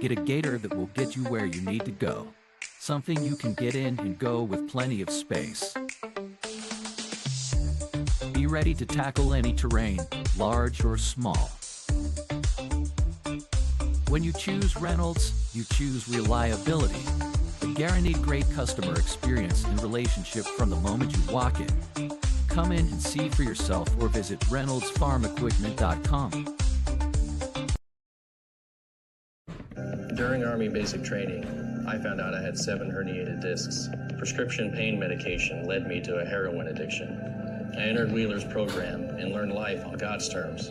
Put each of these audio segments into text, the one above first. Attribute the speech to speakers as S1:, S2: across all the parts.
S1: Get a gator that will get you where you need to go. Something you can get in and go with plenty of space. Be ready to tackle any terrain, large or small. When you choose Reynolds, you choose reliability. A guaranteed great customer experience and relationship from the moment you walk in. Come in and see for yourself or visit reynoldsfarmequipment.com.
S2: During Army basic training, I found out I had 7 herniated discs. Prescription pain medication led me to a heroin addiction. I entered Wheeler's program and learned life on God's terms.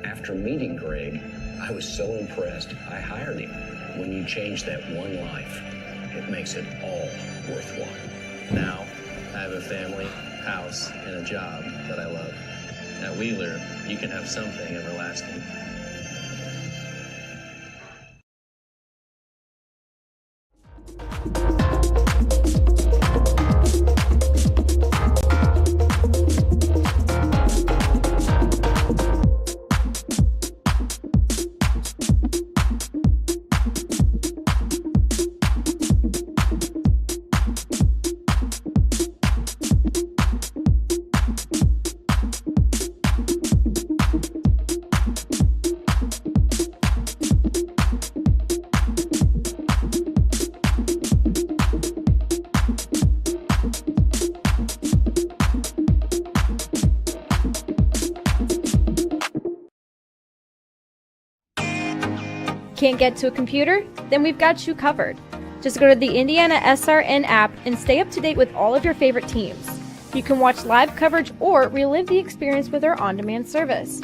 S3: After meeting Greg, I was so impressed, I hired him. When you change that one life, it makes it all worthwhile.
S2: Now, I have a family, house, and a job that I love. At Wheeler, you can have something everlasting.
S4: Can't get to a computer? Then we've got you covered. Just go to the IndianaSRN app and stay up to date with all of your favorite teams. You can watch live coverage or relive the experience with our on-demand service.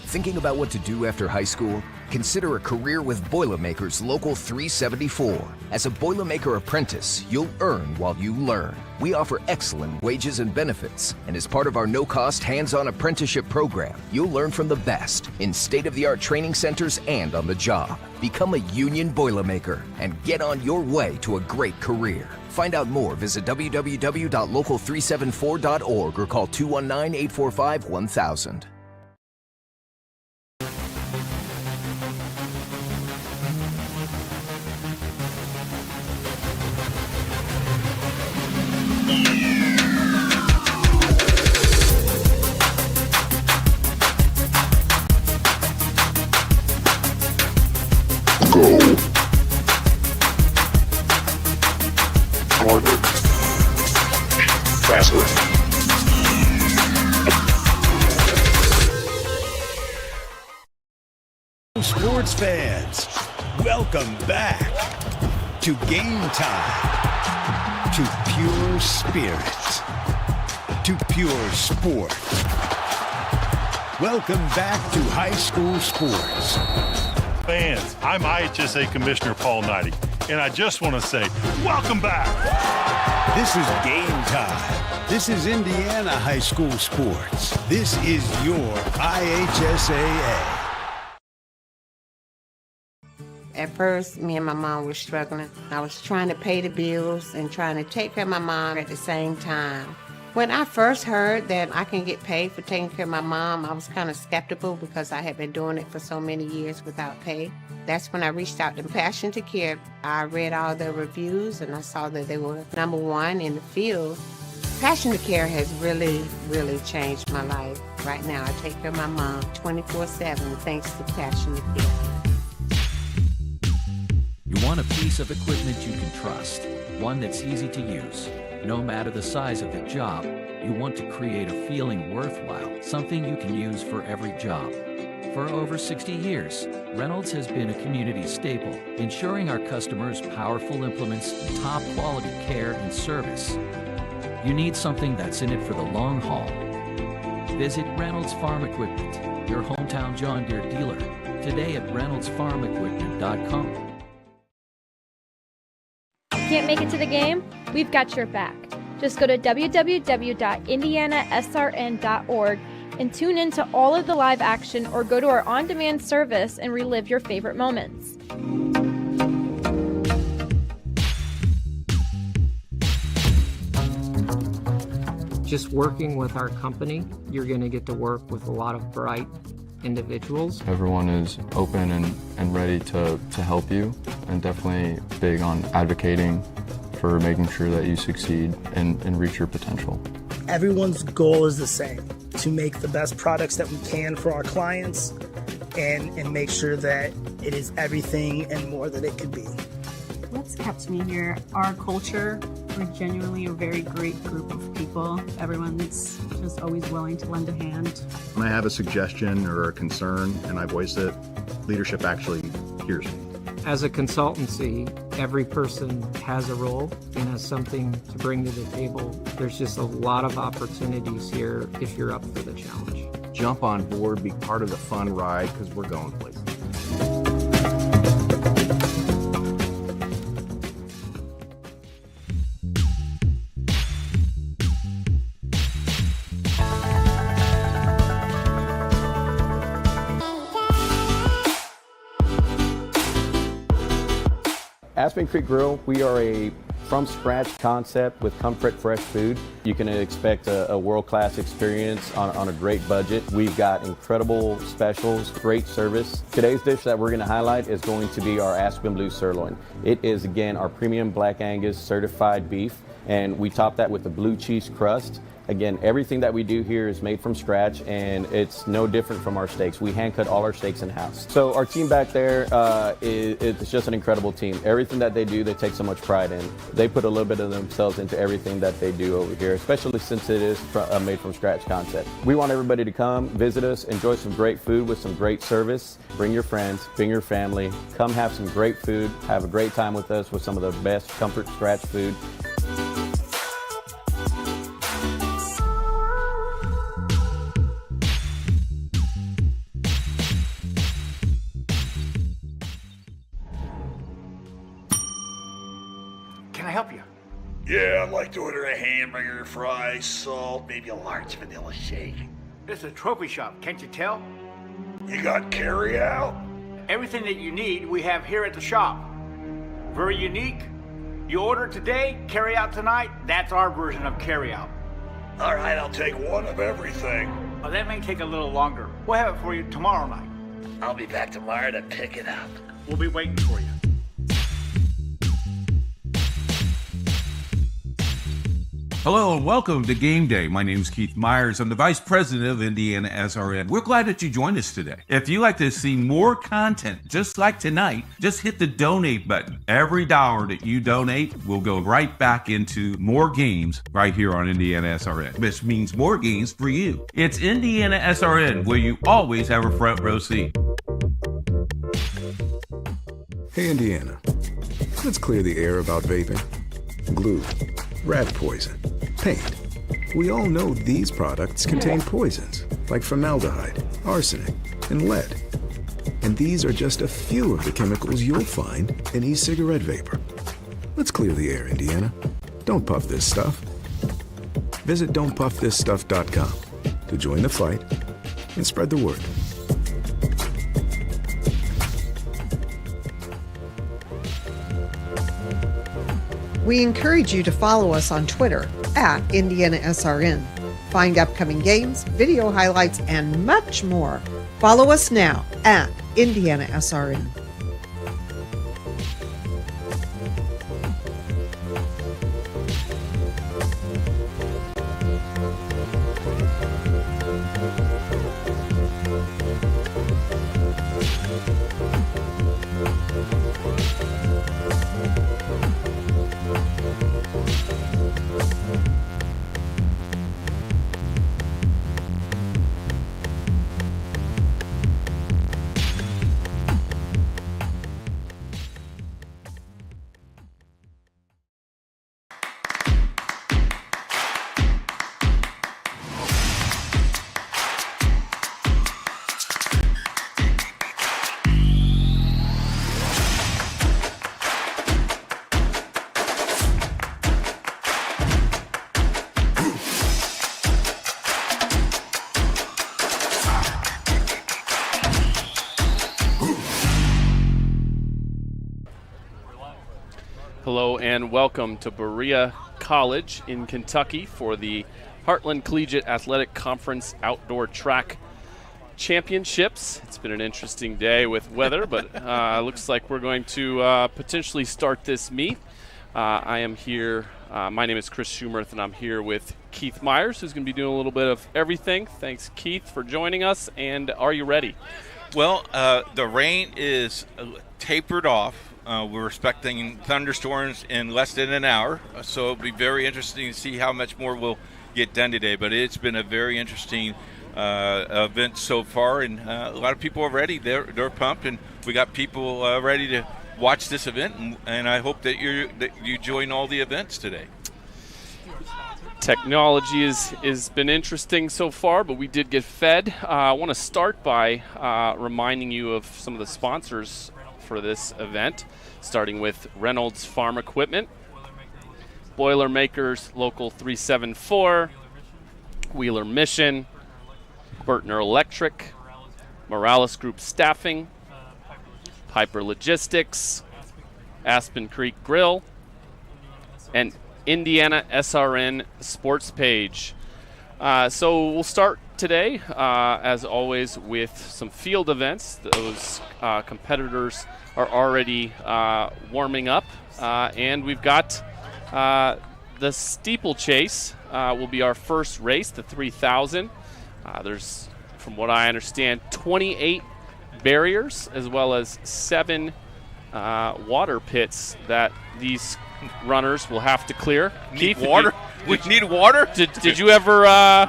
S5: Thinking about what to do after high school? Consider a career with Boilermakers Local 374. As a Boilermaker apprentice, you'll earn while you learn. We offer excellent wages and benefits, and as part of our no-cost hands-on apprenticeship program, you'll learn from the best in state-of-the-art training centers and on the job. Become a union Boilermaker and get on your way to a great career. Find out more, visit www.local374.org or call 219-845-1000.
S6: Sports fans, welcome back to Game Time, to pure spirit, to pure sport. Welcome back to high school sports.
S7: Fans, I'm IHSA Commissioner Paul Knighty, and I just want to say, welcome back.
S6: This is Game Time. This is Indiana high school sports. This is your IHSAA.
S8: At first, me and my mom were struggling. I was trying to pay the bills and trying to take care of my mom at the same time. When I first heard that I can get paid for taking care of my mom, I was kind of skeptical because I had been doing it for so many years without pay. That's when I reached out to Passion to Care. I read all the reviews and I saw that they were #1 in the field. Passion to Care has really, really changed my life. Right now, I take care of my mom 24/7 thanks to Passion to Care.
S1: You want a piece of equipment you can trust, one that's easy to use. No matter the size of the job, you want to create a feeling worthwhile, something you can use for every job. For over 60 years, Reynolds has been a community staple, ensuring our customers powerful implements and top quality care and service. You need something that's in it for the long haul. Visit Reynolds Farm Equipment, your hometown John Deere dealer, today at reynoldsfarmequipment.com.
S4: Can't make it to the game? We've got your back. Just go to www.IndianaSRN.org and tune in to all of the live action or go to our on-demand service and relive your favorite moments.
S9: Just working with our company, you're going to get to work with a lot of bright individuals.
S10: Everyone is open and ready to help you, and definitely big on advocating for making sure that you succeed and reach your potential.
S11: Everyone's goal is the same, to make the best products that we can for our clients and make sure that it is everything and more that it could be.
S12: What's kept me here? Our culture. We're genuinely a very great group of people. Everyone's just always willing to lend a hand.
S13: When I have a suggestion or a concern and I voice it, leadership actually hears me.
S9: As a consultancy, every person has a role and has something to bring to the table. There's just a lot of opportunities here if you're up for the challenge.
S14: Jump on board, be part of the fun ride, because we're going places.
S15: Aspen Creek Grill, we are a from-scratch concept with comfort fresh food. You can expect a world-class experience on a great budget. We've got incredible specials, great service. Today's dish that we're going to highlight is going to be our Aspen Blue Sirloin. It is, again, our premium Black Angus certified beef, and we top that with a blue cheese crust. Again, everything that we do here is made from scratch, and it's no different from our steaks. We hand cut all our steaks in-house. So our team back there it's just an incredible team. Everything that they do, they take so much pride in. They put a little bit of themselves into everything that they do over here, especially since it is a made from scratch concept. We want everybody to come, visit us, enjoy some great food with some great service. Bring your friends, bring your family, come have some great food, have a great time with us with some of the best comfort scratch food.
S16: Yeah, I'd like to order a hamburger, fries, salt, maybe a large vanilla shake.
S17: This is a trophy shop, can't you tell?
S16: You got carry out?
S17: Everything that you need, we have here at the shop. Very unique. You order today, carry out tonight, that's our version of carry out.
S16: All right, I'll take one of everything.
S17: Oh, that may take a little longer. We'll have it for you tomorrow night.
S16: I'll be back tomorrow to pick it up.
S17: We'll be waiting for you.
S18: Hello and welcome to Game Day. My name is Keith Myers. I'm the Vice President of IndianaSRN. We're glad that you joined us today. If you'd like to see more content just like tonight, just hit the donate button. Every dollar that you donate will go right back into more games right here on IndianaSRN, which means more games for you. It's IndianaSRN, where you always have a front row seat.
S19: Hey, Indiana. Let's clear the air about vaping. Glue, rat poison, paint. We all know these products contain poisons like formaldehyde, arsenic, and lead. And these are just a few of the chemicals you'll find in e-cigarette vapor. Let's clear the air, Indiana. Don't puff this stuff. Visit don'tpuffthisstuff.com to join the fight and spread the word.
S20: We encourage you to follow us on Twitter at IndianaSRN. Find upcoming games, video highlights, and much more. Follow us now at IndianaSRN.
S21: Hello and welcome to Berea College in Kentucky for the Heartland Collegiate Athletic Conference Outdoor Track Championships. It's been an interesting day with weather, but looks like we're going to potentially start this meet. I am here. My name is Chris Schumerth, and I'm here with Keith Myers, who's going to be doing a little bit of everything. Thanks, Keith, for joining us. And are you ready?
S22: Well, the rain is tapered off. We're expecting thunderstorms in less than an hour, so it'll be very interesting to see how much more we'll get done today. But it's been a very interesting event so far, and a lot of people are ready. They're pumped, and we got people ready to watch this event, and I hope that you join all the events today.
S21: Technology has been interesting so far, but we did get fed. I want to start by reminding you of some of the sponsors for this event, starting with Reynolds Farm Equipment, Boilermakers Local 374, Wheeler Mission, Burtner Electric, Morales Group Staffing, Piper Logistics, Aspen Creek Grill, and IndianaSRN Sports Page. So we'll start today, as always, with some field events. Those competitors are already warming up, and we've got the steeplechase will be our first race, the 3,000. There's, from what I understand, 28 barriers as well as 7 water pits that these runners will have to clear.
S22: Need
S21: Keith,
S22: water? We need water?
S21: Did you ever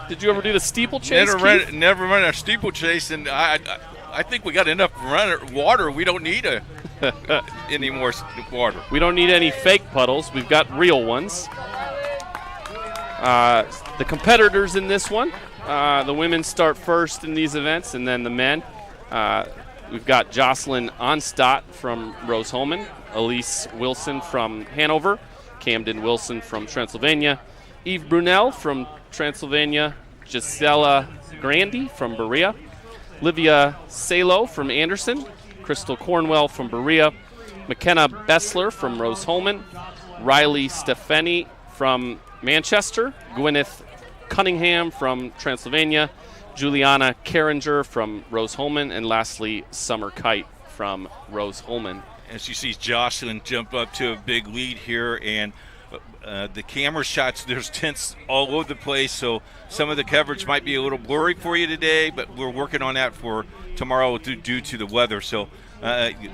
S21: do the steeplechase?
S22: Never run a steeplechase, and I think we got enough water. We don't need any more water.
S21: We don't need any fake puddles. We've got real ones. The competitors in this one, the women start first in these events, and then the men. We've got Jocelyn Onstadt from Rose-Hulman, Elise Wilson from Hanover, Camden Wilson from Transylvania, Eve Brunel from Transylvania, Gisela Grandy from Berea, Livia Salo from Anderson, Crystal Cornwell from Berea, McKenna Bessler from Rose-Hulman, Riley Stefani from Manchester, Gwyneth Cunningham from Transylvania, Juliana Carringer from Rose-Hulman, and lastly, Summer Kite from Rose-Hulman.
S22: As you see Jocelyn jump up to a big lead here, and the camera shots, there's tents all over the place, so some of the coverage might be a little blurry for you today, but we're working on that for tomorrow due to the weather. So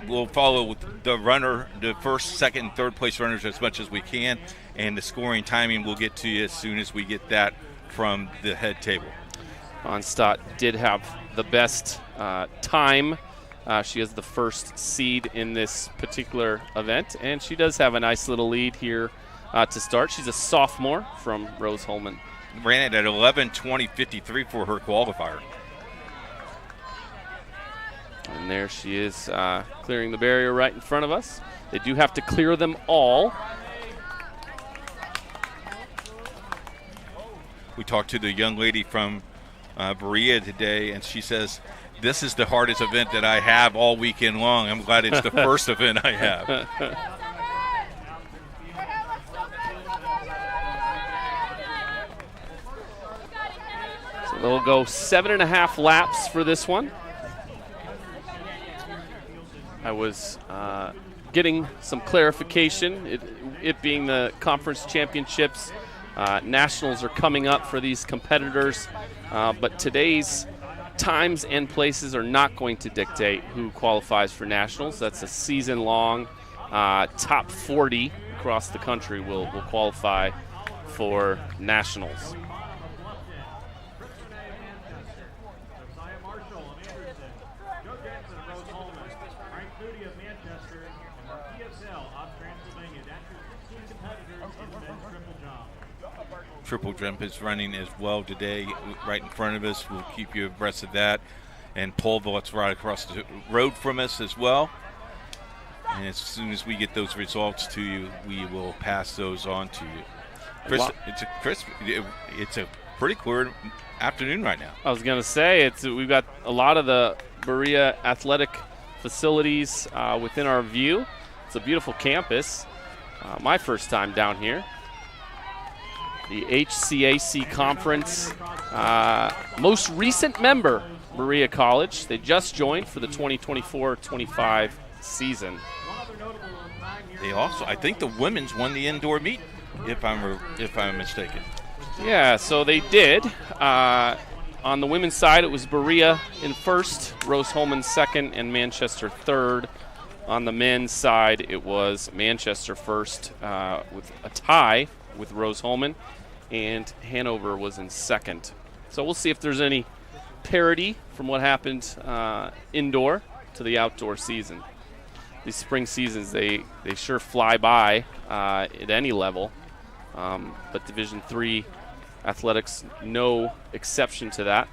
S22: we'll follow the runner, the first, second, and third place runners as much as we can, and the scoring timing we'll get to you as soon as we get that from the head table.
S21: Onstadt did have the best time. She has the first seed in this particular event, and she does have a nice little lead here to start. She's a sophomore from Rose-Hulman.
S22: Ran it at 11:20.53 for her qualifier.
S21: And there she is, clearing the barrier right in front of us. They do have to clear them all.
S22: We talked to the young lady from Berea today, and she says, this is the hardest event that I have all weekend long. I'm glad it's the first event I have.
S21: So they'll go 7.5 laps for this one. I was getting some clarification, it being the conference championships. Nationals are coming up for these competitors, but today's times and places are not going to dictate who qualifies for nationals. That's a season-long top 40 across the country will qualify for nationals.
S22: Triple jump is running as well today, right in front of us. We'll keep you abreast of that. And pole vault's right across the road from us as well. And as soon as we get those results to you, we will pass those on to you. Chris, it's a pretty clear afternoon right now.
S21: I was going to say, we've got a lot of the Berea athletic facilities within our view. It's a beautiful campus. My first time down here. the HCAC conference. Most recent member, Berea College. They just joined for the 2024-25 season.
S22: They also, I think the women's won the indoor meet, if I'm mistaken.
S21: Yeah, so they did. On the women's side, it was Berea in first, Rose-Hulman second, and Manchester third. On the men's side, it was Manchester first with a tie with Rose-Hulman, and Hanover was in second. So we'll see if there's any parity from what happened indoor to the outdoor season. These spring seasons, they sure fly by at any level, but Division III athletics, no exception to that.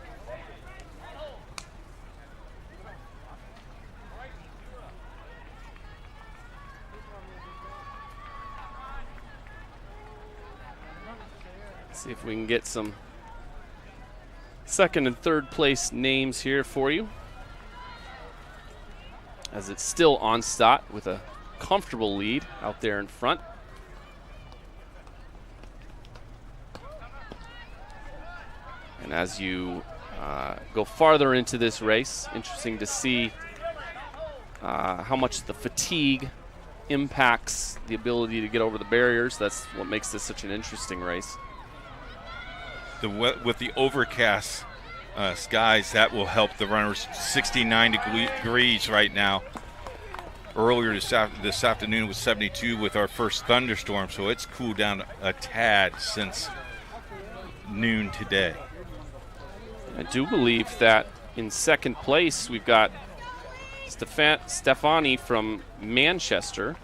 S21: See if we can get some second and third place names here for you, as it's still Onstadt with a comfortable lead out there in front. And as you go farther into this race, interesting to see how much the fatigue impacts the ability to get over the barriers. That's what makes this such an interesting race.
S22: With the overcast skies, that will help the runners. 69 degrees right now. Earlier this afternoon was 72 with our first thunderstorm, so it's cooled down a tad since noon today.
S21: I do believe that in second place we've got Stefani from Manchester.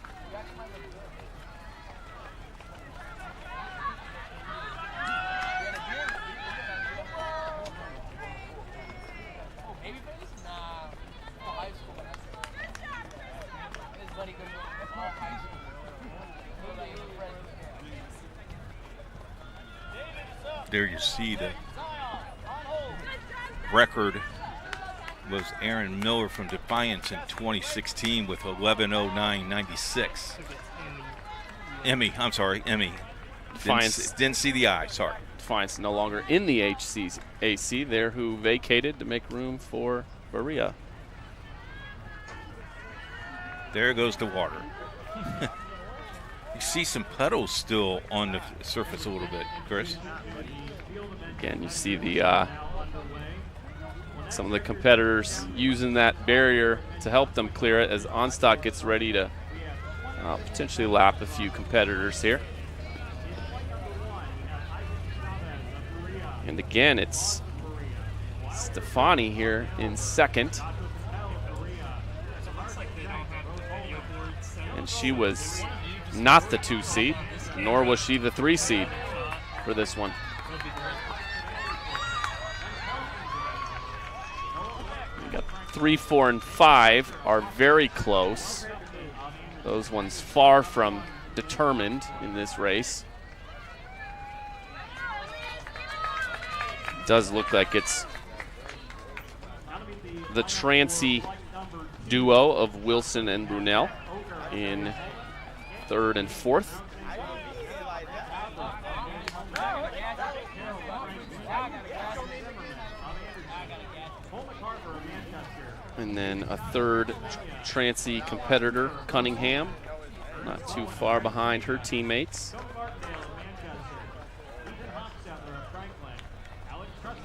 S22: There you see the record was Aaron Miller from Defiance in 2016 with 11:09.96. Emmy. Didn't see the eye, sorry.
S21: Defiance no longer in the HCAC there, who vacated to make room for Berea.
S22: There goes the water. You see some puddles still on the surface a little bit, Chris.
S21: Again, you see the some of the competitors using that barrier to help them clear it as Onstadt gets ready to potentially lap a few competitors here. And again, it's Stefani here in second. And she was not the 2 seed, nor was she the 3 seed for this one. We got 3, 4, and 5 are very close. Those ones far from determined in this race. It does look like it's the Trancy duo of Wilson and Brunel in third and fourth. And then a third Trancy competitor, Cunningham, not too far behind her teammates.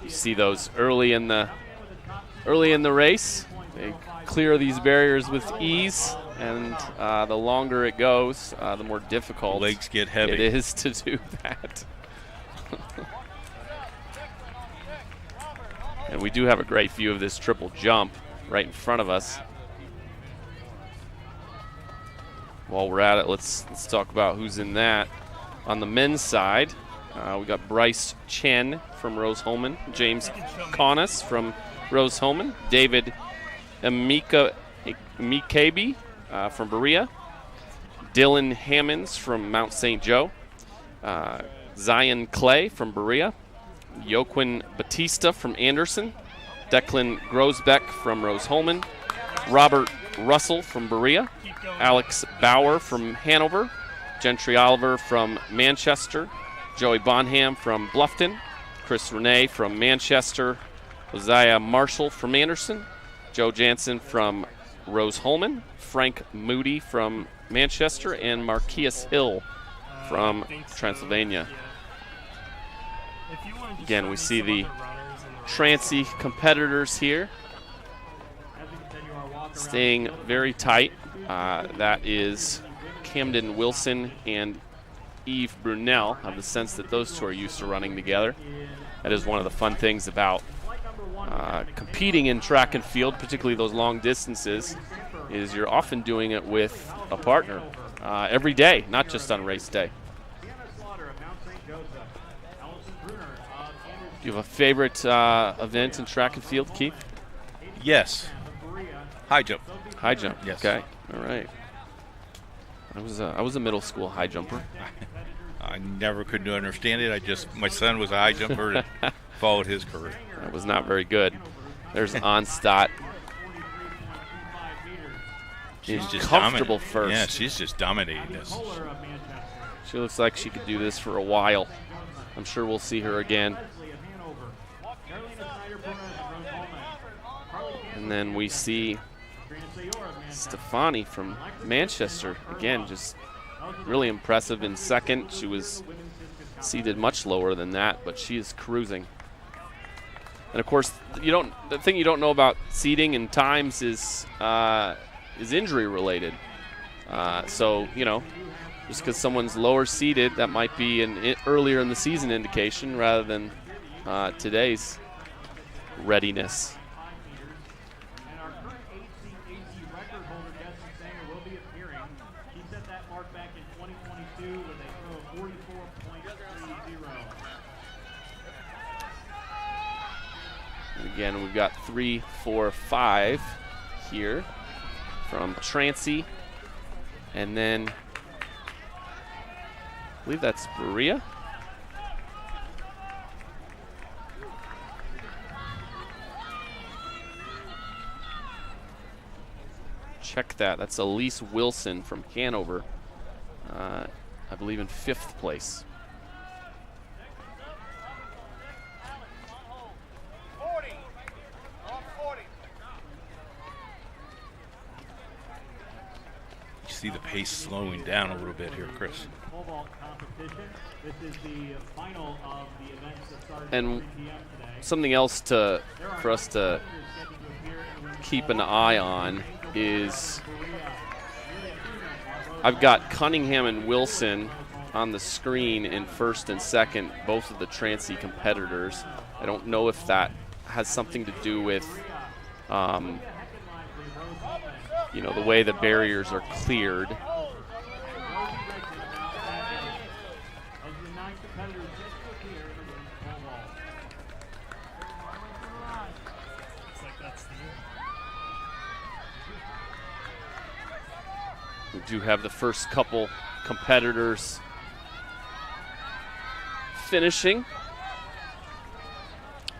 S21: You see those early in the race. They clear these barriers with ease, and the longer it goes, the more difficult
S22: legs get heavy.
S21: It is to do that. And we do have a great view of this triple jump right in front of us. While we're at it, let's talk about who's in that. On the men's side, we got Bryce Chen from Rose-Hulman, James Connis from Rose-Hulman, David Mikabe from Berea, Dylan Hammonds from Mount St. Joe, Zion Clay from Berea, Joaquin Batista from Anderson, Declan Grosbeck from Rose-Hulman, Robert Russell from Berea, Alex Bauer from Hanover, Gentry Oliver from Manchester, Joey Bonham from Bluffton, Chris Renee from Manchester, Josiah Marshall from Anderson, Joe Jansen from Rose-Hulman, Frank Moody from Manchester, and Marquise Hill from Transylvania. Again, we see the Transy competitors here staying very tight. That is Camden Wilson and Eve Brunel. I have the sense that those two are used to running together. That is one of the fun things about competing in track and field, particularly those long distances, is you're often doing it with a partner every day, not just on race day. Do you have a favorite event in track and field, Keith?
S22: Yes. High jump.
S21: High jump.
S22: Yes.
S21: Okay. All right. I was a middle school high jumper.
S22: I never could understand it. My son was a high jumper and followed his career.
S21: That was not very good. There's Onstadt.
S22: She's just
S21: comfortable first.
S22: Yeah, she's just dominating this.
S21: She looks like she could do this for a while. I'm sure we'll see her again. And then we see Stefani from Manchester. Again, just really impressive in second. She was seated much lower than that, but she is cruising. And of course, the thing you don't know about seating and times is injury related. So, just because someone's lower seated, that might be an earlier in the season indication rather than today's readiness. Again, we've got 3, 4, 5 here from Transy. And then I believe that's Berea. Check that. That's Elise Wilson from Hanover. I believe in 5th place.
S22: See the pace slowing down a little bit here, Chris.
S21: And something else for us to keep an eye on is I've got Cunningham and Wilson on the screen in 1st and 2nd, both of the Transy competitors. I don't know if that has something to do with the way the barriers are cleared. We do have the first couple competitors finishing.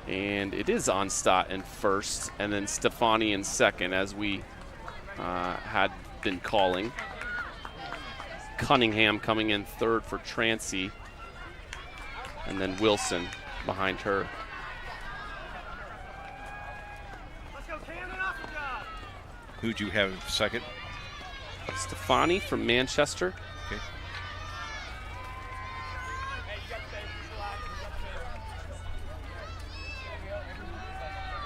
S21: And it is Onstadt in 1st, and then Stefani in 2nd, as we had been calling. Cunningham coming in 3rd for Transy, and then Wilson behind her.
S22: Who'd you have 2nd?
S21: Stefani from Manchester.
S22: Okay.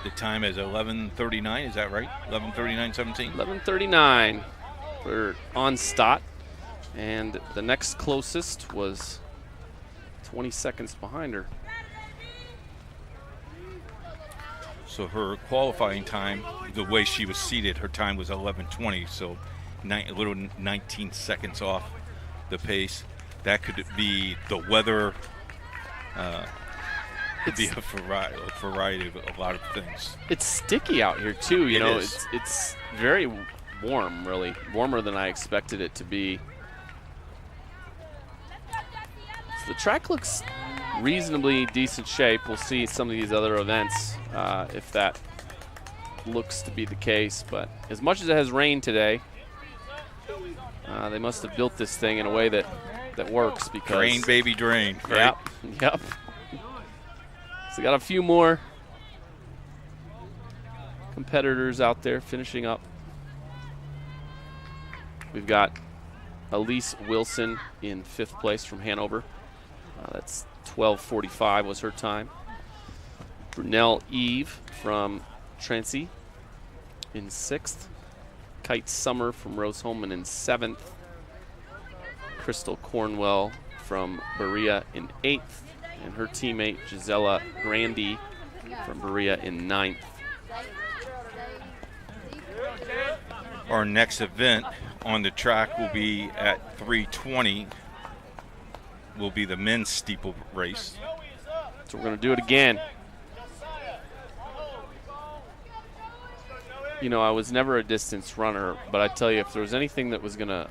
S22: The time is 11:39, is that right? 11:39:17?
S21: 11:39 for Onstadt. And the next closest was 20 seconds behind her.
S22: So her qualifying time, the way she was seated, her time was 11:20, so a little 19 seconds off the pace. That could be the weather. Could be a variety of a lot of things.
S21: It's sticky out here too. It's very warm, really warmer than I expected it to be. So the track looks reasonably decent shape. We'll see some of these other events if that looks to be the case. But as much as it has rained today, they must have built this thing in a way that that works because
S22: drain, baby, drain. Right?
S21: Yep. So got a few more competitors out there finishing up. We've got Elise Wilson in 5th place from Hanover. That's 12:45 was her time. Brunelle Eve from Trancey in 6th. Kite Summer from Rose-Hulman in 7th. Crystal Cornwell from Berea in 8th. And her teammate Gisela Grandy from Berea in 9th.
S22: Our next event on the track will be at 3:20. Will be the men's steeple race.
S21: So we're going to do it again. You know, I was never a distance runner, but I tell you, if there was anything that was going to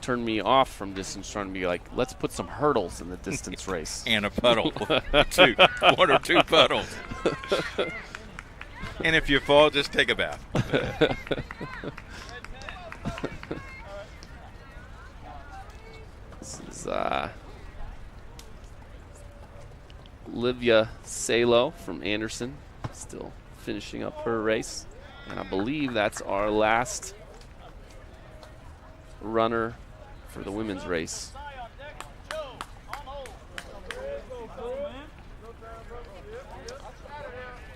S21: turn me off from distance running, be like, let's put some hurdles in the distance race.
S22: And a puddle. 1 or 2 puddles. And if you fall, just take a bath.
S21: This is Livia Salo from Anderson, still finishing up her race. And I believe that's our last runner for the women's race.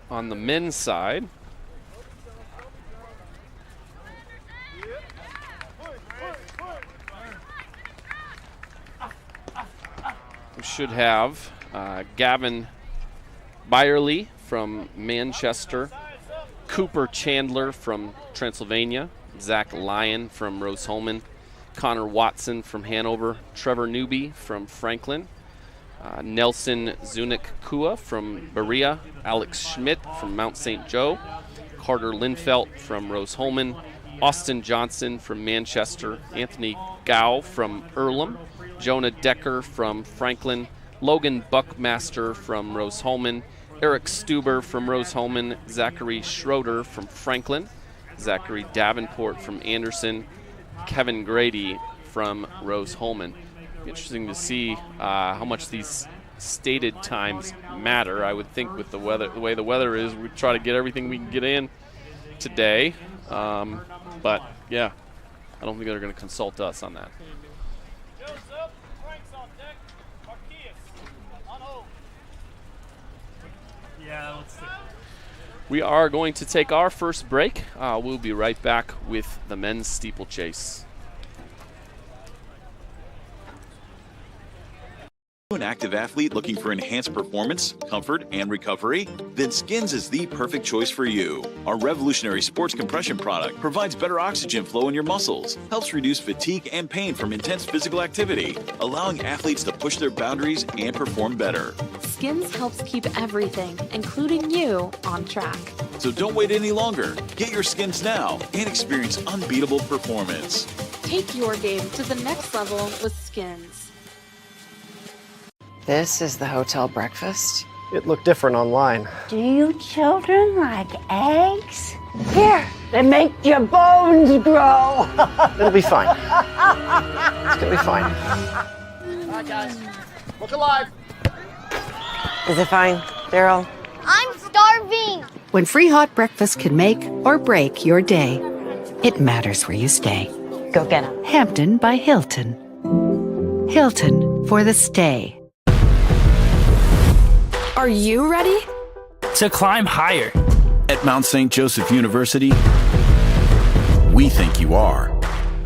S21: On the men's side, we should have Gavin Byerly from Manchester, Cooper Chandler from Transylvania, Zach Lyon from Rose-Hulman, Connor Watson from Hanover, Trevor Newby from Franklin, Nelson Zunick-Kua from Berea, Alex Schmidt from Mount St. Joe, Carter Linfelt from Rose-Hulman, Austin Johnson from Manchester, Anthony Gow from Earlham, Jonah Decker from Franklin, Logan Buckmaster from Rose-Hulman, Eric Stuber from Rose-Hulman, Zachary Schroeder from Franklin, Zachary Davenport from Anderson, Kevin Grady from Rose-Hulman. Interesting to see how much these stated times matter. I would think with the way the weather is, we try to get everything we can get in today. But yeah, I don't think they're going to consult us on that. We are going to take our first break. We'll be right back with the men's steeplechase.
S2: An active athlete looking for enhanced performance, comfort, and recovery? Then Skins is the perfect choice for you. Our revolutionary sports compression product provides better oxygen flow in your muscles, helps reduce fatigue and pain from intense physical activity, allowing athletes to push their boundaries and perform better.
S3: Skins helps keep everything, including you, on track.
S2: So don't wait any longer. Get your Skins now and experience unbeatable performance.
S3: Take your game to the next level with Skins.
S23: This is the hotel breakfast.
S24: It looked different online.
S25: Do you children like eggs? Here, they make your bones grow.
S24: It'll be fine. It's gonna be fine.
S26: All right, guys. Look alive.
S23: Is it fine, Daryl?
S25: I'm starving.
S27: When free hot breakfast can make or break your day, it matters where you stay.
S23: Go get 'em.
S27: Hampton by Hilton. Hilton for the stay.
S28: Are you ready?
S29: To climb higher.
S2: At Mount St. Joseph University, we think you are.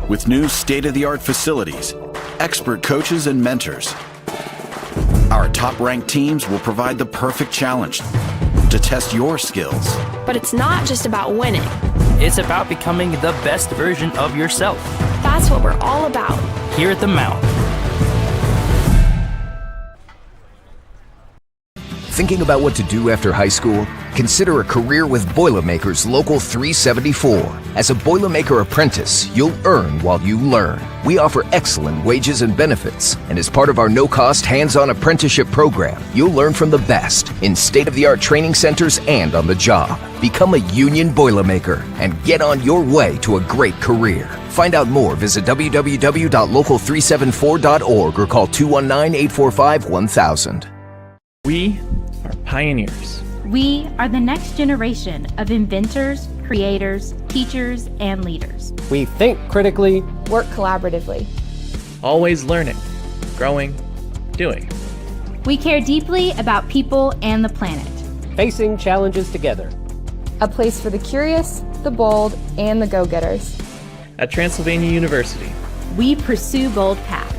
S2: With new state-of-the-art facilities, expert coaches and mentors, our top-ranked teams will provide the perfect challenge to test your skills.
S28: But it's not just about winning.
S29: It's about becoming the best version of yourself.
S28: That's what we're all about.
S29: Here at the Mount.
S1: Thinking about what to do after high school? Consider a career with Boilermakers Local 374. As a Boilermaker apprentice, you'll earn while you learn. We offer excellent wages and benefits, and as part of our no-cost hands-on apprenticeship program, you'll learn from the best in state-of-the-art training centers and on the job. Become a union Boilermaker and get on your way to a great career. Find out more, visit www.local374.org or call 219-845-1000.
S4: We are pioneers.
S5: We are the next generation of inventors, creators, teachers, and leaders.
S6: We think critically,
S28: work collaboratively,
S4: always learning, growing, doing.
S5: We care deeply about people and the planet.
S6: Facing challenges together.
S28: A place for the curious, the bold, and the go-getters.
S4: At Transylvania University,
S5: we pursue bold paths.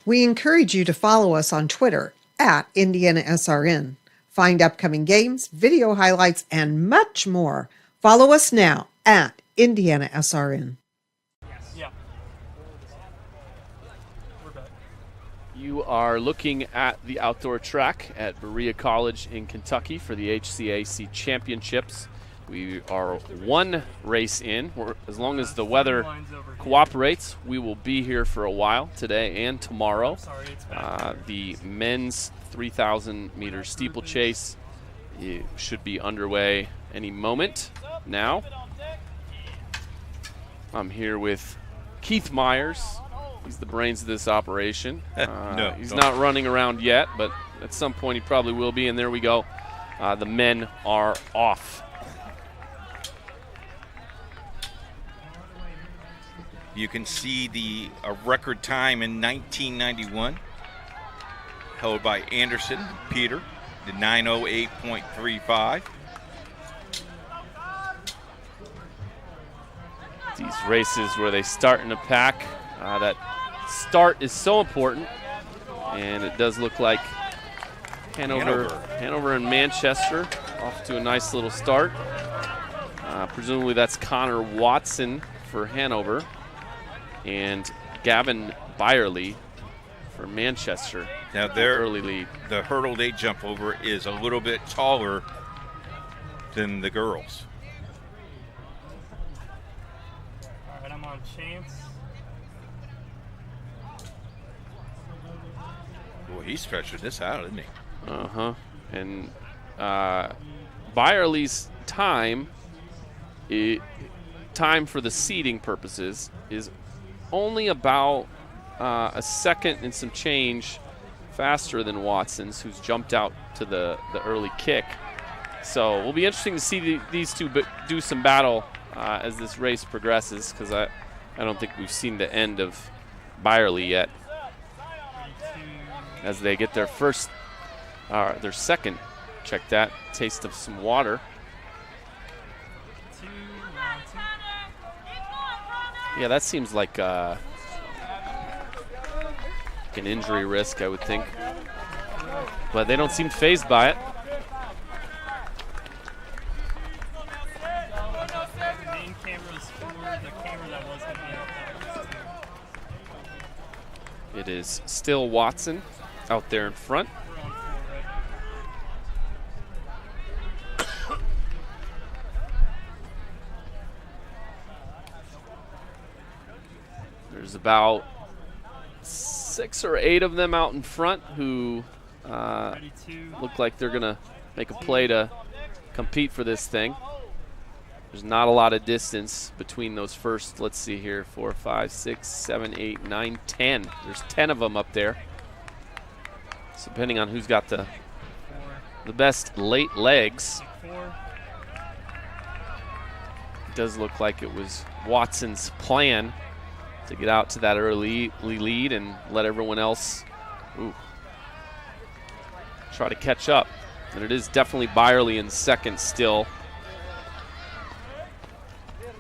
S20: We encourage you to follow us on Twitter at IndianaSRN. Find upcoming games, video highlights, and much more. Follow us now at IndianaSRN.
S21: You are looking at the outdoor track at Berea College in Kentucky for the HCAC Championships. We are one race in. As long as the weather cooperates, we will be here for a while today and tomorrow. The men's 3,000 meter steeplechase should be underway any moment now. I'm here with Keith Myers. He's the brains of this operation. He's not running around yet, but at some point he probably will be, and there we go. The men are off.
S22: You can see a record time in 1991 held by Anderson, Peter, the 9:08.35.
S21: These races where they start in a pack, that start is so important, and it does look like Hanover and Manchester off to a nice little start. Presumably that's Connor Watson for Hanover and Gavin Byerly for Manchester.
S22: Now their
S21: early lead.
S22: The hurdle they jump over is a little bit taller than the girls.
S4: All right, I'm on Chance.
S22: Boy, he's stretching this out, isn't he?
S21: Uh-huh. And Byerly's time for the seeding purposes is only about a second and some change faster than Watson's, who's jumped out to the early kick. So it will be interesting to see these two do some battle as this race progresses, because I don't think we've seen the end of Byerly yet, as they get their second, check that, taste of some water. Yeah, that seems like an injury risk, I would think. But they don't seem fazed by it. It is still Watson out there in front. There's about 6 or 8 of them out in front who look like they're going to make a play to compete for this thing. There's not a lot of distance between those first, let's see here, 4, 5, 6, 7, 8, 9, 10. There's 10 of them up there. So depending on who's got the best late legs, it does look like it was Watson's plan to get out to that early lead and let everyone else try to catch up. And it is definitely Byerly in second still.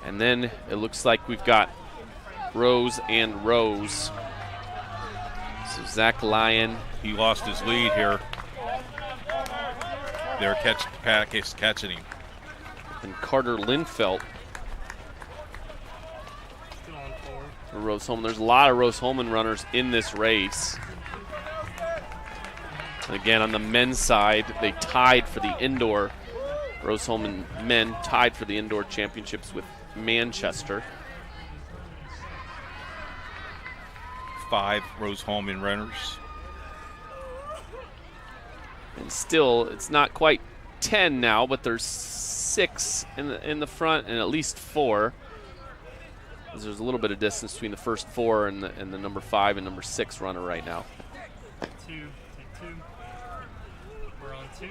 S21: And then it looks like we've got Rose and Rose. So Zach Lyon.
S22: He lost his lead here. Their pack is catching him.
S21: And Carter Linfelt. Rose Holman. There's a lot of Rose Holman runners in this race. Again, on the men's side, they tied for the indoor. Rose-Hulman men tied for the indoor championships with Manchester.
S22: 5 Rose-Hulman runners.
S21: And still, it's not quite 10 now, but there's 6 in the front and at least 4. There's a little bit of distance between the first 4 and the number 5 and number 6 runner right now.
S4: 2, take 2. We're on 2.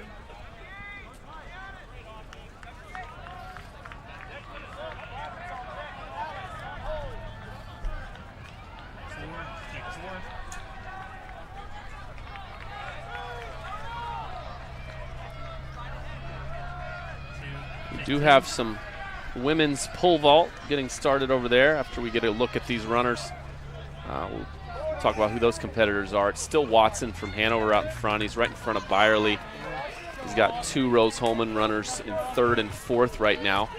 S21: We do have some women's pole vault getting started over there after we get a look at these runners. We'll talk about who those competitors are. It's still Watson from Hanover out in front. He's right in front of Byerly. He's got 2 Rose-Hulman runners in 3rd and 4th right now.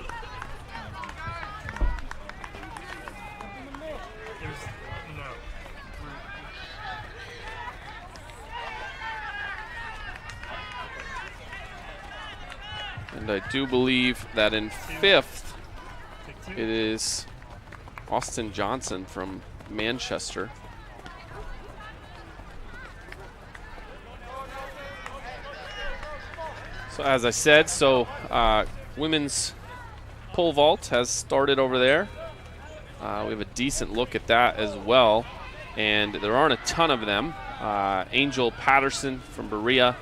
S21: And I do believe that in 5th, it is Austin Johnson from Manchester. So as I said, women's pole vault has started over there. We have a decent look at that as well. And there aren't a ton of them. Angel Patterson from Berea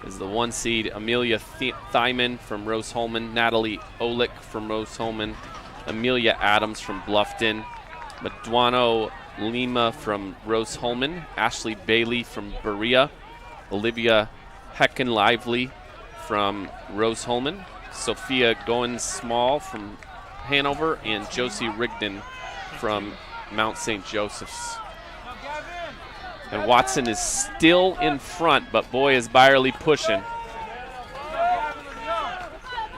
S21: is the 1 seed. Amelia Thyman from Rose-Hulman. Natalie Olick from Rose-Hulman. Amelia Adams from Bluffton. Maduano Lima from Rose-Hulman. Ashley Bailey from Berea. Olivia Hecken-Lively from Rose-Hulman. Sophia Goins-Small from Hanover. And Josie Rigdon from Mount St. Joseph's. And Watson is still in front, but boy, is Byerly pushing.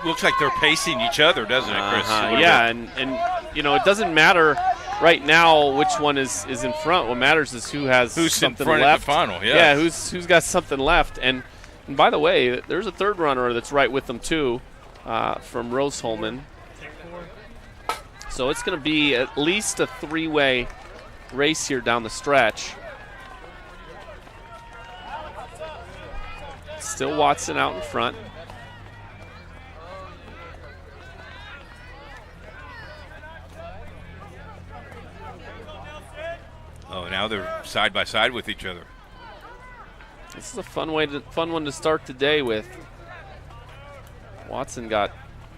S22: Looks like they're pacing each other, doesn't it, Chris?
S21: Yeah, and you know, it doesn't matter right now which one is in front. What matters is who's something
S22: in front
S21: left.
S22: At the final,
S21: yeah, who's got something left. And by the way, there's a 3rd runner that's right with them too, from Rose-Hulman. So it's going to be at least a 3-way race here down the stretch. Still Watson out in front.
S22: Oh, now they're side by side with each other.
S21: This is a fun one to start the day with. Watson got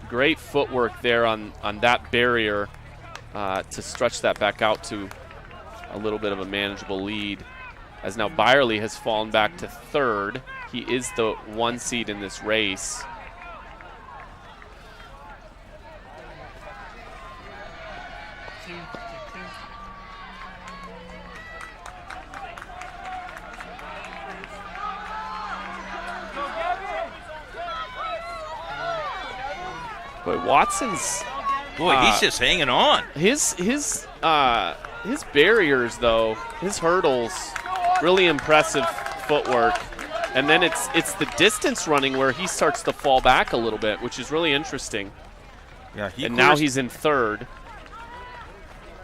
S21: great footwork there on that barrier to stretch that back out to a little bit of a manageable lead. As now Byerly has fallen back to 3rd. He is the 1 seed in this race. But Watson's
S22: he's just hanging on.
S21: His barriers though, his hurdles, really impressive footwork. And then it's the distance running where he starts to fall back a little bit, which is really interesting.
S22: Yeah,
S21: now he's in 3rd.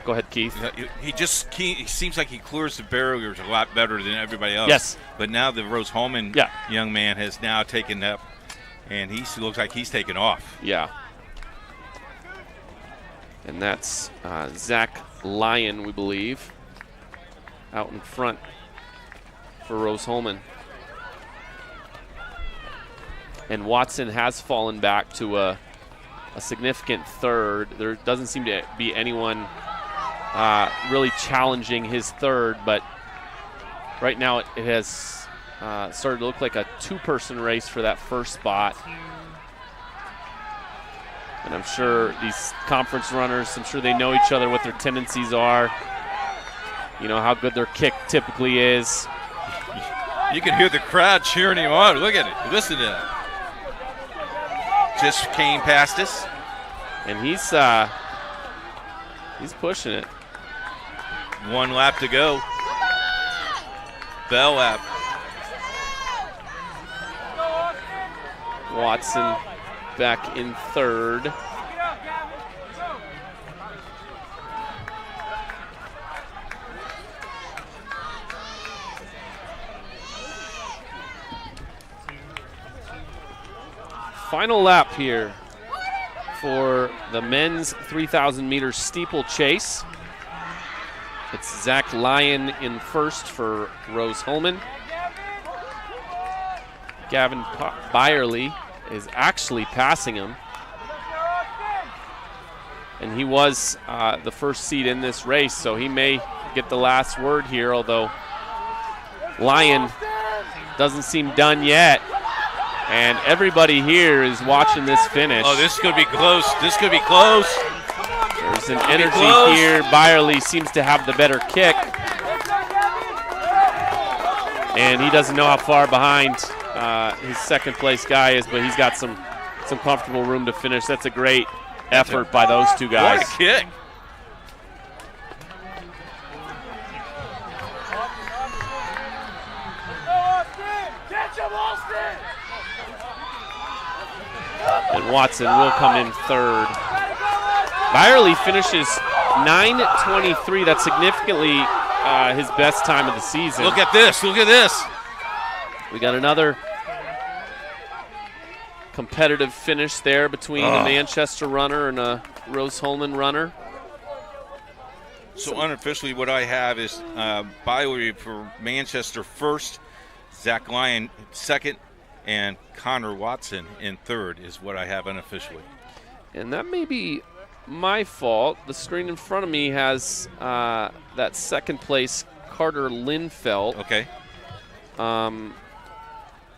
S21: Go ahead, Keith.
S22: He seems like he clears the barriers a lot better than everybody else.
S21: Yes.
S22: But now the Rose-Hulman young man has now taken up, and he looks like he's taken off.
S21: Yeah. And that's Zach Lyon, we believe, out in front for Rose-Hulman. And Watson has fallen back to a significant 3rd. There doesn't seem to be anyone really challenging his 3rd, but right now it has started to look like a 2-person race for that 1st spot. And I'm sure these conference runners, I'm sure they know each other, what their tendencies are, you know, how good their kick typically is.
S22: You can hear the crowd cheering him on. Look at it. Listen to that. Just came past us.
S21: And he's pushing it.
S22: 1 lap to go. Bell lap.
S21: Watson back in third. Final lap here for the men's 3,000 meter steeplechase. It's Zach Lyon in first for Rose Holman. Gavin Byerly is actually passing him. And he was the first seed in this race, so he may get the last word here, although Lyon doesn't seem done yet. And everybody here is watching this finish.
S22: Oh, this could be close. This could be close.
S21: There's an energy here. Byerly seems to have the better kick. And he doesn't know how far behind his second place guy is, but he's got some comfortable room to finish. That's a great effort by those two guys.
S22: What a kick.
S21: And Watson will come in third. Byerly finishes 9:23. That's significantly his best time of the season.
S22: Look at this. Look at this.
S21: We got another competitive finish there between a Manchester runner and a Rose Holman runner.
S22: So unofficially what I have is Byerly for Manchester first, Zach Lyon second, and Connor Watson in third is what I have unofficially.
S21: And that may be my fault. The screen in front of me has that second place Carter Linfeld.
S22: Okay.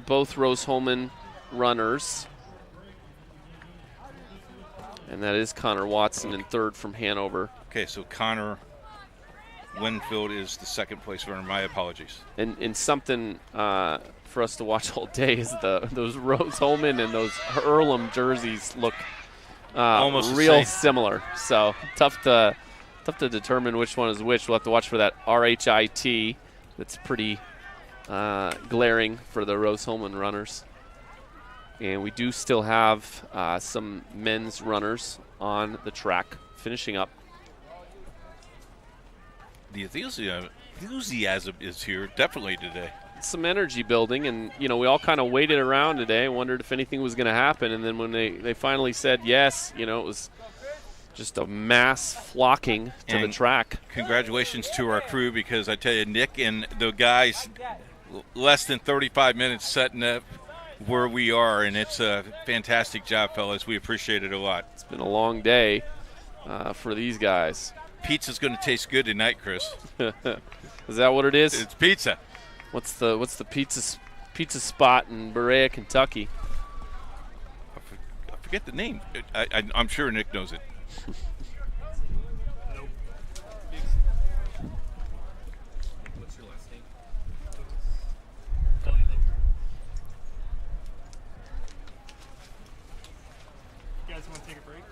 S21: Both Rose Holman runners. And that is Connor Watson in third from Hanover.
S22: Okay, so Connor Winfield is the second place runner. My apologies.
S21: And something for us to watch all day is those Rose Holman and those Earlham jerseys look
S22: almost
S21: real similar. So tough to determine which one is which. We'll have to watch for that RHIT. That's pretty glaring for the Rose Holman runners. And we do still have some men's runners on the track finishing up.
S22: The enthusiasm is here definitely today.
S21: Some energy building, and we all kind of waited around today and wondered if anything was going to happen, and then when they finally said yes, it was just a mass flocking to the track.
S22: Congratulations to our crew, because I tell you, Nick and the guys, less than 35 minutes setting up where we are, and it's a fantastic job, fellas. We appreciate it a lot.
S21: It's been a long day for these guys.
S22: Pizza's going to taste good tonight, Chris.
S21: Is that what it is?
S22: It's pizza.
S21: What's the pizza spot in Berea, Kentucky?
S22: I forget the name. I'm sure Nick knows it.
S4: What's your last name? You guys want to take a break?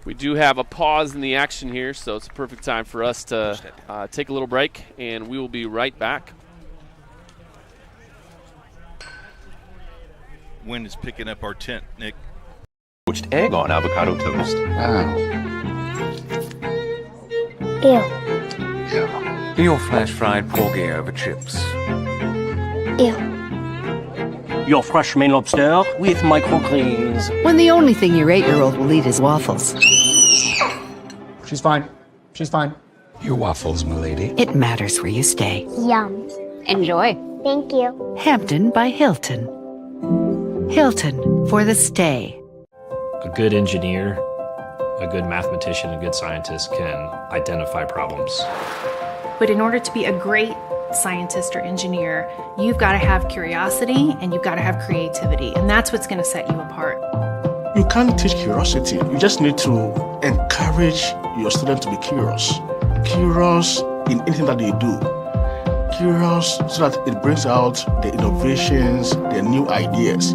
S21: We do have a pause in the action here, so it's a perfect time for us to take a little break, and we will be right back.
S22: Wind is picking up our tent, Nick.
S7: Poached egg on avocado toast.
S8: Ew. Your flash fried porgy over chips.
S25: Ew.
S9: Your fresh Maine lobster with microgreens.
S27: When the only thing your 8-year-old will eat is waffles.
S7: She's fine. She's fine. Your waffles, milady.
S27: It matters where you stay.
S25: Yum. Enjoy. Thank you.
S27: Hampton by Hilton. Hilton for the stay.
S10: A good engineer, a good mathematician, a good scientist can identify problems.
S11: But in order to be a great scientist or engineer, you've got to have curiosity and you've got to have creativity, and that's what's going to set you apart.
S12: You can't teach curiosity. You just need to encourage your student to be curious. Curious in anything that they do. Curious so that it brings out the innovations, the new ideas.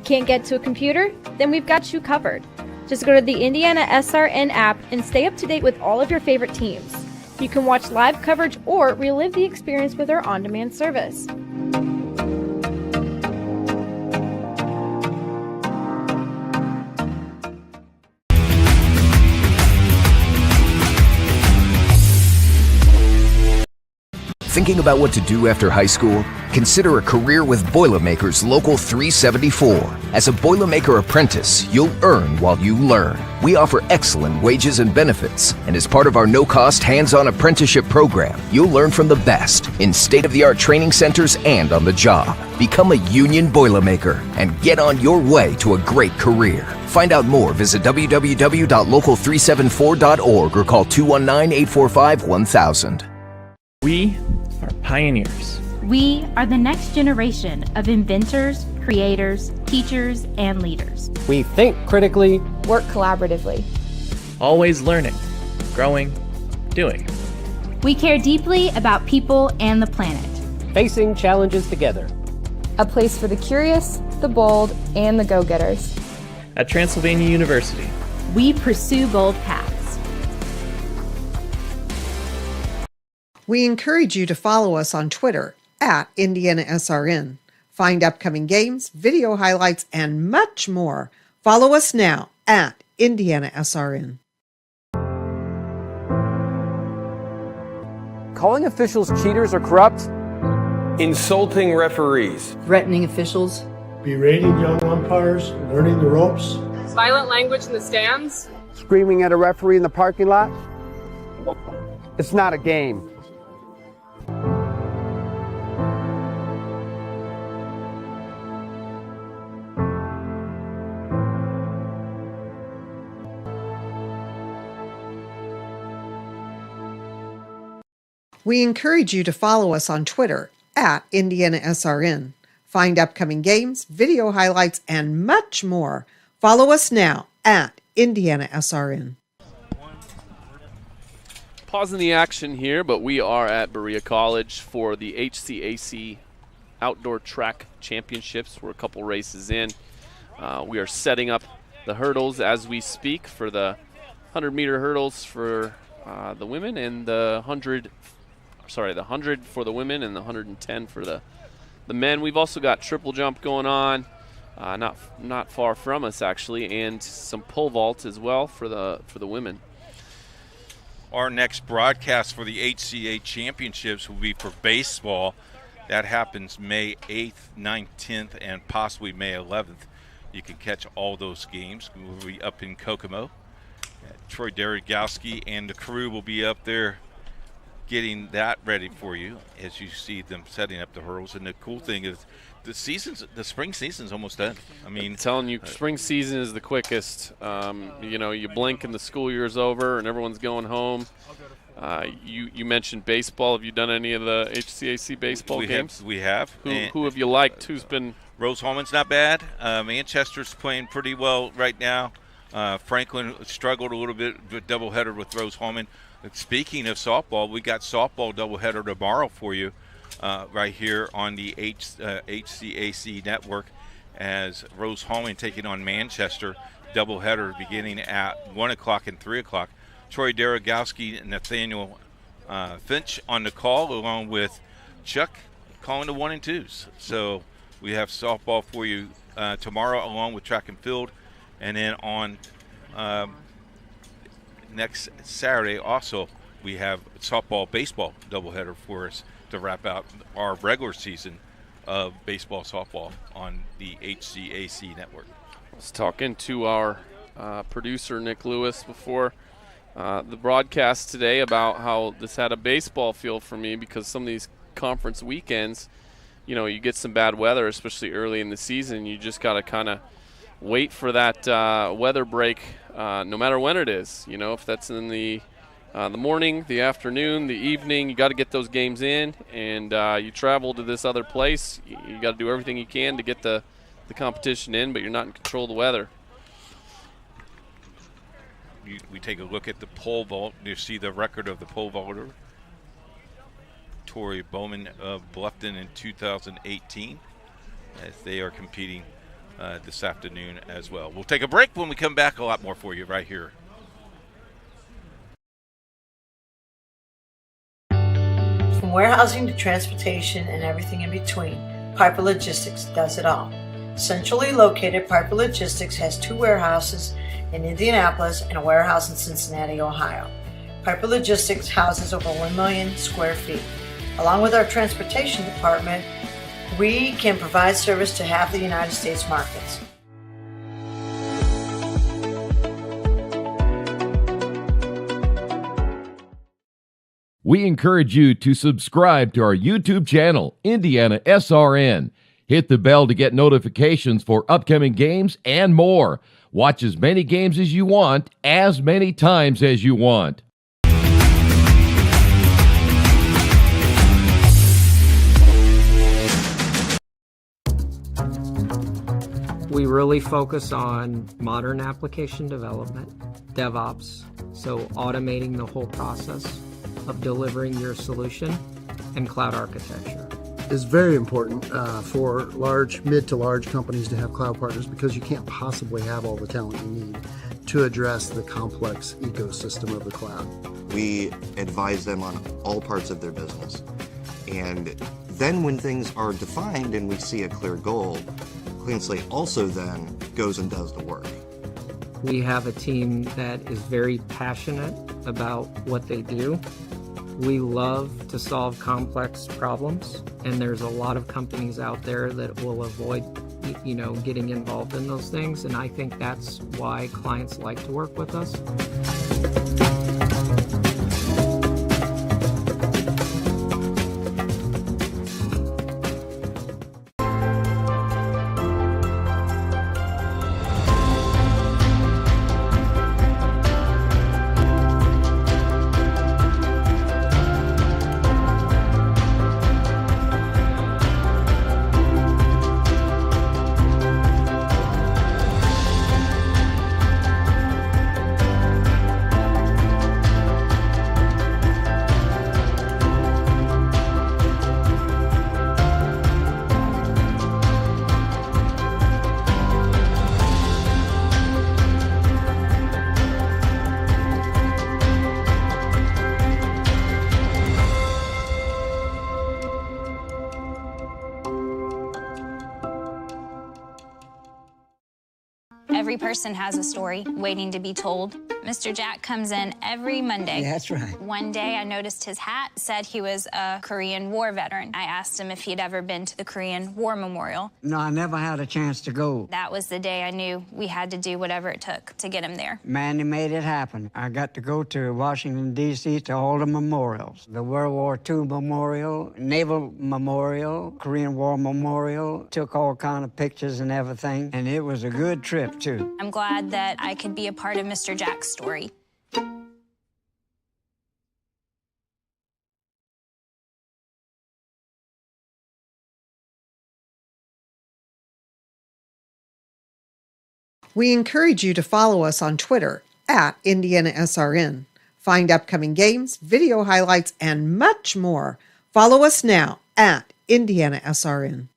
S28: Can't get to a computer? Then we've got you covered. Just go to the IndianaSRN app and stay up to date with all of your favorite teams. You can watch live coverage or relive the experience with our on-demand service.
S1: Thinking about what to do after high school? Consider a career with Boilermakers Local 374. As a Boilermaker apprentice, you'll earn while you learn. We offer excellent wages and benefits, and as part of our no-cost hands-on apprenticeship program, you'll learn from the best in state-of-the-art training centers and on the job. Become a union Boilermaker and get on your way to a great career. Find out more, visit www.local374.org or call 219-845-1000.
S29: We are pioneers.
S5: We are the next generation of inventors, creators, teachers, and leaders.
S6: We think critically,
S28: work collaboratively,
S29: Always learning, growing, doing.
S5: We care deeply about people and the planet.
S6: facing challenges together.
S28: a place for the curious, the bold, and the go-getters.
S29: At Transylvania University,
S5: we pursue bold paths.
S20: We encourage you to follow us on Twitter at IndianaSRN. Find upcoming games, video highlights, and much more. Follow us now at IndianaSRN.
S3: Calling officials cheaters or corrupt? Insulting referees.
S13: Threatening officials.
S14: Berating young umpires, learning the ropes.
S15: Violent language in the stands.
S16: Screaming at a referee in the parking lot. It's not a game.
S20: We encourage you to follow us on Twitter at IndianaSRN. Find upcoming games, video highlights, and much more. Follow us now at IndianaSRN.
S21: Pausing the action here, but we are at Berea College for the HCAC Outdoor Track Championships. We're a couple races in. We are setting up the hurdles as we speak for the 100-meter hurdles for the women and the 100 for the women and the 110 for the men. We've also got triple jump going on, not far from us actually, and some pole vault as well for the women.
S22: Our next broadcast for the HCA Championships will be for baseball. That happens May 8th, 9th, 10th, and possibly May 11th. You can catch all those games. We'll be up in Kokomo. Troy Derigowski and the crew will be up there getting that ready for you as you see them setting up the hurdles. And the cool thing is the spring season's almost done. I mean,
S21: I'm telling you, spring season is the quickest. You blink and the school year's over and everyone's going home. You mentioned baseball. Have you done any of the HCAC baseball games?
S22: We have.
S21: Who have you liked? Who's been?
S22: Rose Holman's not bad. Manchester's playing pretty well right now. Franklin struggled a little bit with doubleheader with Rose Holman. Speaking of softball, we got softball doubleheader tomorrow for you right here on the HCAC network as Rose Holman taking on Manchester, doubleheader beginning at 1 o'clock and 3 o'clock. Troy Derigowski and Nathaniel Finch on the call, along with Chuck calling the 1 and 2s. So we have softball for you tomorrow, along with track and field. And then on next Saturday also we have softball baseball doubleheader for us to wrap out our regular season of baseball softball on the HCAC network.
S21: I was talking to our producer Nick Lewis before the broadcast today about how this had a baseball feel for me, because some of these conference weekends, you get some bad weather, especially early in the season. You just got to kind of wait for that weather break, no matter when it is. If that's in the morning, the afternoon, the evening, you got to get those games in. And you travel to this other place, you got to do everything you can to get the competition in, but you're not in control of the weather.
S22: We take a look at the pole vault. You see the record of the pole vaulter, Tori Bowman of Bluffton in 2018, as they are competing this afternoon as well. We'll take a break. When we come back, a lot more for you right here.
S2: From warehousing to transportation and everything in between, Piper Logistics does it all. Centrally located, Piper Logistics has 2 warehouses in Indianapolis and a warehouse in Cincinnati, Ohio. Piper Logistics houses over 1 million square feet. Along with our transportation department, we can provide service to half the United States markets.
S4: We encourage you to subscribe to our YouTube channel, IndianaSRN. Hit the bell to get notifications for upcoming games and more. Watch as many games as you want, as many times as you want.
S6: We really focus on modern application development, DevOps, so automating the whole process of delivering your solution, and cloud architecture.
S13: It's very important for mid to large companies to have cloud partners because you can't possibly have all the talent you need to address the complex ecosystem of the cloud.
S17: We advise them on all parts of their business. And then when things are defined and we see a clear goal, Clean Slate also then goes and does the work.
S6: We have a team that is very passionate about what they do. We love to solve complex problems, and there's a lot of companies out there that will avoid, getting involved in those things, and I think that's why clients like to work with us.
S18: Every person has a story waiting to be told. Mr. Jack comes in every Monday.
S19: That's right.
S18: One day I noticed his hat said he was a Korean War veteran. I asked him if he'd ever been to the Korean War Memorial.
S19: No, I never had a chance to go.
S18: That was the day I knew we had to do whatever it took to get him there.
S19: Manny made it happen. I got to go to Washington, D.C. to all the memorials. The World War II Memorial, Naval Memorial, Korean War Memorial. Took all kind of pictures and everything, and it was a good trip, too.
S18: I'm glad that I could be a part of Mr. Jack's story.
S20: We encourage you to follow us on Twitter at IndianaSRN. Find upcoming games, video highlights, and much more. Follow us now at IndianaSRN.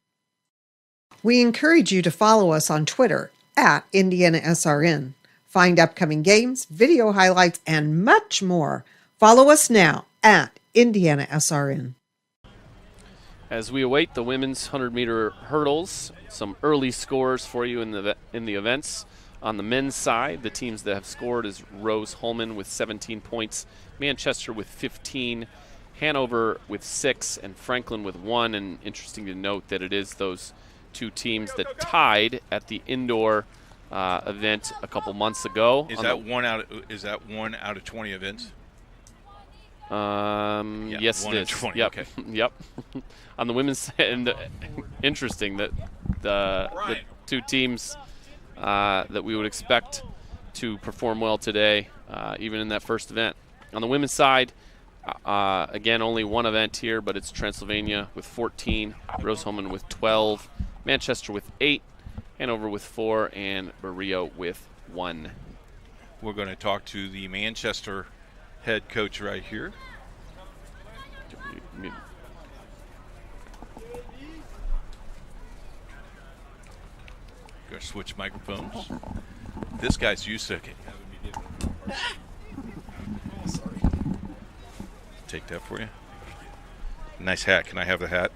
S20: We encourage you to follow us on Twitter at IndianaSRN. Find upcoming games, video highlights, and much more. Follow us now at IndianaSRN.
S21: As we await the women's 100-meter hurdles, some early scores for you in the events. On the men's side, the teams that have scored is Rose Holman with 17 points, Manchester with 15, Hanover with 6, and Franklin with 1. And interesting to note that it is those two teams that tied at the indoor event a couple months ago.
S22: Is that one out of 20 events?
S21: Yes, it is.
S22: 20,
S21: yep.
S22: Okay.
S21: Yep. On the women's end, interesting that the two teams that we would expect to perform well today, even in that first event. On the women's side, again, only one event here, but it's Transylvania with 14, Rose Holman with 12, Manchester with 8, Hanover with 4, and Barrio with 1.
S22: We're going to talk to the Manchester head coach right here. Gonna switch microphones. This guy's used to it. Sorry. Take that for you. Nice hat. Can I have the hat?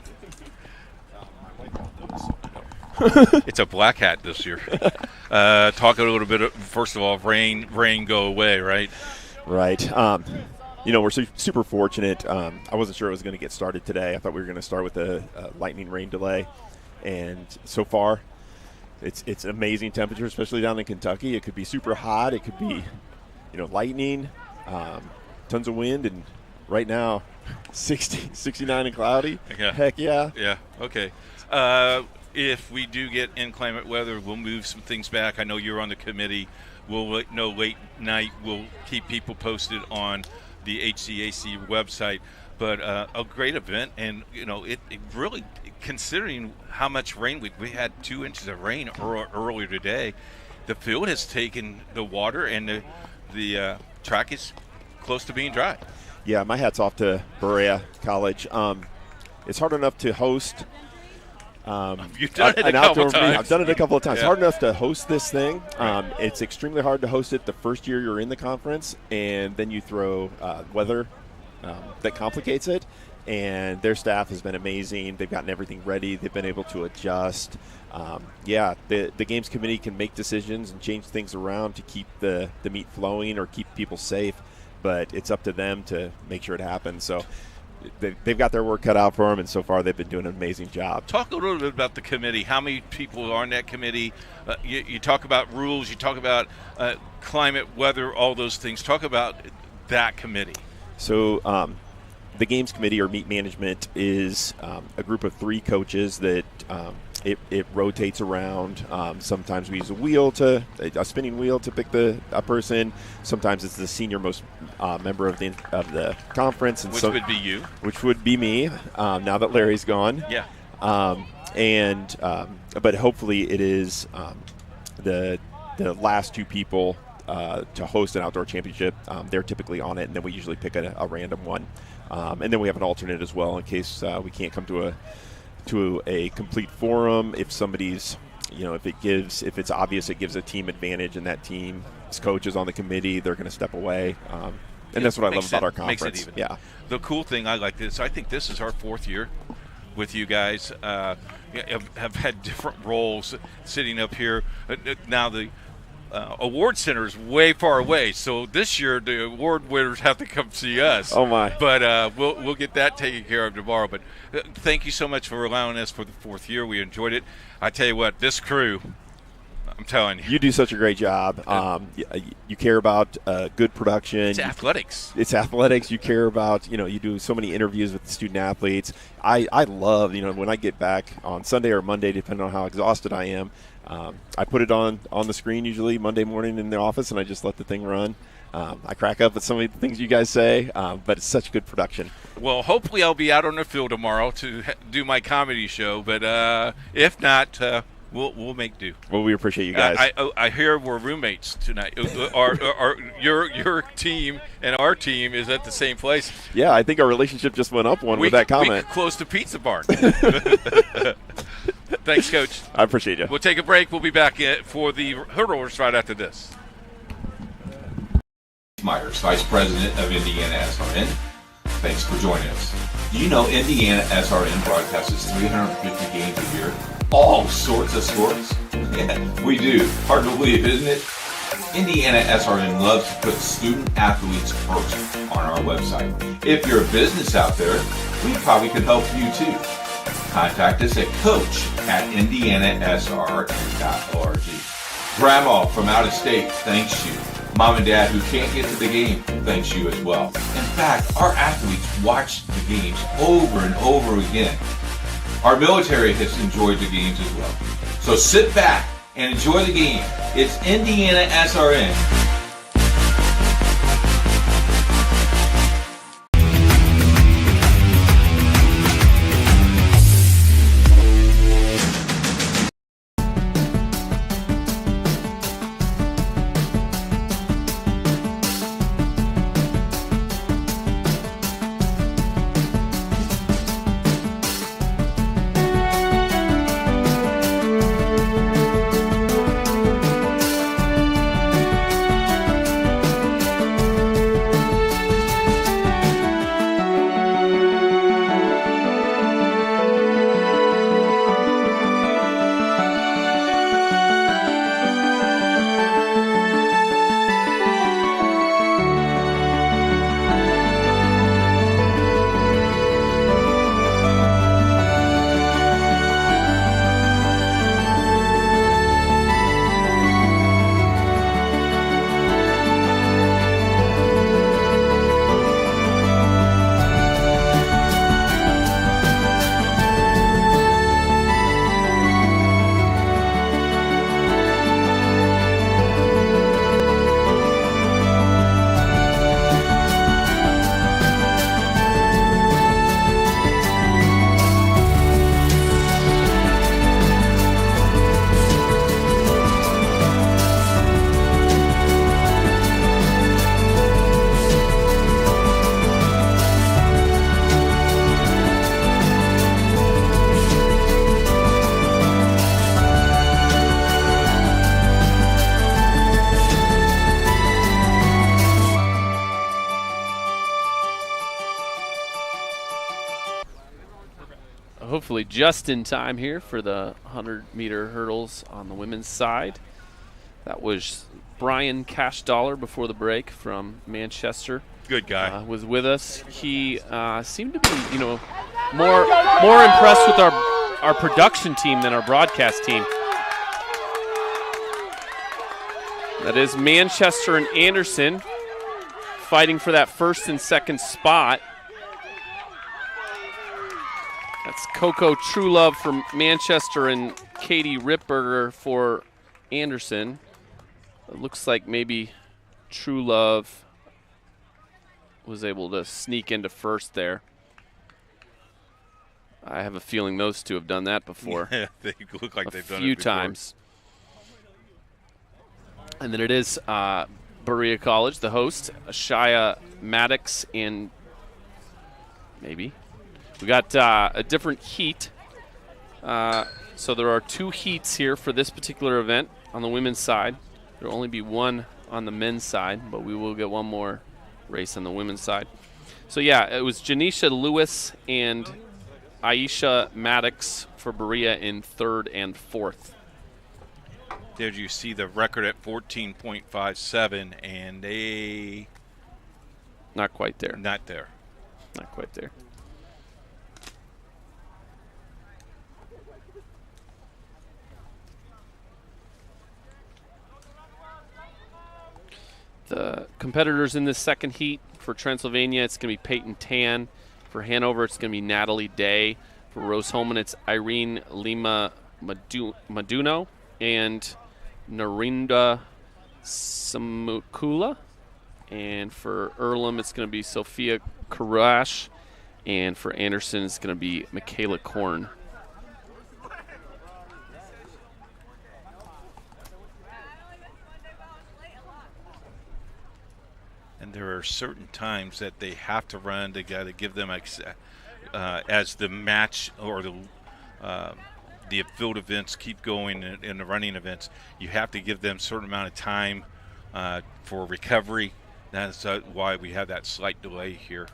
S22: It's a black hat this year. Talk a little bit. First of all, rain go away, right?
S7: Right. We're super fortunate. I wasn't sure it was going to get started today. I thought we were going to start with a lightning rain delay, and so far, it's amazing temperature, especially down in Kentucky. It could be super hot. It could be, lightning, tons of wind, and right now, 69 and cloudy.
S22: Yeah.
S7: Heck yeah.
S22: Yeah. Okay. If we do get inclement weather, we'll move some things back. I know you're on the committee. We'll know late night. We'll keep people posted on the HCAC website. But a great event, and it really, considering how much rain we had 2 inches of rain earlier today, the field has taken the water, and the track is close to being dry.
S7: Yeah, my hat's off to Berea College. It's hard enough to host.
S22: You've done it a couple times.
S7: I've done it a couple of times.
S22: Yeah.
S7: Hard enough to host this thing. It's extremely hard to host it the first year you're in the conference, and then you throw weather that complicates it. And their staff has been amazing. They've gotten everything ready. They've been able to adjust. The games committee can make decisions and change things around to keep the meet flowing or keep people safe, but it's up to them to make sure it happens. So they've got their work cut out for them, and so far they've been doing an amazing job.
S22: Talk a little bit about the committee. How many people are on that committee? You talk about rules. You talk about climate, weather, all those things. Talk about that committee.
S7: So the games committee, or meet management, is a group of 3 coaches that it rotates around. Sometimes we use a spinning wheel to pick a person. Sometimes it's the senior most member of the conference, and
S22: which would be you.
S7: Which would be me. Now that Larry's gone.
S22: Yeah.
S7: But hopefully it is the last 2 people to host an outdoor championship. They're typically on it, and then we usually pick a random one. And then we have an alternate as well in case we can't come to a complete forum. If somebody's, if it's obvious it gives a team advantage and that team's coach is on the committee, they're going to step away. And that's what I love about our conference.
S22: Makes it even.
S7: Yeah.
S22: The cool thing I like this, I think this is our 4th year with you guys. Have had different roles sitting up here. Now the award center is way far away, so this year the award winners have to come see us.
S7: Oh my!
S22: But we'll get that taken care of tomorrow. But thank you so much for allowing us for the 4th year. We enjoyed it. I tell you what, this crew, I'm telling you,
S7: you do such a great job. You care about good production.
S22: It's athletics.
S7: It's athletics. You care about, you do so many interviews with the student athletes. I love, when I get back on Sunday or Monday, depending on how exhausted I am, I put it on the screen usually Monday morning in the office, and I just let the thing run. I crack up at some of the things you guys say, but it's such good production.
S22: Well, hopefully I'll be out on the field tomorrow to do my comedy show, but if not, we'll make do.
S7: Well, we appreciate you guys.
S22: I hear we're roommates tonight. Your team and our team is at the same place.
S7: Yeah, I think our relationship just went up with that comment.
S22: We could close the pizza barn. Thanks, Coach.
S7: I appreciate you.
S22: We'll take a break. We'll be back for the hurdlers right after this.
S8: Myers, Vice President of IndianaSRN. Thanks for joining us. Do you know IndianaSRN broadcasts 350 games a year? All sorts of sports? Yeah, we do. Hard to believe, isn't it? IndianaSRN loves to put student athletes first on our website. If you're a business out there, we probably could help you too. Contact us at coach@indianasrn.org. Grandma from out of state thanks you. Mom and Dad who can't get to the game thanks you as well. In fact, our athletes watch the games over and over again. Our military has enjoyed the games as well. So sit back and enjoy the game. It's IndianaSRN.
S21: hopefully just in time here for the 100-meter hurdles on the women's side. That was Brian Cash Dollar before the break from Manchester.
S22: Good guy.
S21: Was with us. He seemed to be, more impressed with our production team than our broadcast team. That is Manchester and Anderson fighting for that first and second spot. That's Coco Truelove for Manchester and Katie Ripberger for Anderson. It looks like maybe Truelove was able to sneak into first there. I have a feeling those two have done that before.
S22: Yeah, they look like they've done it
S21: a few
S22: before.
S21: times. And then it is Berea College, the host, Shia Maddox, and maybe. We got a different heat. So there are 2 heats here for this particular event on the women's side. There will only be one on the men's side, but we will get one more race on the women's side. So yeah, it was Janisha Lewis and Aisha Maddox for Berea in 3rd and 4th.
S22: There you see the record at 14.57, and they...
S21: Not quite there.
S22: Not there.
S21: Not quite there. The competitors in this second heat for Transylvania, it's going to be Peyton Tan. For Hanover, it's going to be Natalie Day. For Rose-Hulman, it's Irene Lima Maduno and Narinda Samukula. And for Earlham, it's going to be Sophia Karash. And for Anderson, it's going to be Michaela Korn.
S22: And there are certain times that they have to run. They got to give them as the match or the field events keep going in the running events. You have to give them a certain amount of time for recovery. That's why we have that slight delay here.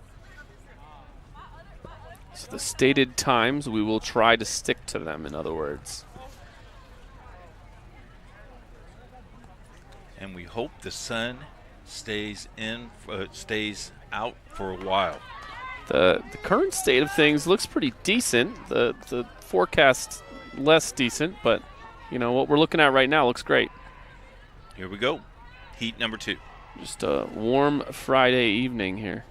S21: So the stated times, we will try to stick to them, in other words.
S22: And we hope the sun stays out for a while.
S21: The current state of things looks pretty decent. The forecast less decent, but what we're looking at right now looks great.
S22: Here we go. Heat number 2.
S21: Just a warm Friday evening here.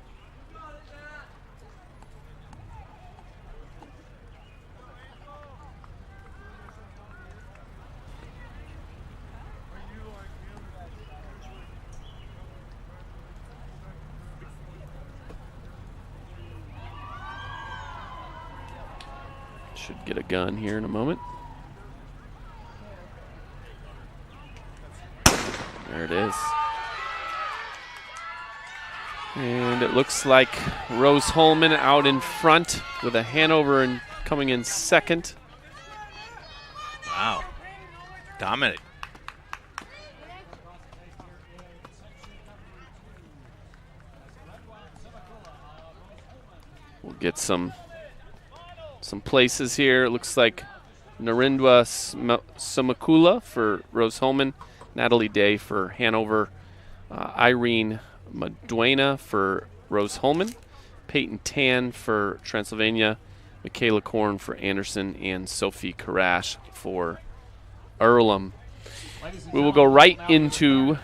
S21: Should get a gun here in a moment. There it is. And it looks like Rose-Hulman out in front with a Hanover and coming in second.
S22: Wow. Dominant.
S21: We'll get some places here. It looks like Narindwa Samakula for Rose-Hulman, Natalie Day for Hanover, Irene Maduena for Rose-Hulman, Peyton Tan for Transylvania, Michaela Korn for Anderson, and Sophie Karash for Earlham. We will go right into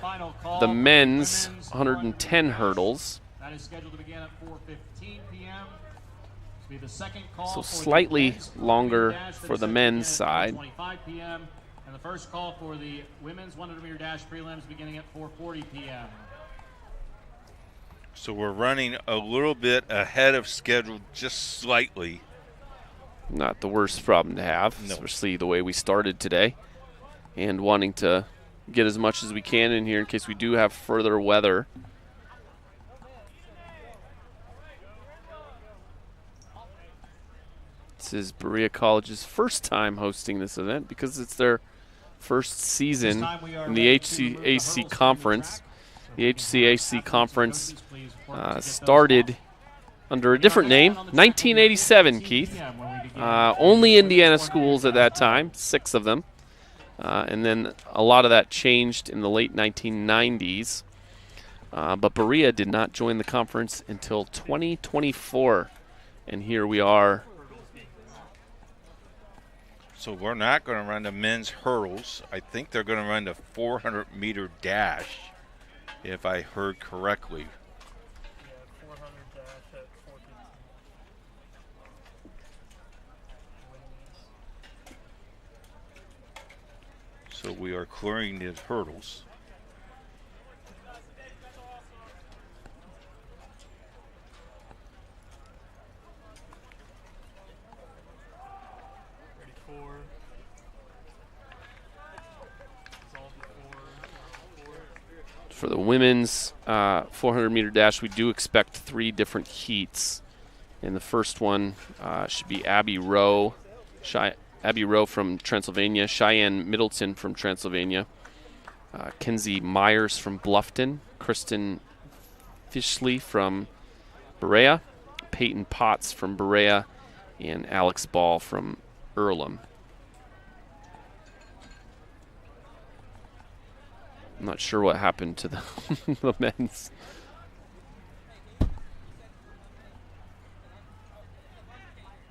S21: the men's 110 hurdles.
S9: That is scheduled to begin at 4:15 p.m.
S21: So slightly longer for the men's side.
S9: 25 p.m. and the first call for the women's 100-meter dash prelims beginning at 4:40 p.m.
S22: So we're running a little bit ahead of schedule, just slightly.
S21: Not the worst problem to have, especially the way we started today, and wanting to get as much as we can in here in case we do have further weather. This is Berea College's first time hosting this event because it's their first season in the HCAC conference. The HCAC conference started under a different name, 1987, Keith. Only Indiana schools at that time, 6 of them. And then a lot of that changed in the late 1990s. But Berea did not join the conference until 2024. And here we are.
S22: So we're not going to run the men's hurdles. I think they're going to run the 400-meter dash, if I heard correctly. So we are clearing the hurdles.
S21: For the women's 400-meter dash, we do expect 3 different heats. And the first one should be Abby Rowe from Transylvania, Cheyenne Middleton from Transylvania, Kenzie Myers from Bluffton, Kristen Fishley from Berea, Peyton Potts from Berea, and Alex Ball from Earlham. I'm not sure what happened to the men's.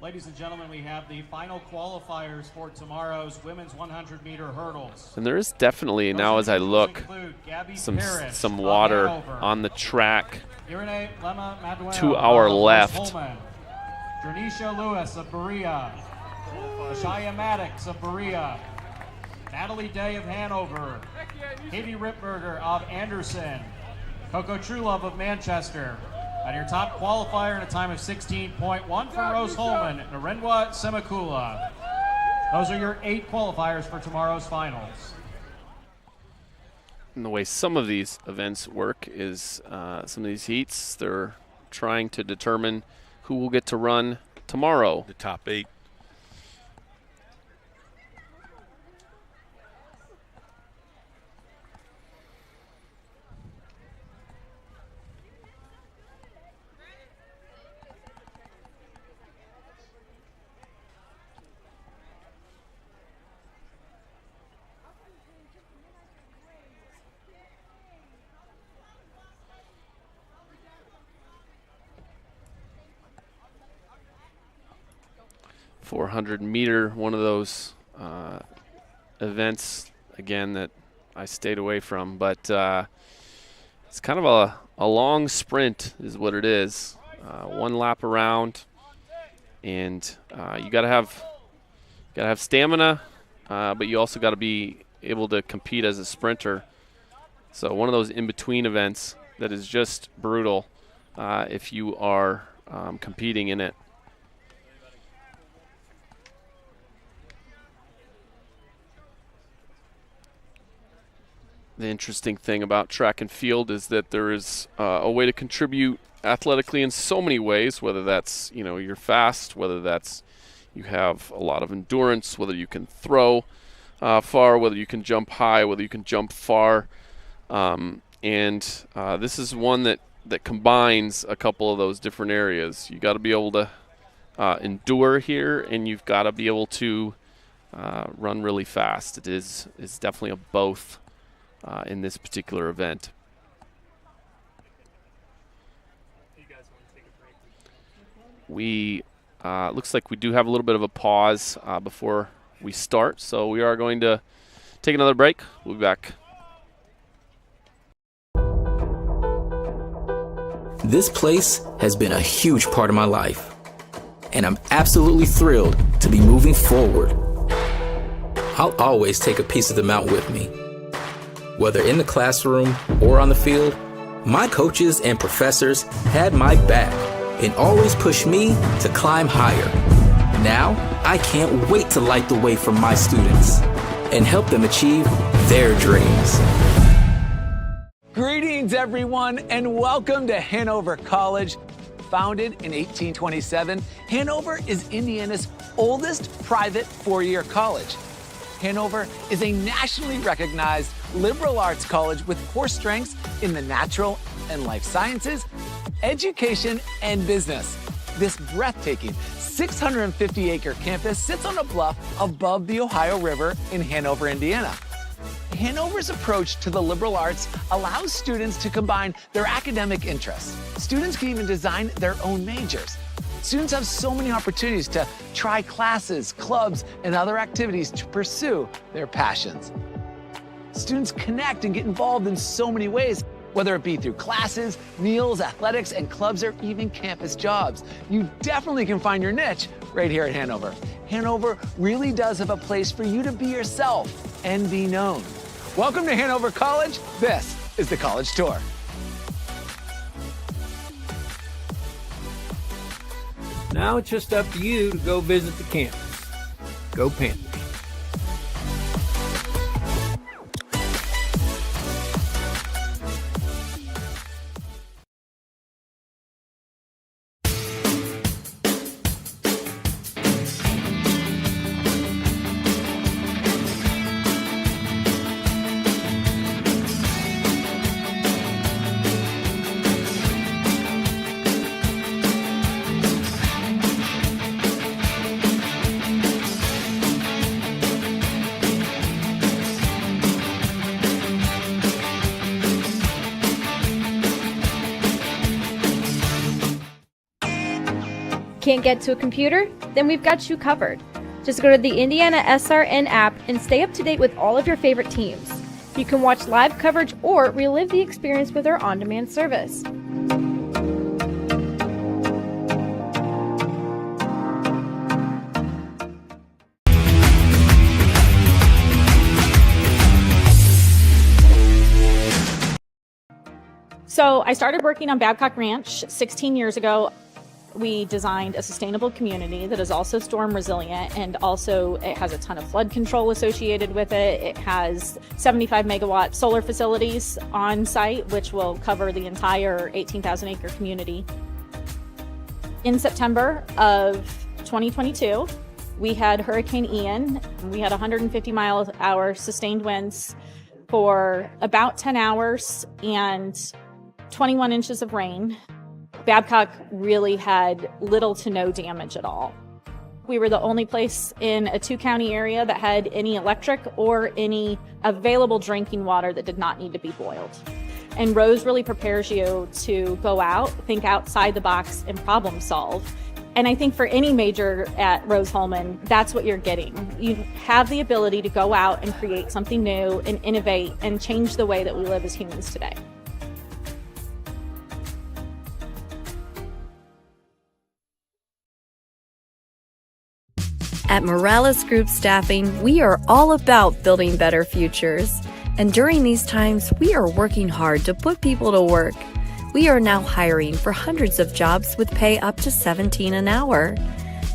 S9: Ladies and gentlemen, we have the final qualifiers for tomorrow's women's 100-meter hurdles.
S21: And there is definitely, now as I look, some water on the track. 2 hour left.
S9: Jernisha Lewis of Berea. Ashaya Maddox of Berea. Natalie Day of Hanover. Katie Ripberger of Anderson. Coco Trulove of Manchester. And your top qualifier in a time of 16.1 from Rose Holman, Narendra Semakula. Those are your 8 qualifiers for tomorrow's finals.
S21: And the way some of these events work is some of these heats, they're trying to determine who will get to run tomorrow.
S22: The top 8.
S21: .400-meter, one of those events, again, that I stayed away from. But it's kind of a long sprint is what it is. 1 lap around, and you got to have stamina, but you also got to be able to compete as a sprinter. So one of those in-between events that is just brutal if you are competing in it. The interesting thing about track and field is that there is a way to contribute athletically in so many ways, whether that's, you're fast, whether that's you have a lot of endurance, whether you can throw far, whether you can jump high, whether you can jump far. And this is one that combines a couple of those different areas. You got to be able to endure here, and you've got to be able to run really fast. It's definitely a both. In this particular event. We looks like we do have a little bit of a pause before we start, so we are going to take another break. We'll be back.
S29: This place has been a huge part of my life, and I'm absolutely thrilled to be moving forward. I'll always take a piece of the mountain with me. Whether in the classroom or on the field, my coaches and professors had my back and always pushed me to climb higher. Now, I can't wait to light the way for my students and help them achieve their dreams.
S1: Greetings, everyone, and welcome to Hanover College. Founded in 1827, Hanover is Indiana's oldest private four-year college. Hanover is a nationally recognized liberal arts college with core strengths in the natural and life sciences, education, and business. This breathtaking 650-acre campus sits on a bluff above the Ohio River in Hanover, Indiana. Hanover's approach to the liberal arts allows students to combine their academic interests. Students can even design their own majors. Students have so many opportunities to try classes, clubs, and other activities to pursue their passions. Students connect and get involved in so many ways, whether it be through classes, meals, athletics, and clubs, or even campus jobs. You definitely can find your niche right here at Hanover. Hanover really does have a place for you to be yourself and be known. Welcome to Hanover College. This is the College Tour.
S10: Now it's just up to you to go visit the campus. Go Panthers.
S11: Can't get to a computer? Then we've got you covered. Just go to the IndianaSRN app and stay up to date with all of your favorite teams. You can watch live coverage or relive the experience with our on-demand service.
S12: So I started working on Babcock Ranch 16 years ago. We designed a sustainable community that is also storm resilient, and also it has a ton of flood control associated with it. It has 75 megawatt solar facilities on site, which will cover the entire 18,000 acre community. In September of 2022, we had Hurricane Ian. We had 150 mile an hour sustained winds for about 10 hours and 21 inches of rain. Babcock really had little to no damage at all. We were the only place in a 2-county area that had any electric or any available drinking water that did not need to be boiled. And Rose really prepares you to go out, think outside the box, and problem solve. And I think for any major at Rose-Hulman, that's what you're getting. You have the ability to go out and create something new and innovate and change the way that we live as humans today.
S23: At Morales Group Staffing, we are all about building better futures. And during these times, we are working hard to put people to work. We are now hiring for hundreds of jobs with pay up to $17 an hour.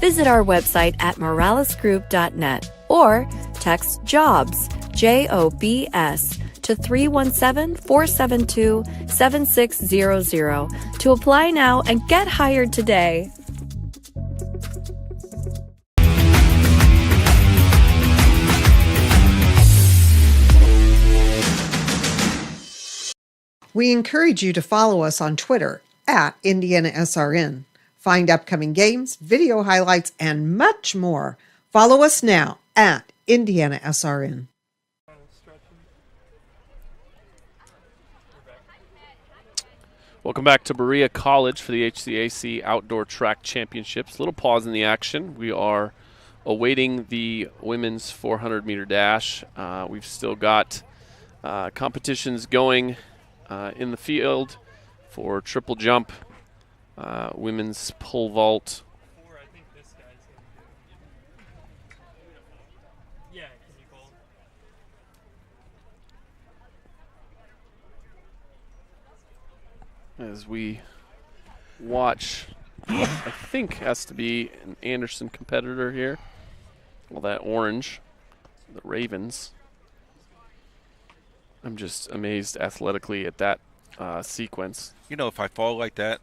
S23: Visit our website at moralesgroup.net or text JOBS, JOBS, to 317-472-7600 to apply now and get hired today.
S20: We encourage you to follow us on Twitter at IndianaSRN. Find upcoming games, video highlights, and much more. Follow us now at IndianaSRN.
S21: Welcome back to Berea College for the HCAC Outdoor Track Championships. Little pause in the action. We are awaiting the women's 400-meter dash. We've still got competitions going in the field for triple jump, women's pole vault. As we watch, I think has to be an Anderson competitor here. Well, that orange, the Ravens. I'm just amazed athletically at that sequence.
S22: You know, if I fall like that,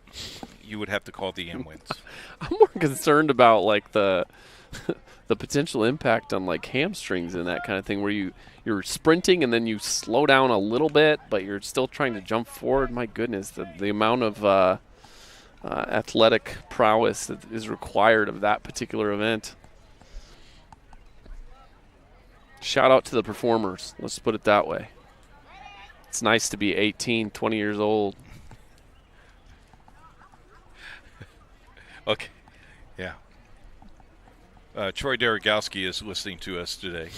S22: you would have to call the ambulance.
S21: I'm more concerned about like the potential impact on like hamstrings and that kind of thing, where you're sprinting and then you slow down a little bit, but you're still trying to jump forward. My goodness, the amount of athletic prowess that is required of that particular event. Shout out to the performers. Let's put it that way. It's nice to be 18, 20 years old.
S22: Okay. Yeah. Troy Daragowski is listening to us today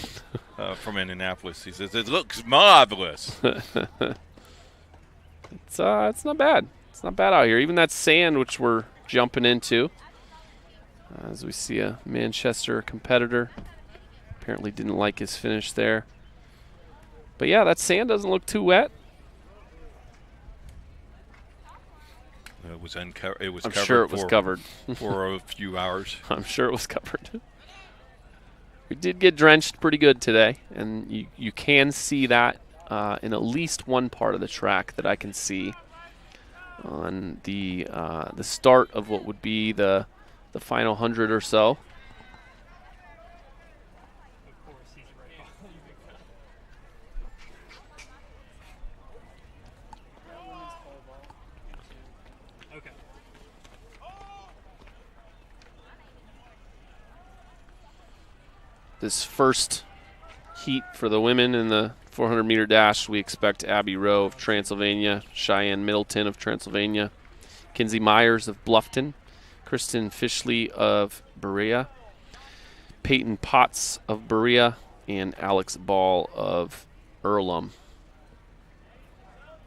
S22: from Indianapolis. He says, it looks marvelous.
S21: It's not bad. It's not bad out here. Even that sand, which we're jumping into, as we see a Manchester competitor. Apparently didn't like his finish there. But yeah, that sand doesn't look too wet.
S22: It was uncovered. It was
S21: I'm
S22: covered
S21: sure it was covered
S22: for a few hours.
S21: I'm sure it was covered. We did get drenched pretty good today, and you can see that in at least one part of the track that I can see on the start of what would be the final 100 or so. This first heat for the women in the 400-meter dash, we expect Abby Rowe of Transylvania, Cheyenne Middleton of Transylvania, Kinsey Myers of Bluffton, Kristen Fishley of Berea, Peyton Potts of Berea, and Alex Ball of Earlham.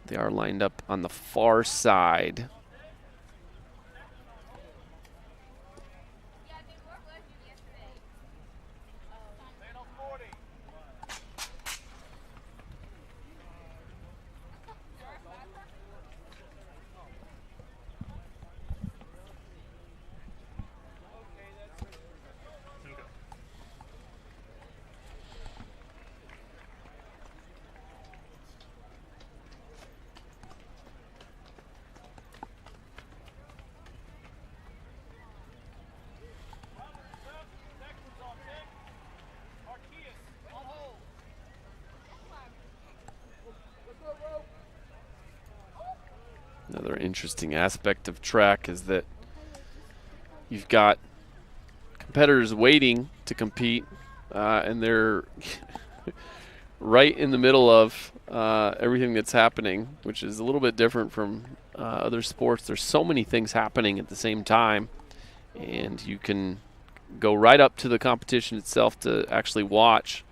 S21: They are lined up on the far side. Another interesting aspect of track is that you've got competitors waiting to compete, and they're right in the middle of everything that's happening, which is a little bit different from other sports. There's so many things happening at the same time, and you can go right up to the competition itself to actually watch.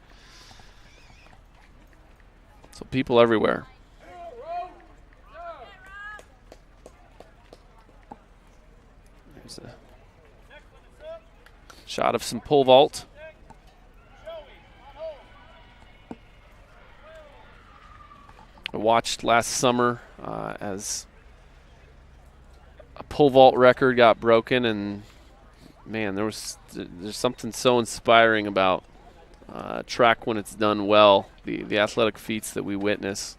S21: So people everywhere. There's a shot of some pole vault. I watched last summer as a pole vault record got broken, and man, there's something so inspiring about track when it's done well, the athletic feats that we witness.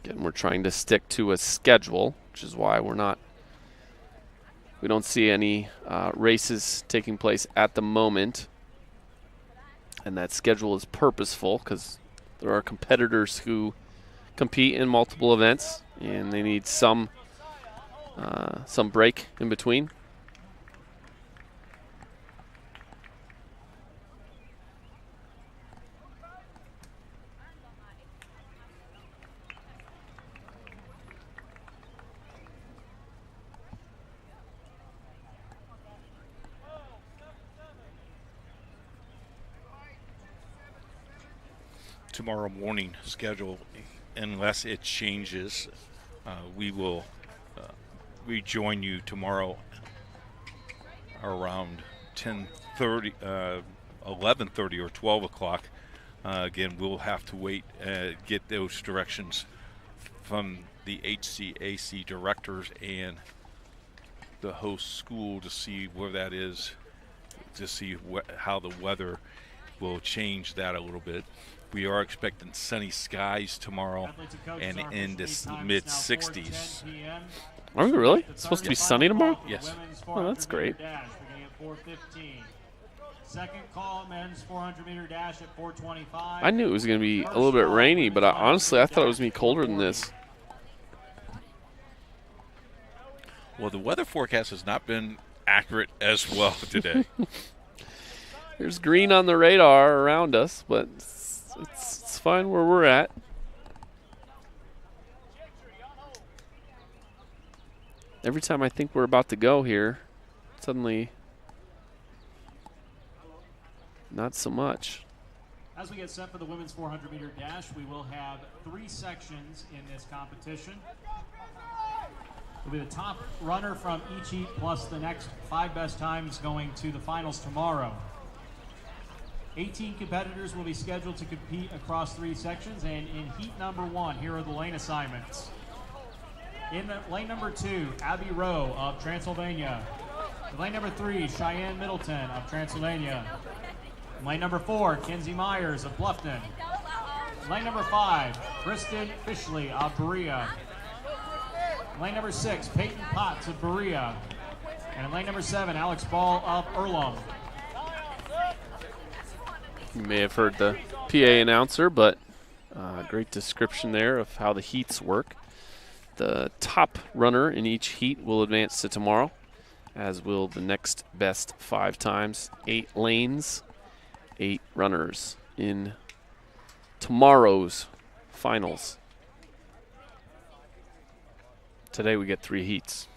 S21: Again, we're trying to stick to a schedule, which is why we don't see any races taking place at the moment. And that schedule is purposeful because there are competitors who compete in multiple events, and they need some break in between.
S22: Tomorrow morning schedule, unless it changes, we will rejoin you tomorrow around 10:30, 11:30 or 12 o'clock. Again, we'll have to wait, get those directions from the HCAC directors and the host school to see where that is, to see how the weather will change that a little bit. We are expecting sunny skies tomorrow and in the mid-60s.
S21: Are we really? It's supposed to be sunny tomorrow?
S22: Yes.
S21: Oh, that's great.
S9: Second call, men's 400-meter dash at 4:25.
S21: I knew it was going to be a little bit rainy, but honestly, I thought it was going to be colder than this.
S22: Well, the weather forecast has not been accurate as well today.
S21: There's green on the radar around us, but it's fine where we're at. Every time I think we're about to go here, suddenly not so much.
S9: As we get set for the women's 400-meter dash, we will have 3 sections in this competition. It'll be the top runner from each heat plus the next 5 best times going to the finals tomorrow. 18 competitors will be scheduled to compete across 3 sections, and in heat number 1, here are the lane assignments. In lane number 2, Abby Rowe of Transylvania. In lane number 3, Cheyenne Middleton of Transylvania. In lane number 4, Kenzie Myers of Bluffton. In lane number 5, Kristen Fishley of Berea. In lane number 6, Peyton Potts of Berea. And in lane number 7, Alex Ball of Earlham.
S21: You may have heard the PA announcer, but great description there of how the heats work. The top runner in each heat will advance to tomorrow, as will the next best 5 times. 8 lanes, 8 runners in tomorrow's finals. Today we get 3 heats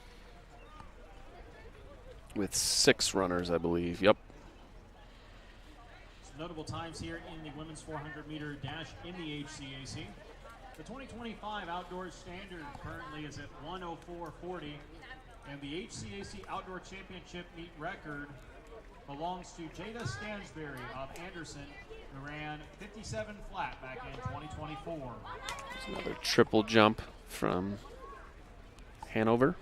S21: with 6 runners, I believe. Yep.
S9: Some notable times here in the women's 400-meter dash in the HCAC. The 2025 outdoor standard currently is at 1:04.40, and the HCAC Outdoor Championship meet record belongs to Jada Stansberry of Anderson, who ran 57 flat back in 2024.
S21: There's another triple jump from Hanover.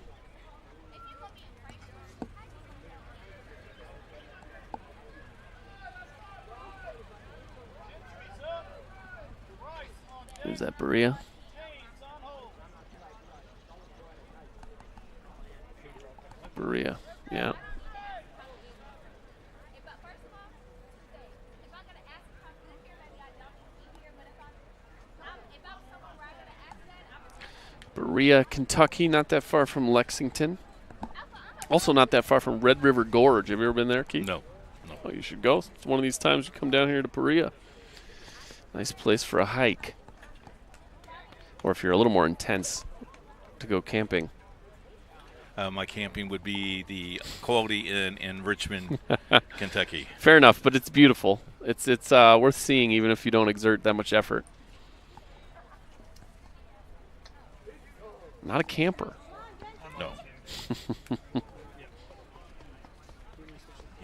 S21: Who's that, Berea? Berea, yeah. Berea, Kentucky, not that far from Lexington. Also not that far from Red River Gorge. Have you ever been there, Keith?
S22: No.
S21: Oh, you should go. It's one of these times you come down here to Berea. Nice place for a hike. Or if you're a little more intense, to go camping.
S22: My camping would be the Quality Inn in Richmond, Kentucky.
S21: Fair enough, but it's beautiful. It's worth seeing even if you don't exert that much effort. Not a camper.
S22: No.
S3: You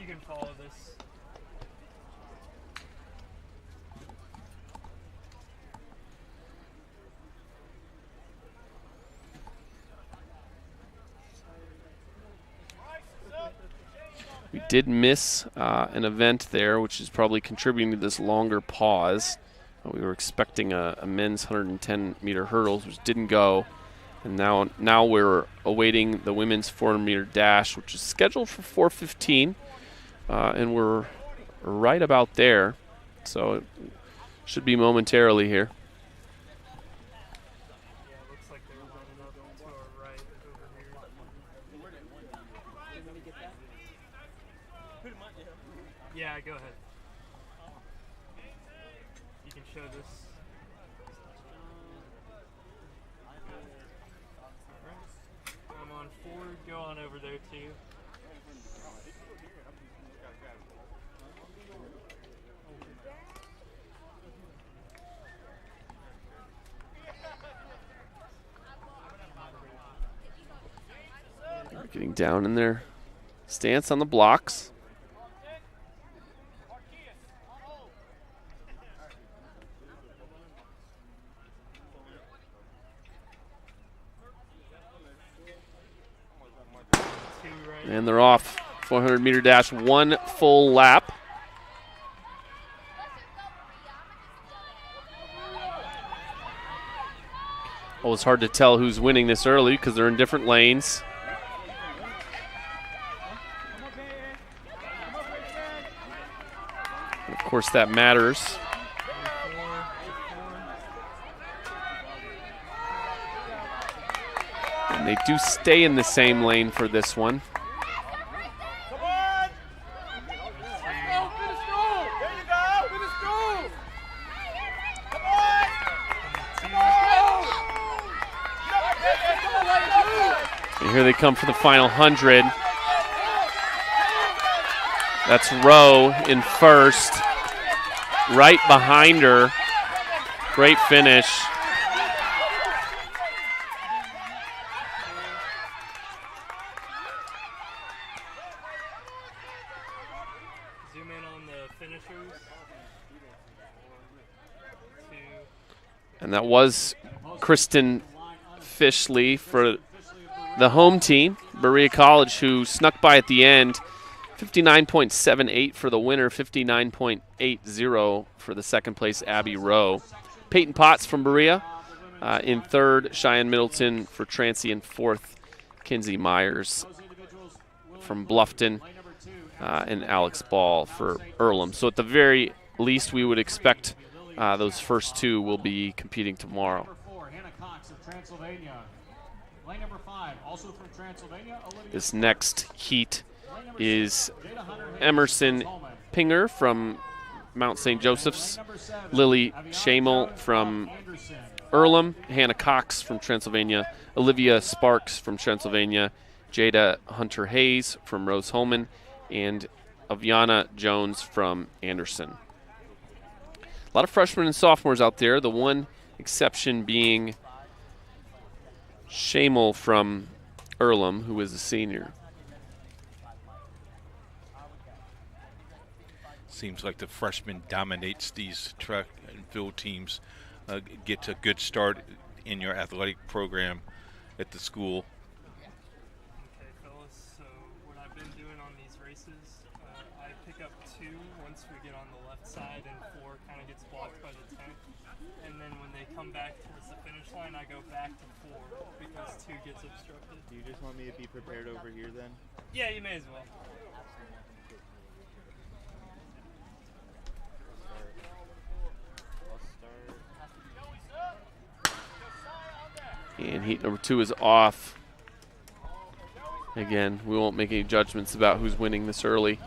S3: can follow this.
S21: We did miss an event there, which is probably contributing to this longer pause. We were expecting a men's 110-meter hurdles, which didn't go. And now we're awaiting the women's 400-meter dash, which is scheduled for 4:15, and we're right about there. So it should be momentarily here.
S3: Yeah, go ahead. You can show this. I'm on forward, go on over there too.
S21: They're getting down in their stance on the blocks. And they're off. 400-meter dash, 1 full lap. Always hard to tell who's winning this early because they're in different lanes. Of course, that matters. And they do stay in the same lane for this one. And here they come for the final 100. That's Rowe in first, right behind her. Great finish.
S3: Zoom in on the finishers.
S21: And that was Kristen Fishley for the home team, Berea College, who snuck by at the end. 59.78 for the winner, 59.80 for the second place, Abby Rowe. Peyton Potts from Berea in third, Cheyenne Middleton for Trancey in fourth, Kinsey Myers from Bluffton, and Alex Ball for Earlham. So at the very least, we would expect those first two will be competing tomorrow. This next heat is Emerson Pinger from Mount St. Joseph's, Lily Shamel from Earlham, Hannah Cox from Transylvania, Olivia Sparks from Transylvania, Jada Hunter-Hayes from Rose-Hulman, and Aviana Jones from Anderson. A lot of freshmen and sophomores out there, the one exception being Shamel from Earlham, who is a senior.
S22: Seems like the freshman dominates these track and field teams. Gets a good start in your athletic program at the school.
S3: Okay, fellas, so what I've been doing on these races, I pick up 2 once we get on the left side and 4 kind of gets blocked by the tank. And then when they come back towards the finish line, I go back to 4 because 2 gets obstructed.
S5: Do you just want me to be prepared over here then?
S3: Yeah, you may as well.
S21: And heat number 2 is off. Again, we won't make any judgments about who's winning this early.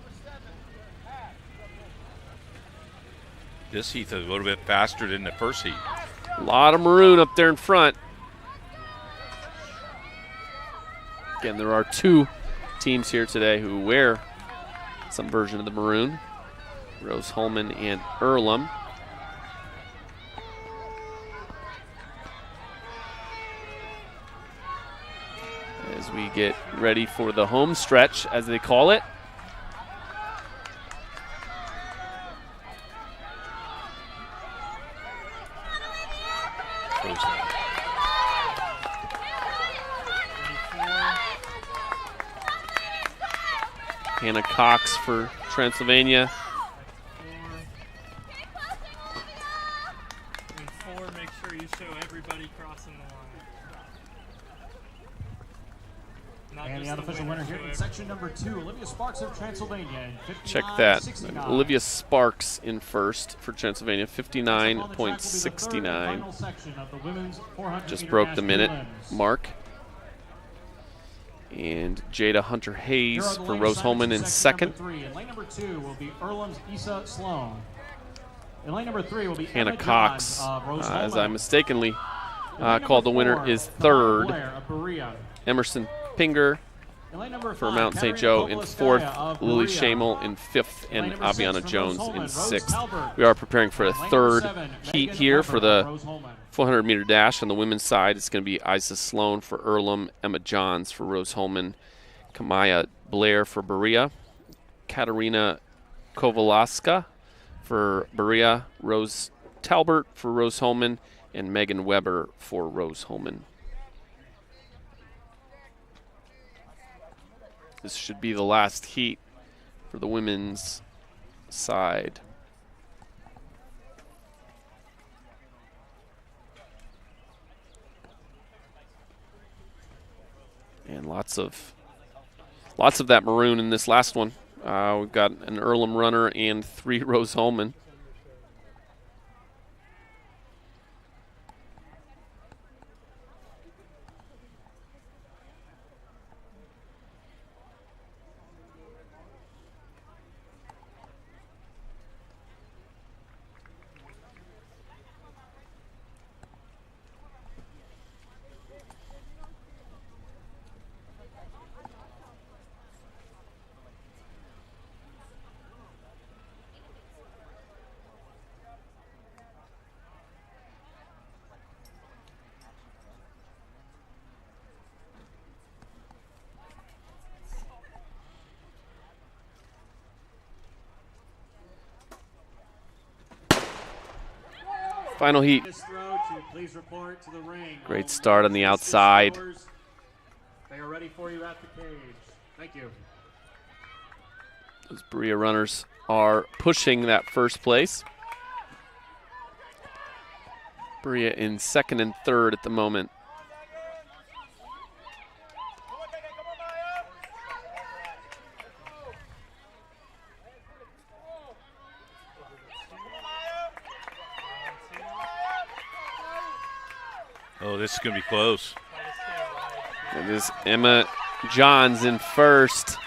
S22: This heat is a little bit faster than the first heat.
S21: A lot of maroon up there in front. Again, there are 2 teams here today who wear some version of the maroon. Rose-Hulman and Earlham. As we get ready for the home stretch, as they call it. Hannah Cox for Transylvania.
S3: And 4, make sure you show everybody crossing the line.
S9: And the unofficial winner here in section number 2, Olivia Sparks of Transylvania.
S21: Check that. Olivia Sparks in first for Transylvania, 59.69. Just broke the minute mark. And Jada Hunter-Hayes for Rose-Hulman in second.
S9: In lane number 2 will be Earlham's Issa Sloan. In lane number 3 will be
S21: Hannah Cox, as I mistakenly called the winner, is third. Emerson Pinger for Mount St. Joe in fourth, Lily Shamel in fifth, and Aviana Jones in sixth. We are preparing for a third heat here for the 400-meter dash. On the women's side, it's going to be Isa Sloan for Earlham, Emma Johns for Rose-Hulman, Kamaya Blair for Berea, Katarina Kowalaska for Berea, Rose Talbert for Rose-Hulman, and Megan Weber for Rose-Hulman. This should be the last heat for the women's side. And lots of that maroon in this last one. We've got an Earlham runner and 3 Rose-Hulman. Final heat. Great start on the outside.
S9: They are ready for you at the cage. Thank you.
S21: Those Berea runners are pushing that first place. Berea in second and third at the moment.
S22: Oh, this is going to be close.
S21: It is Emma Johns in first.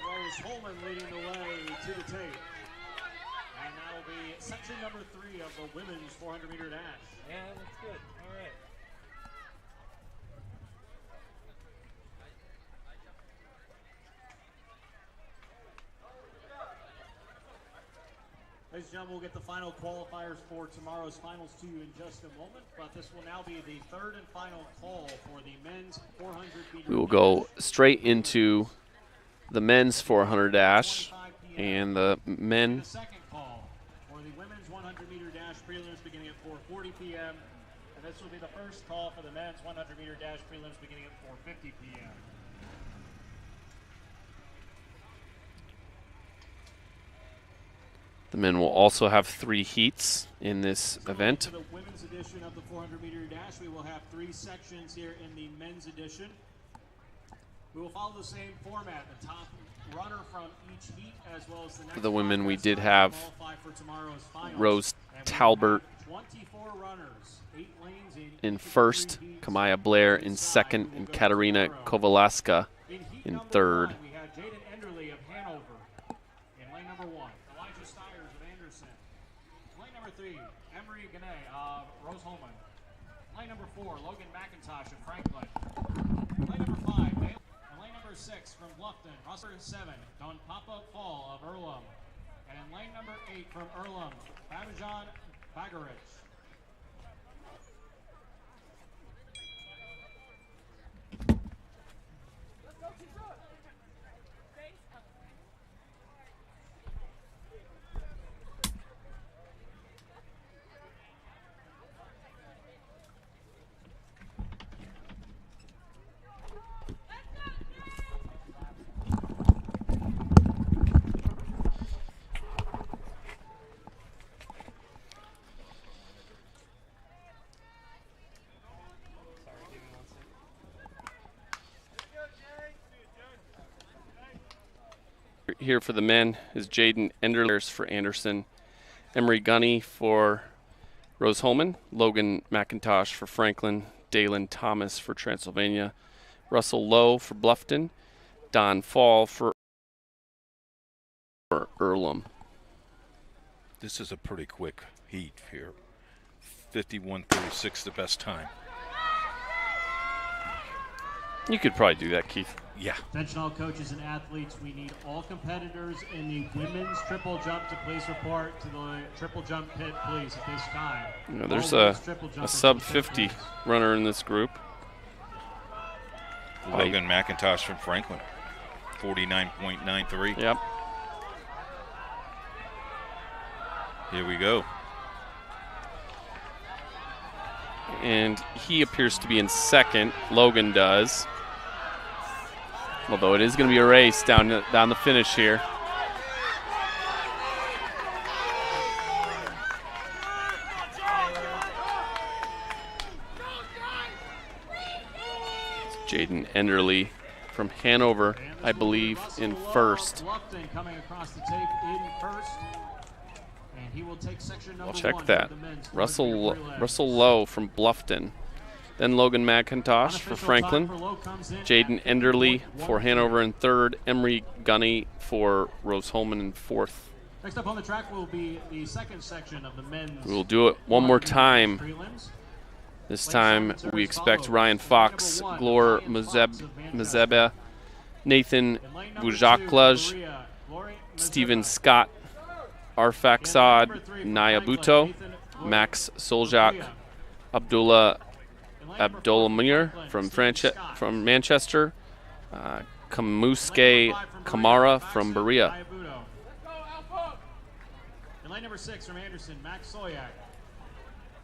S9: Rose-Hulman leading the way to the tape. And that will be section number 3 of the women's 400-meter dash.
S3: Yeah, that's good. All right.
S9: Ladies and gentlemen, we'll get the final qualifiers for tomorrow's finals to you in just a moment, but this will now be the third and final call for the men's 400-meter.
S21: We will go straight into the men's 400 dash and the men.
S9: The second call for the women's 100-meter dash prelims beginning at 4:40 p.m. And this will be the first call for the men's 100-meter dash prelims beginning at 4:50 p.m.
S21: The men will also have 3 heats in this event.
S9: For the women's edition of the 400-meter dash, we will have 3 sections here in the men's edition. We will follow the same format. The top runner from each heat, as well as the next.
S21: For the women, we did have Rose Talbert in first, Kamaya Blair in second, and Katarina Kowaleska in third.
S9: We had Jaden Enderle of Hanover in lane number 1. Elijah Stiers of Anderson. Lane number 3, Emery Gannett of Rose-Hulman. Lane number 4, Logan McIntosh of Franklin. Lane number 5, Dale. And lane number 6 from Bluffton. Roster 7, Don Papa Fall of Earlham. And in lane number 8 from Earlham, Babajan Bagarich.
S21: Here for the men is Jaden Enderle for Anderson, Emery Gunny for Rose-Hulman, Logan McIntosh for Franklin, Dalen Thomas for Transylvania, Russell Lowe for Bluffton, Don Fall for Earlham.
S22: This is a pretty quick heat here. 51:36, the best time.
S21: You could probably do that, Keith.
S22: Yeah.
S9: Attention all coaches and athletes, we need all competitors in the women's triple jump to please report to the triple jump pit, please, at this time.
S21: You know, there's a sub 50 runner in this group.
S22: Logan McIntosh from Franklin, 49.93.
S21: Yep.
S22: Here we go.
S21: And he appears to be in second. Logan does. Although it is going to be a race down the finish here. Jaden Enderly from Hanover, I believe, in first.
S9: Coming across the tape in first. And he will take section number
S21: I'll check
S9: 1
S21: that.
S9: of the men's
S21: Russell Lowe from Bluffton. Then Logan McIntosh for Franklin. Jaden Enderly for Hanover in third. Emery Gunny for Rose-Hulman in fourth.
S9: Next up on the track will be the second section of the men's.
S21: We will do it one more time. This time we expect Ryan Fox, Glor Mazeba, Nathan Bujaklaj, Stephen Scott, Arfaxad Nayabuto, Max Soljak, Abdullah Abdullamir from Manchester, Kamuske Kamara from Berea.
S9: In line number 6 from Anderson, Max Soyak.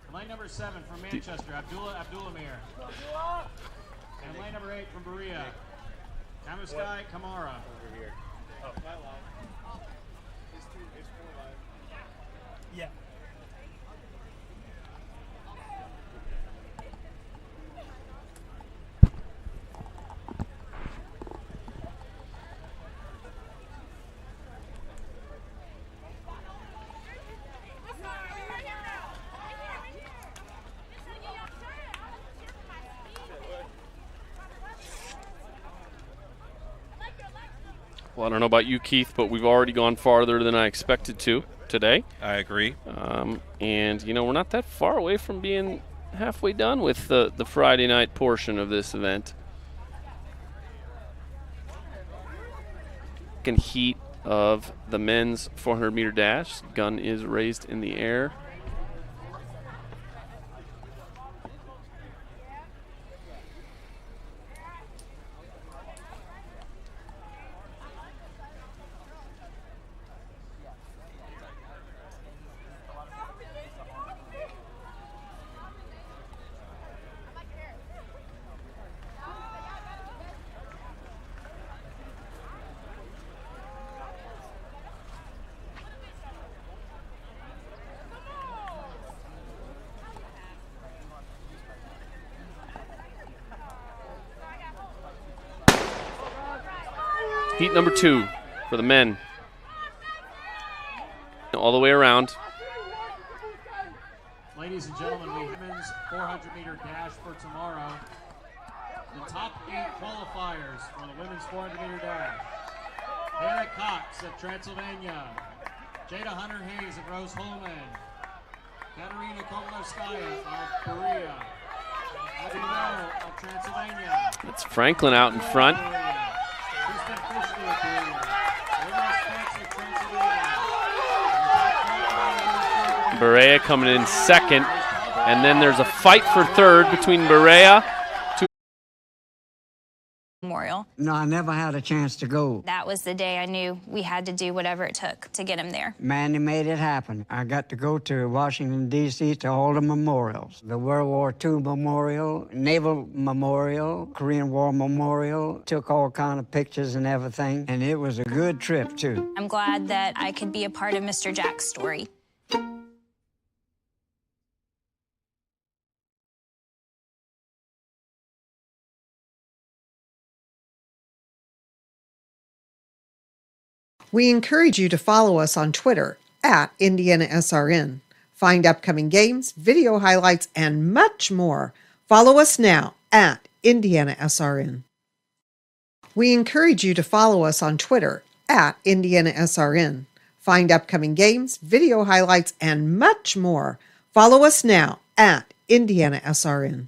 S9: In line number 7 from Manchester, Abdullah Abdullamir. And in line number 8 from Berea, Kamuskai Kamara.
S3: Yeah.
S21: Well, I don't know about you, Keith, but we've already gone farther than I expected to today.
S22: I agree.
S21: And, you know, we're not that far away from being halfway done with the Friday night portion of this event. Second heat of the men's 400-meter dash. Gun is raised in the air. Heat number 2 for the men. All the way around.
S9: Ladies and gentlemen, we have men's 400-meter dash for tomorrow. The top 8 qualifiers for the women's 400-meter dash. Hannah Cox of Transylvania. Jada Hunter-Hayes of Rose-Hulman. Katerina Kovalevskaya of Berea. Abby Rowe of Transylvania.
S21: That's Franklin out in front.
S9: Kristen Fisher of Berea. Rena Spence of Transylvania.
S21: Berea coming in second. And then there's a fight for third between Berea.
S18: Memorial.
S19: No, I never had a chance to go.
S18: That was the day I knew we had to do whatever it took to get him there.
S19: Manny made it happen. I got to go to Washington, D.C. to all the memorials. The World War II Memorial, Naval Memorial, Korean War Memorial. Took all kind of pictures and everything, and it was a good trip, too.
S18: I'm glad that I could be a part of Mr. Jack's story.
S20: We encourage you to follow us on Twitter at IndianaSRN. Find upcoming games, video highlights, and much more. Follow us now at IndianaSRN. We encourage you to follow us on Twitter at IndianaSRN. Find upcoming games, video highlights, and much more. Follow us now at IndianaSRN.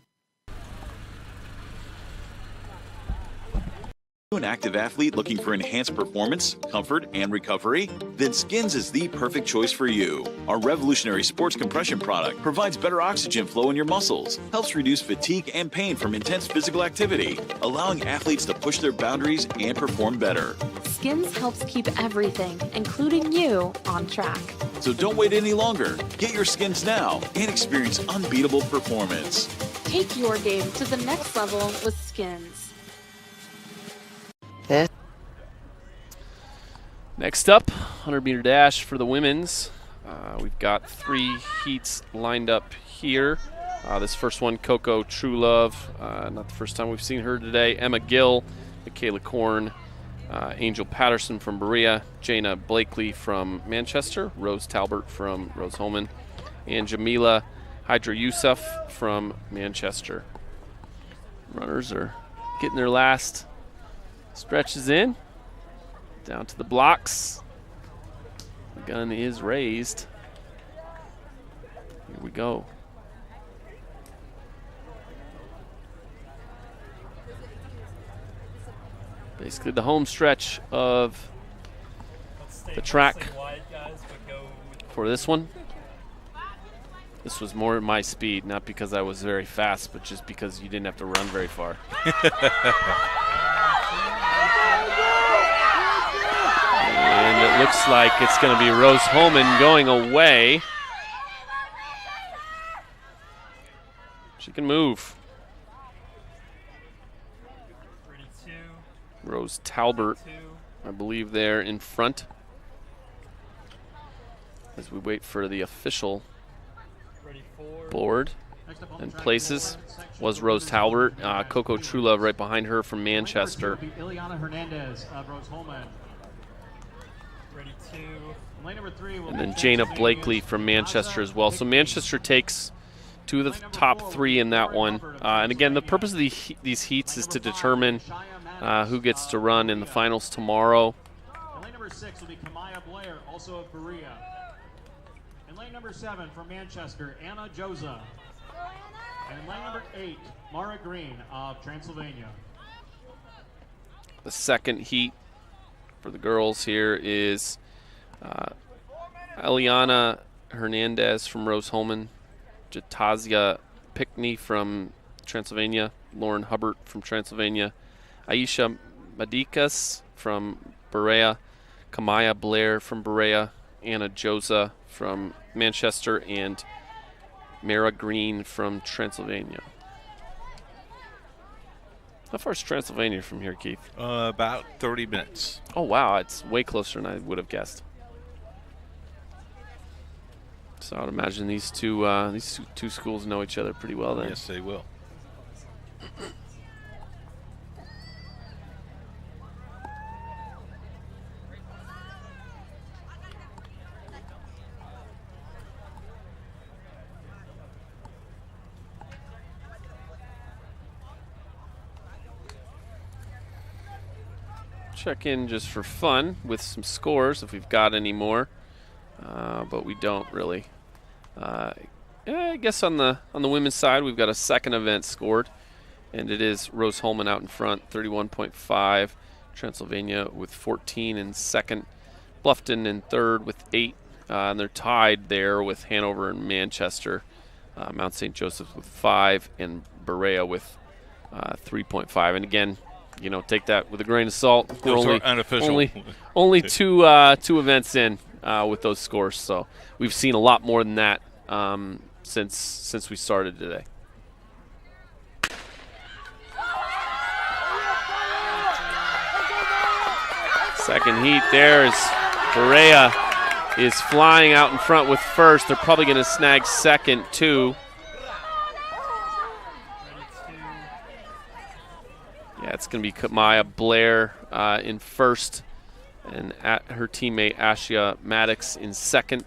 S2: An active athlete looking for enhanced performance, comfort, and recovery? Then Skins is the perfect choice for you. Our revolutionary sports compression product provides better oxygen flow in your muscles, helps reduce fatigue and pain from intense physical activity, allowing athletes to push their boundaries and perform better.
S14: Skins helps keep everything, including you, on track.
S2: So don't wait any longer. Get your Skins now and experience unbeatable performance.
S14: Take your game to the next level with Skins.
S21: Next up, 100-meter dash for the women's. We've got 3 heats lined up here. This first one, Coco Truelove, not the first time we've seen her today. Emma Gill, Michaela Korn, Angel Patterson from Berea, Jana Blakely from Manchester, Rose Talbert from Rose-Hulman, and Jamila Hydra Youssef from Manchester. Runners are getting their last stretches in. Down to the blocks. The gun is raised. Here we go. Basically the home stretch of the track for this one. This was more my speed, not because I was very fast, but just because you didn't have to run very far. And it looks like it's going to be Rose-Hulman going away. She can move. Rose Talbert, I believe, there in front. As we wait for the official board and places, was Rose Talbert. Coco Truelove right behind her from Manchester.
S9: Ileana Hernandez of Rose-Hulman.
S21: And then Jana Blakely from Manchester as well. So Manchester takes two of the top three in that one. And again, the purpose of these heats is to determine who gets to run in the finals tomorrow.
S9: In lane number 6 will be Kamaya Blair, also of Berea. In lane number 7 from Manchester, Anna Joza. And in lane number 8, Mara Green of Transylvania.
S21: The second heat for the girls here is Eliana Hernandez from Rose-Hulman, Jatazia Pickney from Transylvania, Lauren Hubbard from Transylvania, Aisha Madikas from Berea, Kamaya Blair from Berea, Anna Joza from Manchester, and Mara Green from Transylvania. How far is Transylvania from here, Keith?
S22: About 30 minutes.
S21: Oh, wow. It's way closer than I would have guessed. So I would imagine these two schools know each other pretty well then.
S22: Yes, they will.
S21: Check in just for fun with some scores if we've got any more, but we don't really. I guess on the women's side we've got a second event scored, and it is Rose-Hulman out in front, 31.5. Transylvania with 14 in second, Bluffton in third with 8, and they're tied there with Hanover and Manchester. Mount St. Joseph's with 5, and Berea with 3.5. And again, you know, take that with a grain of salt.
S22: Those are unofficial.
S21: Only two events in with those scores, so we've seen a lot more than that since we started today. Second heat there is Berea is flying out in front with first. They're probably going to snag second too. Yeah, it's going to be Kamaya Blair in first, and her teammate Ashia Maddox in second.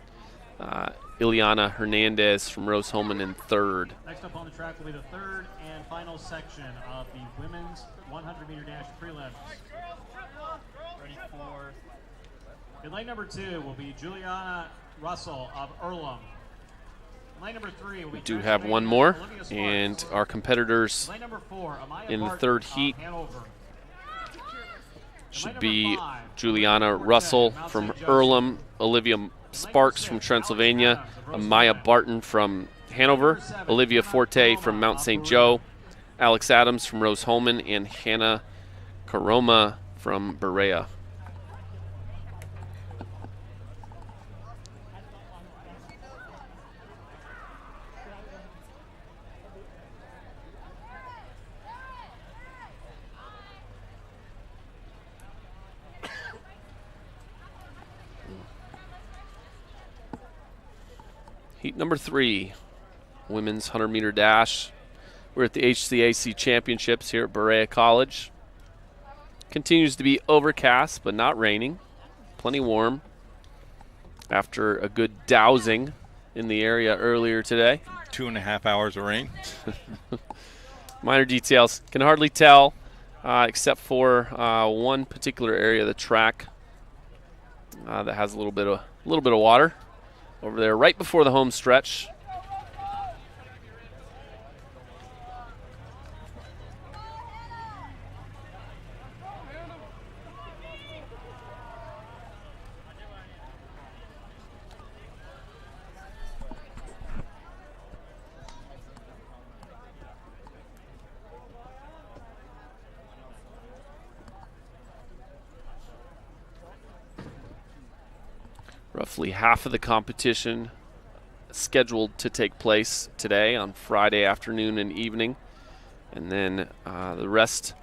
S21: Ileana Hernandez from Rose-Hulman in third.
S9: Next up on the track will be the third and final section of the women's 100-meter dash prelims. Ready for. In lane number 2 will be Juliana Russell of Earlham. In lane number 3 will be.
S21: We do have one more, and our competitors in the third heat should be Juliana Russell from Earlham, Olivia Sparks from Transylvania, Maya Barton from Hanover, Olivia Forte from Mount St. Joe, Alex Adams from Rose-Hulman, and Hannah Karoma from Berea. Heat number 3. women's 100-meter dash. We're at the HCAC Championships here at Berea College. Continues to be overcast, but not raining. Plenty warm after a good dousing in the area earlier today.
S22: 2.5 hours of rain.
S21: Minor details. Can hardly tell, except for one particular area of the track that has a little bit of water over there right before the home stretch. Roughly half of the competition scheduled to take place today on Friday afternoon and evening. And then the rest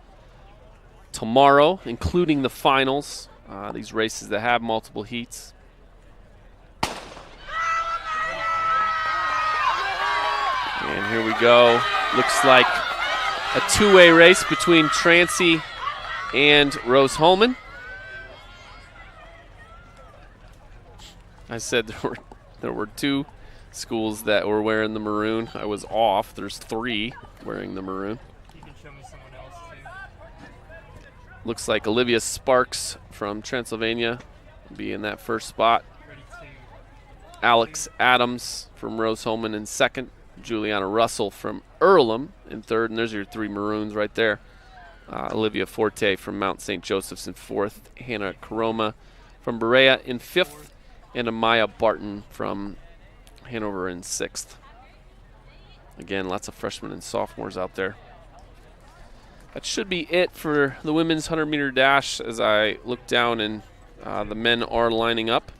S21: tomorrow, including the finals, these races that have multiple heats. And here we go. Looks like a two-way race between Trancey and Rose Holman. I said there were two schools that were wearing the maroon. I was off. There's 3 wearing the maroon.
S3: You can show me someone else too.
S21: Looks like Olivia Sparks from Transylvania will be in that first spot. Alex Adams from Rose Holman in second. Juliana Russell from Earlham in third. And there's your 3 maroons right there. Olivia Forte from Mount St. Joseph's in fourth. Hannah Karoma from Berea in fifth. And Amaya Barton from Hanover in sixth. Again, lots of freshmen and sophomores out there. That should be it for the women's 100-meter dash as I look down and the men are lining up.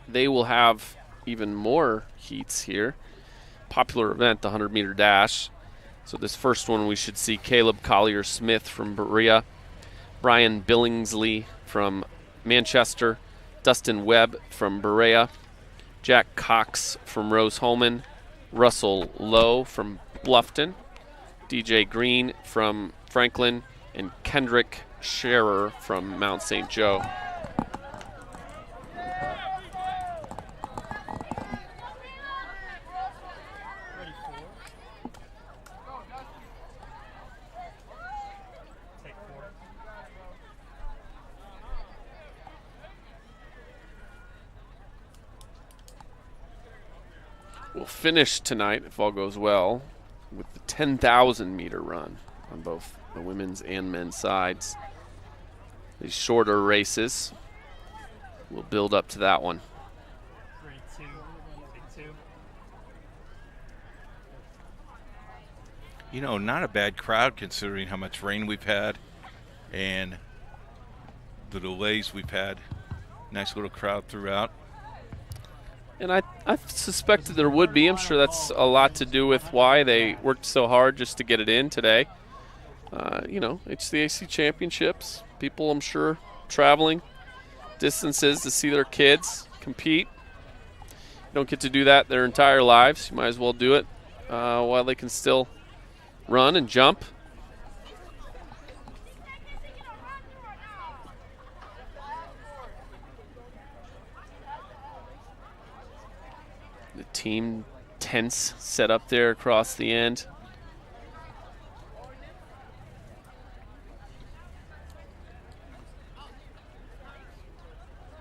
S21: They will have even more heats here. Popular event, the 100-meter dash. So this first one we should see Caleb Collier-Smith from Berea, Brian Billingsley from Manchester, Dustin Webb from Berea, Jack Cox from Rose Holman, Russell Lowe from Bluffton, DJ Green from Franklin, and Kendrick Scherer from Mount St. Joe. We'll finish tonight, if all goes well, with the 10,000-meter run on both the women's and men's sides. These shorter races will build up to that one.
S3: 3-2, take 2.
S22: You know, not a bad crowd considering how much rain we've had and the delays we've had. Nice little crowd throughout.
S21: And I suspected there would be. I'm sure that's a lot to do with why they worked so hard just to get it in today. You know, HCAC Championships. People, I'm sure, traveling distances to see their kids compete. You don't get to do that their entire lives. You might as well do it while they can still run and jump. The team tents set up there across the end.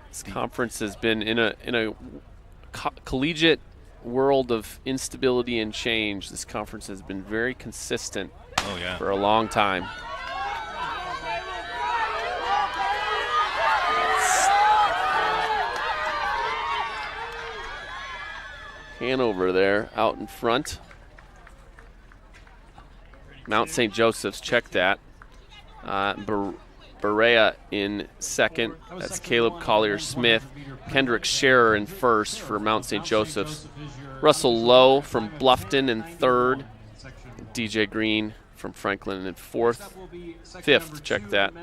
S21: This conference has been in a collegiate world of instability and change. This conference has been very consistent for a long time. Hanover there out in front. Mount St. Joseph's, check that. Berea in second. That's Caleb Collier-Smith. Kendrick Scherer in first for Mount St. Joseph's. Russell Lowe from Bluffton in third. DJ Green from Franklin in fourth. Fifth, check that.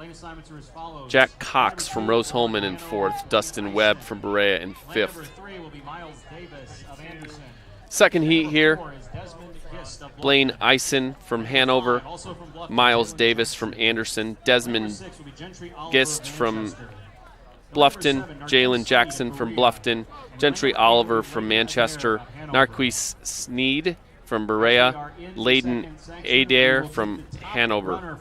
S9: Lane assignments are as follows.
S21: Jack Cox from Rose-Hulman in 4th. Dustin Webb from Berea in 5th.
S9: Number 3 will be Miles Davis of Anderson.
S21: Second heat here, Blaine Eisen from Hanover, Miles Davis from Anderson, Desmond Gist from Bluffton, Jalen Jackson from Bluffton, Gentry Oliver from Manchester, Narquise Sneed from Berea, Layden Adair from Hanover.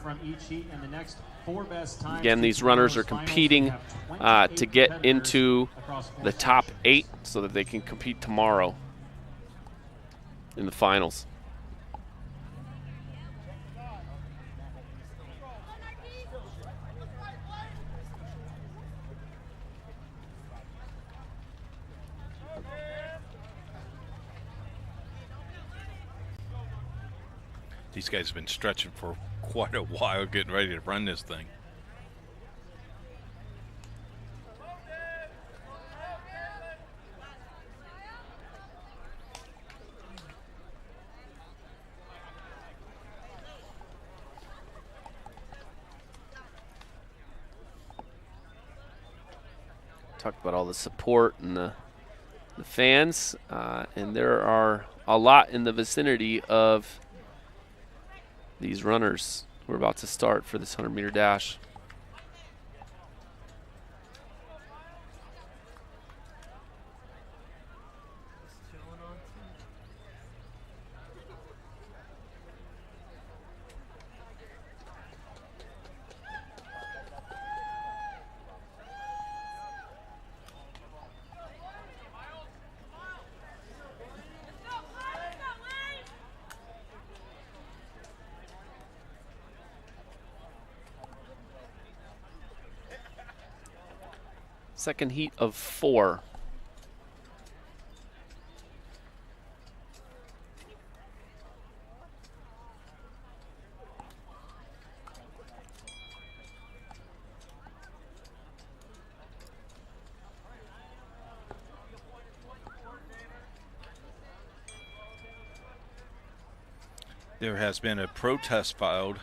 S21: Again, these runners are competing to get into the top 8 so that they can compete tomorrow in the finals.
S22: These guys have been stretching for quite a while, getting ready to run this thing.
S21: Talked about all the support and the fans, and there are a lot in the vicinity of these runners who are about to start for this 100-meter dash. Second heat of 4.
S22: There has been a protest filed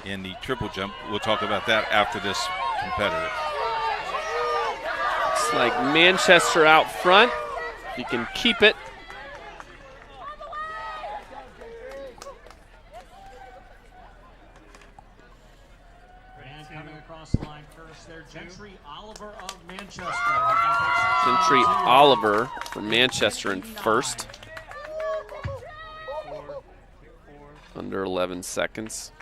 S22: in the triple jump. We'll talk about that after this competitor.
S21: Looks like Manchester out front. He can keep it.
S9: And coming across the line first there, Gentry Oliver of Manchester.
S21: Gentry Oliver from Manchester in 1st. Under 11 seconds.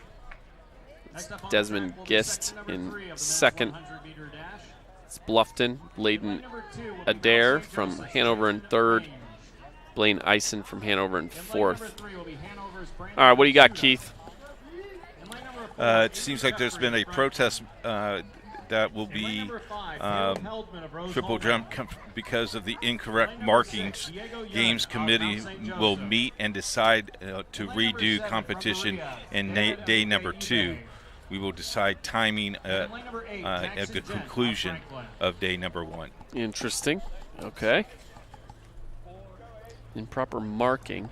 S21: Desmond Gist in 2nd. It's Bluffton. Layden Adair from Hanover in 3rd. Blaine Eisen from Hanover in 4th. All right, what do you got, Keith?
S22: It seems like there's been a protest that will be triple jump because of the incorrect markings. Games committee will meet and decide to redo competition in day number 2. We will decide timing at the conclusion of day number 1.
S21: Interesting. Okay. Improper marking.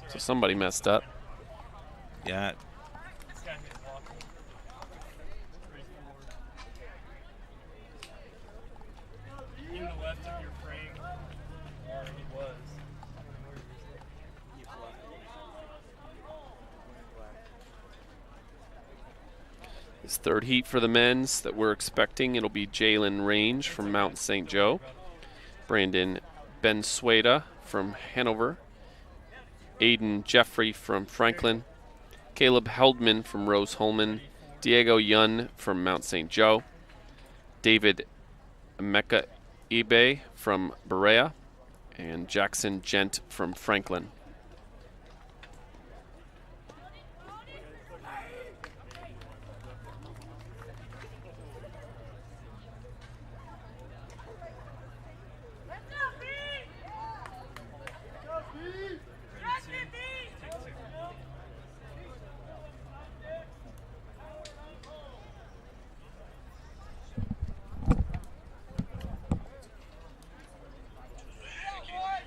S21: So somebody messed up.
S22: Yeah.
S3: In the left of your frame, he was.
S21: His 3rd heat for the men's that we're expecting, it'll be Jalen Range from Mount St. Joe, Brandon Bensueda from Hanover, Aiden Jeffrey from Franklin, Caleb Heldman from Rose-Hulman, Diego Yun from Mount St. Joe, David Mecca Ibe from Berea, and Jackson Gent from Franklin.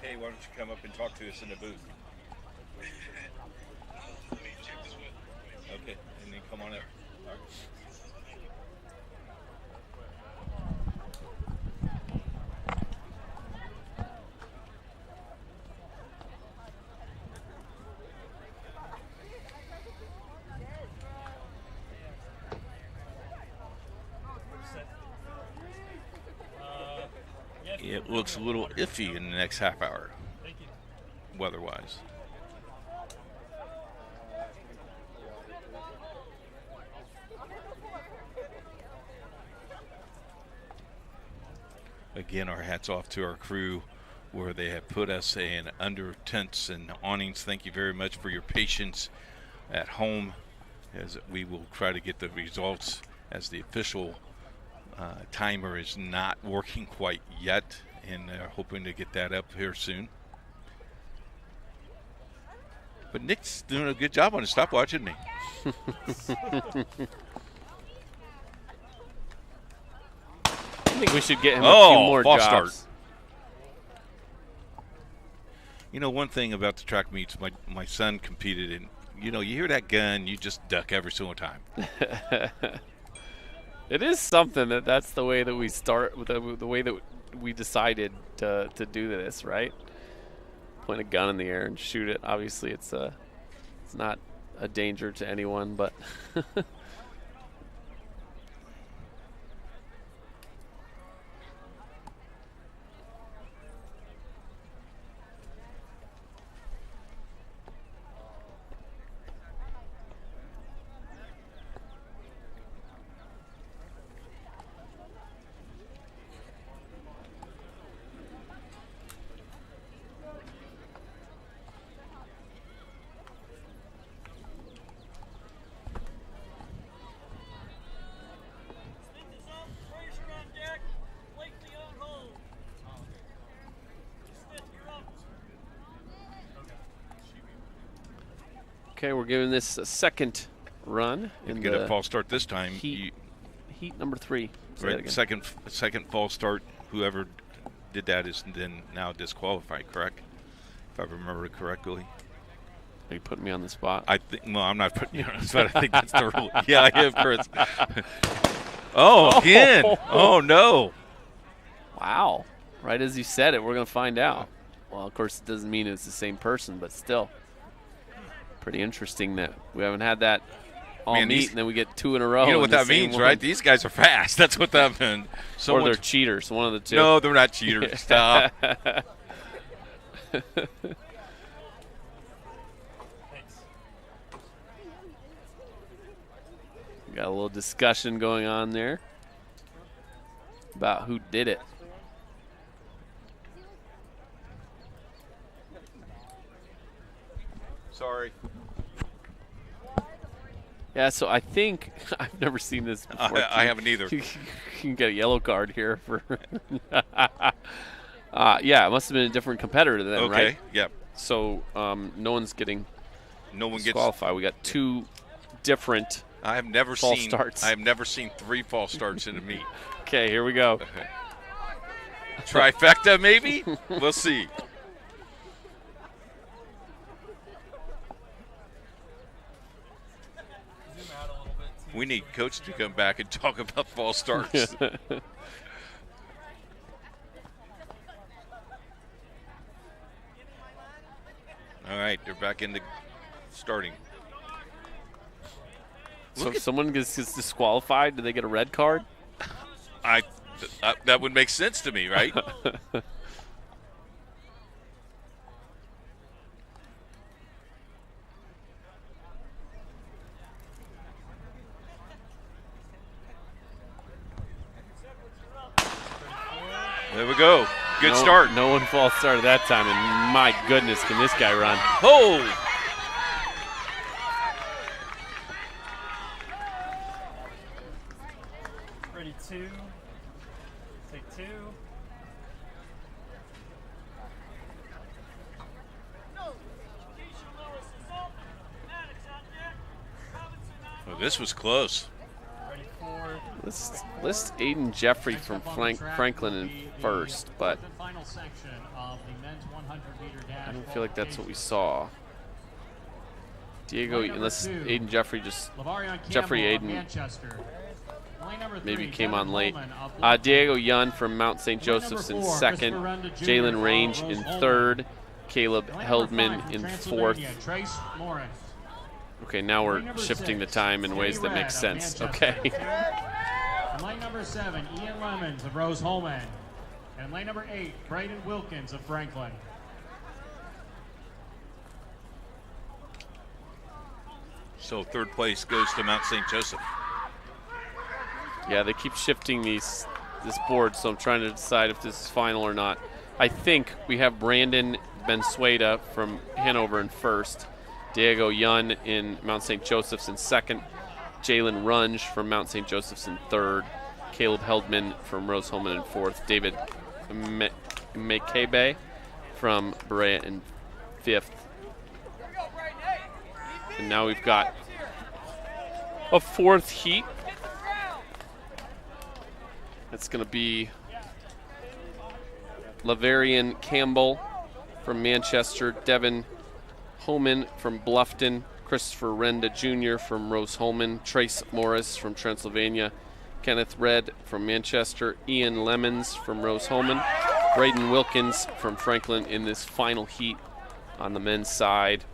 S22: Hey, why don't you come up and talk to us in the booth? Okay, and then Come on up. It looks a little iffy in the next half hour, weather-wise. Again, our hats off to our crew where they have put us in under tents and awnings. Thank you very much for your patience at home as we will try to get the results as the official timer is not working quite yet, and they're hoping to get that up here soon. But Nick's doing a good job on his stopwatch, isn't he?
S21: I think we should get him a few more
S22: false
S21: jobs.
S22: Start. You know, one thing about the track meets, my son competed in, you know, you hear that gun, you just duck every single time.
S21: It is something that's the way that we start, with the way that we decided to do this, right? Point a gun in the air and shoot it. Obviously, it's not a danger to anyone, but okay, we're giving this a second run.
S22: If you get a false start this time,
S21: heat number 3.
S22: Right, second false start, whoever did that is then now disqualified, correct? If I remember correctly.
S21: Are you putting me on the spot?
S22: I think. Well, I'm not putting you on the spot. I think that's the rule. Yeah, I have, Chris. Oh, again. Oh, no.
S21: Wow. Right as you said it, we're going to find out. Well, of course, it doesn't mean it's the same person, but still. Pretty interesting that we haven't had that all meet, and then we get 2 in a row.
S22: You know what that means, right? These guys are fast. That's what that means.
S21: Or they're cheaters, one of the two.
S22: No, they're not cheaters. Stop.
S21: Got a little discussion going on there about who did it.
S22: Sorry.
S21: Yeah, so I think I've never seen this before.
S22: I haven't either.
S21: You can get a yellow card here for. Yeah, it must have been a different competitor then, right?
S22: Okay. Yep.
S21: So no one's getting.
S22: No one
S21: disqualified. We got 2 different.
S22: I have never
S21: false
S22: seen
S21: starts.
S22: I have never seen 3 false starts in a meet.
S21: Okay, here we go.
S22: Trifecta, maybe? We'll see. We need Coach to come back and talk about false starts. All right, they're back into starting.
S21: So if someone gets disqualified, do they get a red card?
S22: That would make sense to me, right? There we go. Good start.
S21: No one false started that time, and my goodness, can this guy run?
S22: Oh!
S3: Ready 2. Take 2.
S22: Well, this was close.
S3: Ready 4.
S21: List Aiden Jeffrey from Franklin in first, but I don't feel like that's what we saw. Diego, unless Aiden Jeffrey Aiden maybe came on late. Diego Yun from Mount St. Joseph's in second. Jalen Range in third. Caleb Heldman in fourth. Okay, now we're shifting the time in ways that make sense. Okay.
S9: And lane number 7, Ian Lemons of Rose-Hulman. And lane number 8, Braden Wilkins of Franklin.
S22: So third place goes to Mount St. Joseph.
S21: Yeah, they keep shifting this board, so I'm trying to decide if this is final or not. I think we have Brandon Bensueda from Hanover in first, Diego Yun in Mount St. Joseph's in second, Jalen Runge from Mount St. Joseph's in third, Caleb Heldman from Rose-Hulman in fourth, David Mekebe from Berea in fifth. And now we've got a fourth heat. It's going to be Lavarian Campbell from Manchester, Devin Homan from Bluffton, Christopher Renda Jr. from Rose-Hulman, Trace Morris from Transylvania, Kenneth Red from Manchester, Ian Lemons from Rose-Hulman, Braden Wilkins from Franklin in this final heat on the men's side.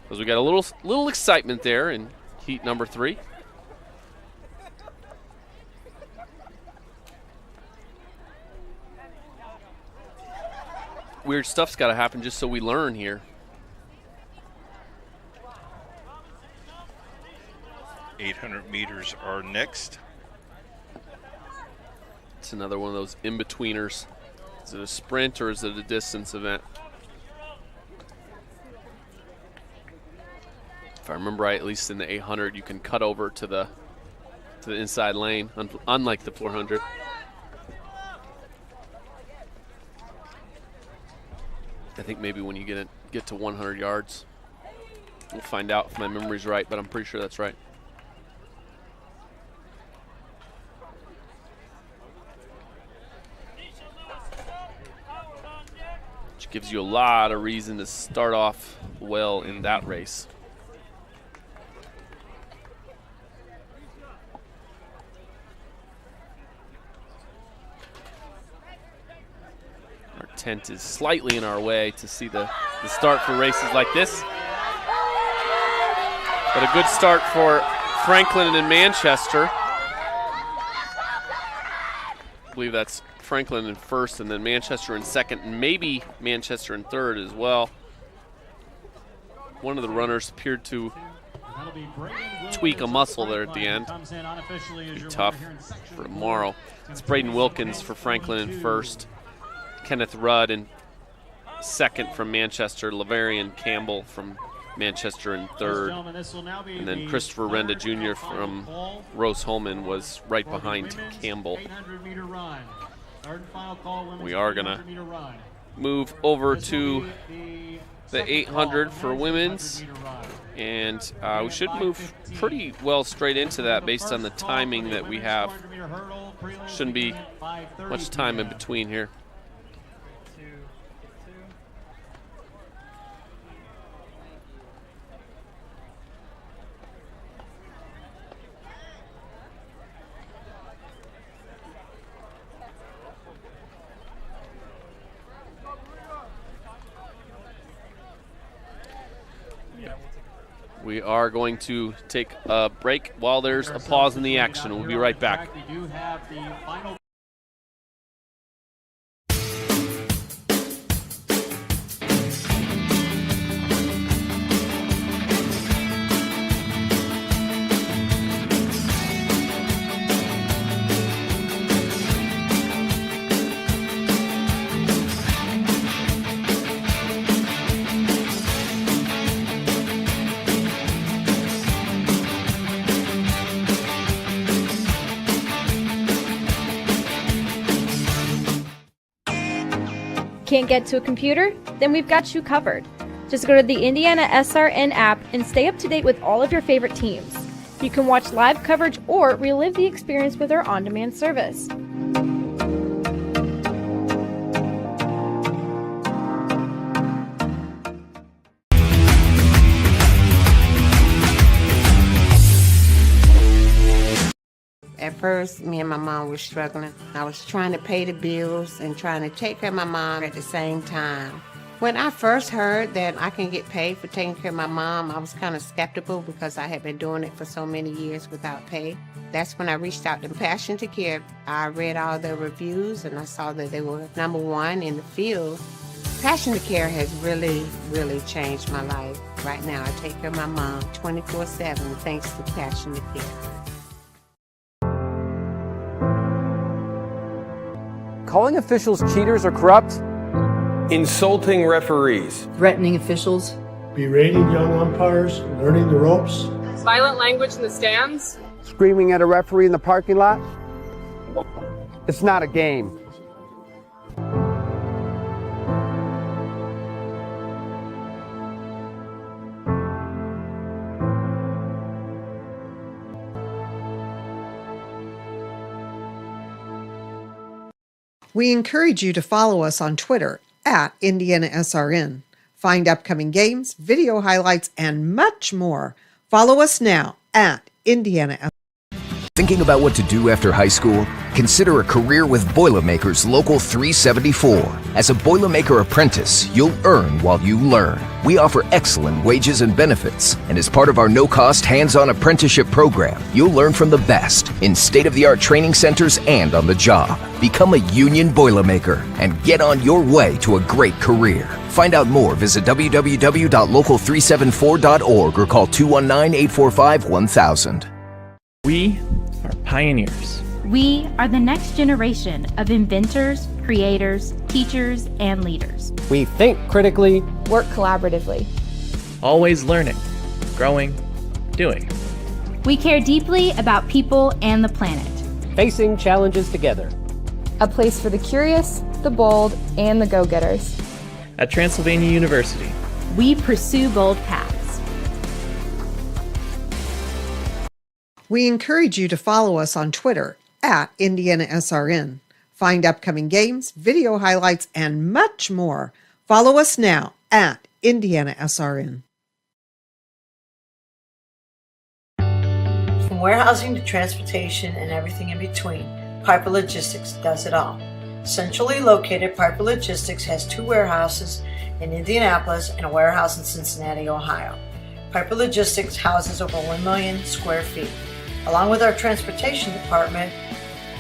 S21: Because we got a little excitement there in heat number 3. Weird stuff's got to happen just so we learn here.
S22: 800 meters are next.
S21: It's another one of those in-betweeners. Is it a sprint or is it a distance event? If I remember right, at least in the 800, you can cut over to the inside lane, unlike the 400. I think maybe when you get to 100 yards, we'll find out if my memory's right, but I'm pretty sure that's right. Which gives you a lot of reason to start off well in that race. Our tent is slightly in our way to see the start for races like this. But a good start for Franklin and Manchester. I believe that's Franklin in first and then Manchester in second, and maybe Manchester in third as well. One of the runners appeared to tweak a muscle there at the end. Be tough for tomorrow. It's Braden Wilkins for Franklin in first. Kenneth Rudd in second from Manchester, Lavarian Campbell from Manchester in third, and then Christopher Renda Jr. from Rose-Hulman was right behind Campbell. We are going to move over to the 800 for women's, and we should move pretty well straight into that based on the timing that we have. Shouldn't be much time in between here. We are going to take a break while there's a pause in the action. We'll be right back.
S11: Can't get to a computer? Then we've got you covered. Just go to the IndianaSRN app and stay up to date with all of your favorite teams. You can watch live coverage or relive the experience with our on-demand service.
S4: first, me and my mom were struggling. I was trying to pay the bills and trying to take care of my mom at the same time. When I first heard that I can get paid for taking care of my mom, I was kind of skeptical because I had been doing it for so many years without pay. That's when I reached out to Passion to Care. I read all the reviews and I saw that they were #1 in the field. Passion to Care has really, really changed my life. Right now, I take care of my mom 24/7 thanks to Passion to Care.
S13: Calling officials cheaters or corrupt? Insulting referees.
S15: Threatening officials.
S16: Berating young umpires, learning the ropes.
S24: Violent language in the stands.
S25: Screaming at a referee in the parking lot. It's not a game.
S20: We encourage you to follow us on Twitter at IndianaSRN. Find upcoming games, video highlights, and much more. Follow us now at IndianaSRN.
S26: Thinking about what to do after high school? Consider a career with Boilermakers Local 374. As a Boilermaker apprentice, you'll earn while you learn. We offer excellent wages and benefits, and as part of our no-cost hands-on apprenticeship program, you'll learn from the best in state-of-the-art training centers and on the job. Become a union Boilermaker and get on your way to a great career. Find out more, visit www.local374.org or call 219-845-1000.
S27: We are pioneers.
S28: We are the next generation of inventors, creators, teachers, and leaders.
S13: We think critically,
S28: work collaboratively.
S27: Always learning, growing, doing.
S28: We care deeply about people and the planet.
S13: Facing challenges together.
S28: A place for the curious, the bold, and the go-getters.
S27: At Transylvania University,
S28: we pursue bold paths.
S20: We encourage you to follow us on Twitter at IndianaSRN. Find upcoming games, video highlights, and much more. Follow us now at IndianaSRN.
S30: From warehousing to transportation and everything in between, Piper Logistics does it all. Centrally located, Piper Logistics has 2 warehouses in Indianapolis and a warehouse in Cincinnati, Ohio. Piper Logistics houses over 1 million square feet. Along with our transportation department,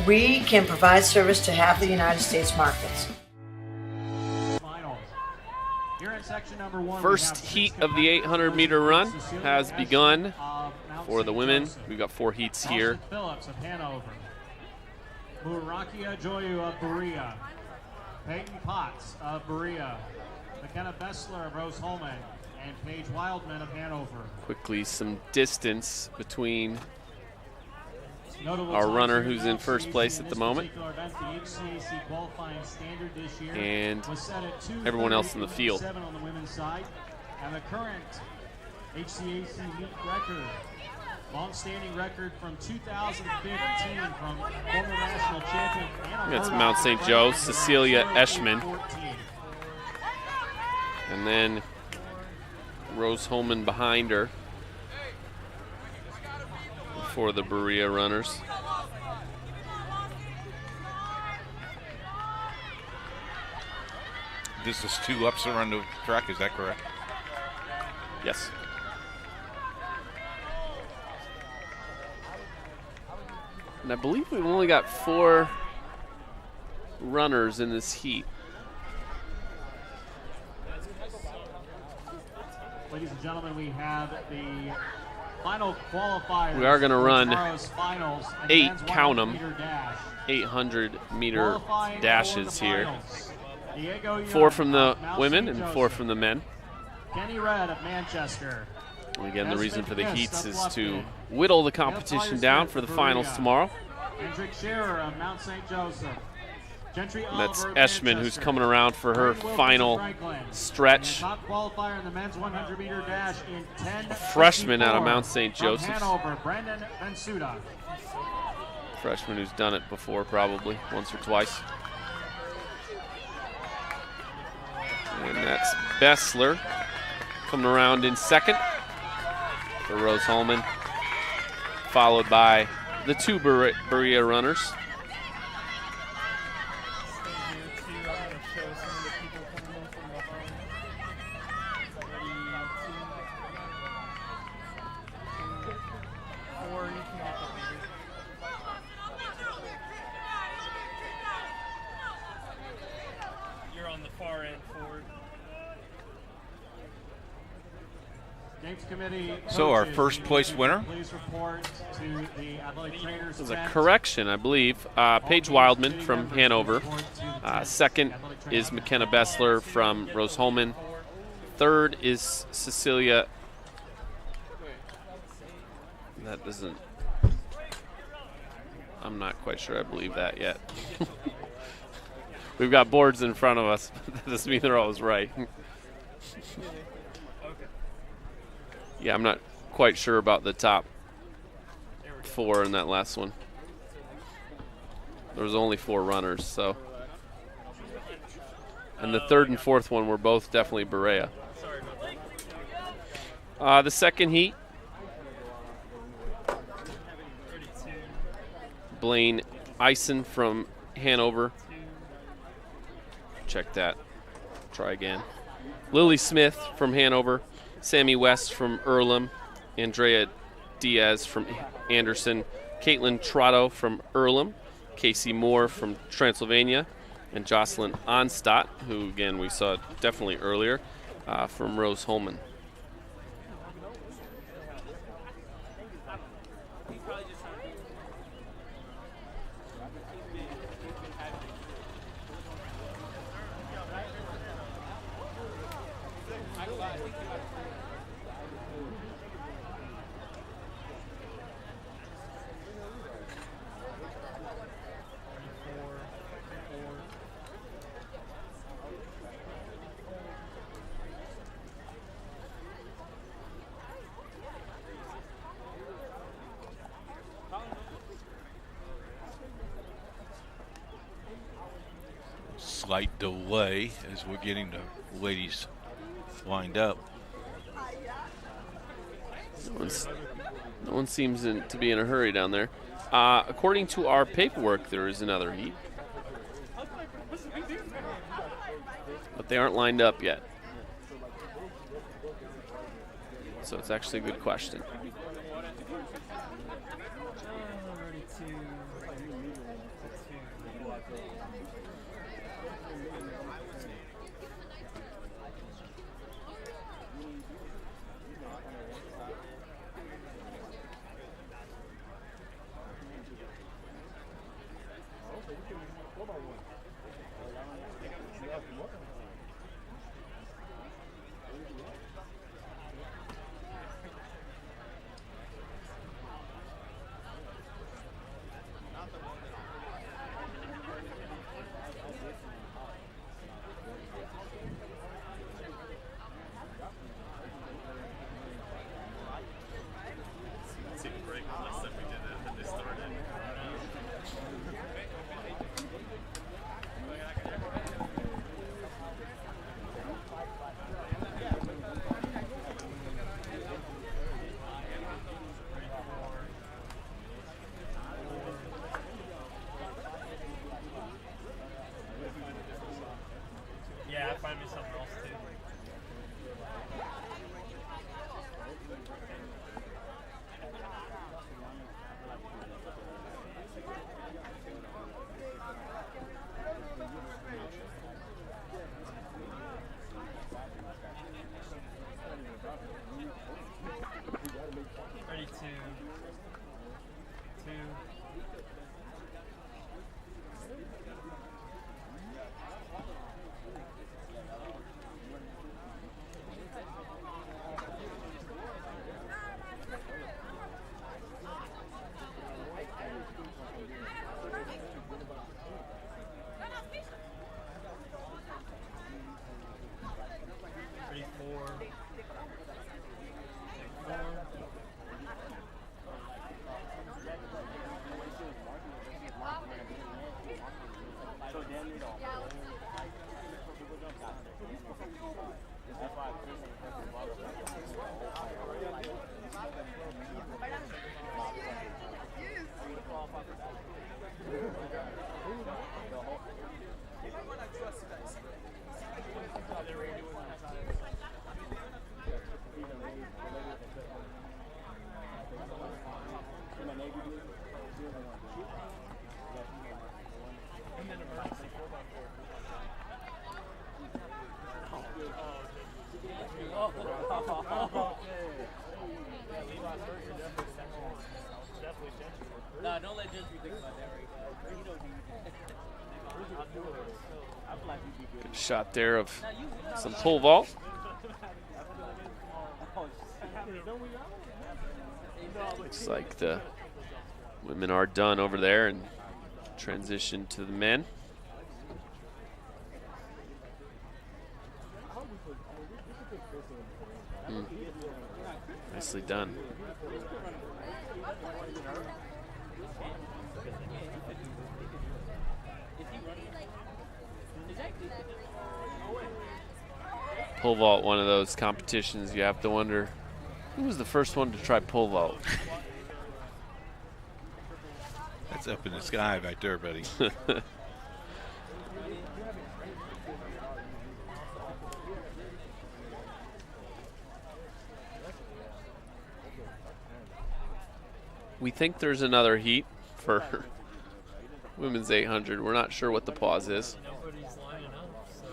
S30: we can provide service to half the United States markets.
S21: First heat of the 800-meter run has begun for the women. We've got 4 heats here.
S9: Phillips of Hanover. Murakia Joyu of Berea. Peyton Potts of Berea. McKenna Bessler of Rose-Hulman. And Paige Wildman of Hanover.
S21: Quickly, some distance between our runner who's in first place at the moment and everyone else in the field.
S9: On the women's side, and the current HCAC meet record, long-standing record from 2015 from former national champion.
S21: That's Mount St. Joe, Cecilia Eschman. And then Rose-Hulman behind her for the Berea runners.
S22: This is 2 ups around the track, is that correct?
S21: Yes. And I believe we've only got 4 runners in this heat.
S9: Ladies and gentlemen, we have the final qualifiers.
S21: We are going to run
S9: finals,
S21: 8, count them, 800-meter dashes here. 4 from the women and 4 from the men.
S9: Kenny Red of Manchester.
S21: And again, the reason for the heats is to whittle the competition down for the finals tomorrow.
S9: Hendrik Scherer of Mount St. Joseph.
S21: That's Eschman, who's coming around for her final stretch.
S9: Top qualifier in the men's 100-meter dash in 10.
S21: A freshman out of Mount St. Joseph.
S9: Hanover, Brendan Bensuda.
S21: Freshman who's done it before, probably once or twice. And that's Bessler coming around in second for Rose-Hulman, followed by the two Berea runners.
S3: You're on the far end forward.
S9: Games committee.
S22: So our first place winner.
S9: Please report to the athletic trainers.
S21: There's a correction, I believe. Paige Wildman from Hanover. Second is McKenna Bessler from Rose-Hulman. Third is Cecilia. That doesn't. I'm not quite sure I believe that yet. We've got boards in front of us. That doesn't mean they're always right. Yeah, I'm not quite sure about the top 4 in that last one. There was only 4 runners, so. And the third and fourth one were both definitely Berea. The second heat, Blaine Eisen from Hanover. Check that. Try again. Lily Smith from Hanover. Sammy West from Earlham. Andrea Diaz from Anderson. Caitlin Trotto from Earlham. Casey Moore from Transylvania. And Jocelyn Onstadt, who, again, we saw definitely earlier, from Rose-Hulman.
S22: Slight delay as we're getting the ladies lined up.
S21: No one seems to be in a hurry down there. According to our paperwork, there is another heat. But they aren't lined up yet. So it's actually a good question.
S1: No, don't let Gentry think about that right now.
S21: Good shot there of some pole vault. Looks like the women are done over there and transition to the men. Nicely done. Pole vault, one of those competitions you have to wonder who was the first one to try pole vault.
S22: That's up in the sky right there, buddy.
S21: We think there's another heat for women's 800. We're not sure what the pause is.
S3: Nobody's lining up, so.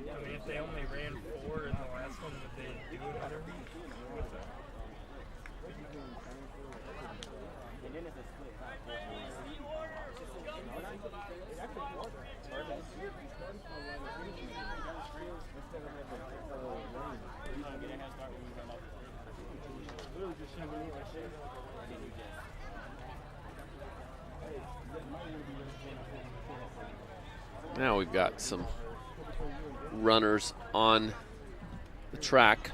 S3: I mean, if they only ran 4 in the last one, would they do it better?
S21: Now we've got some runners on the track.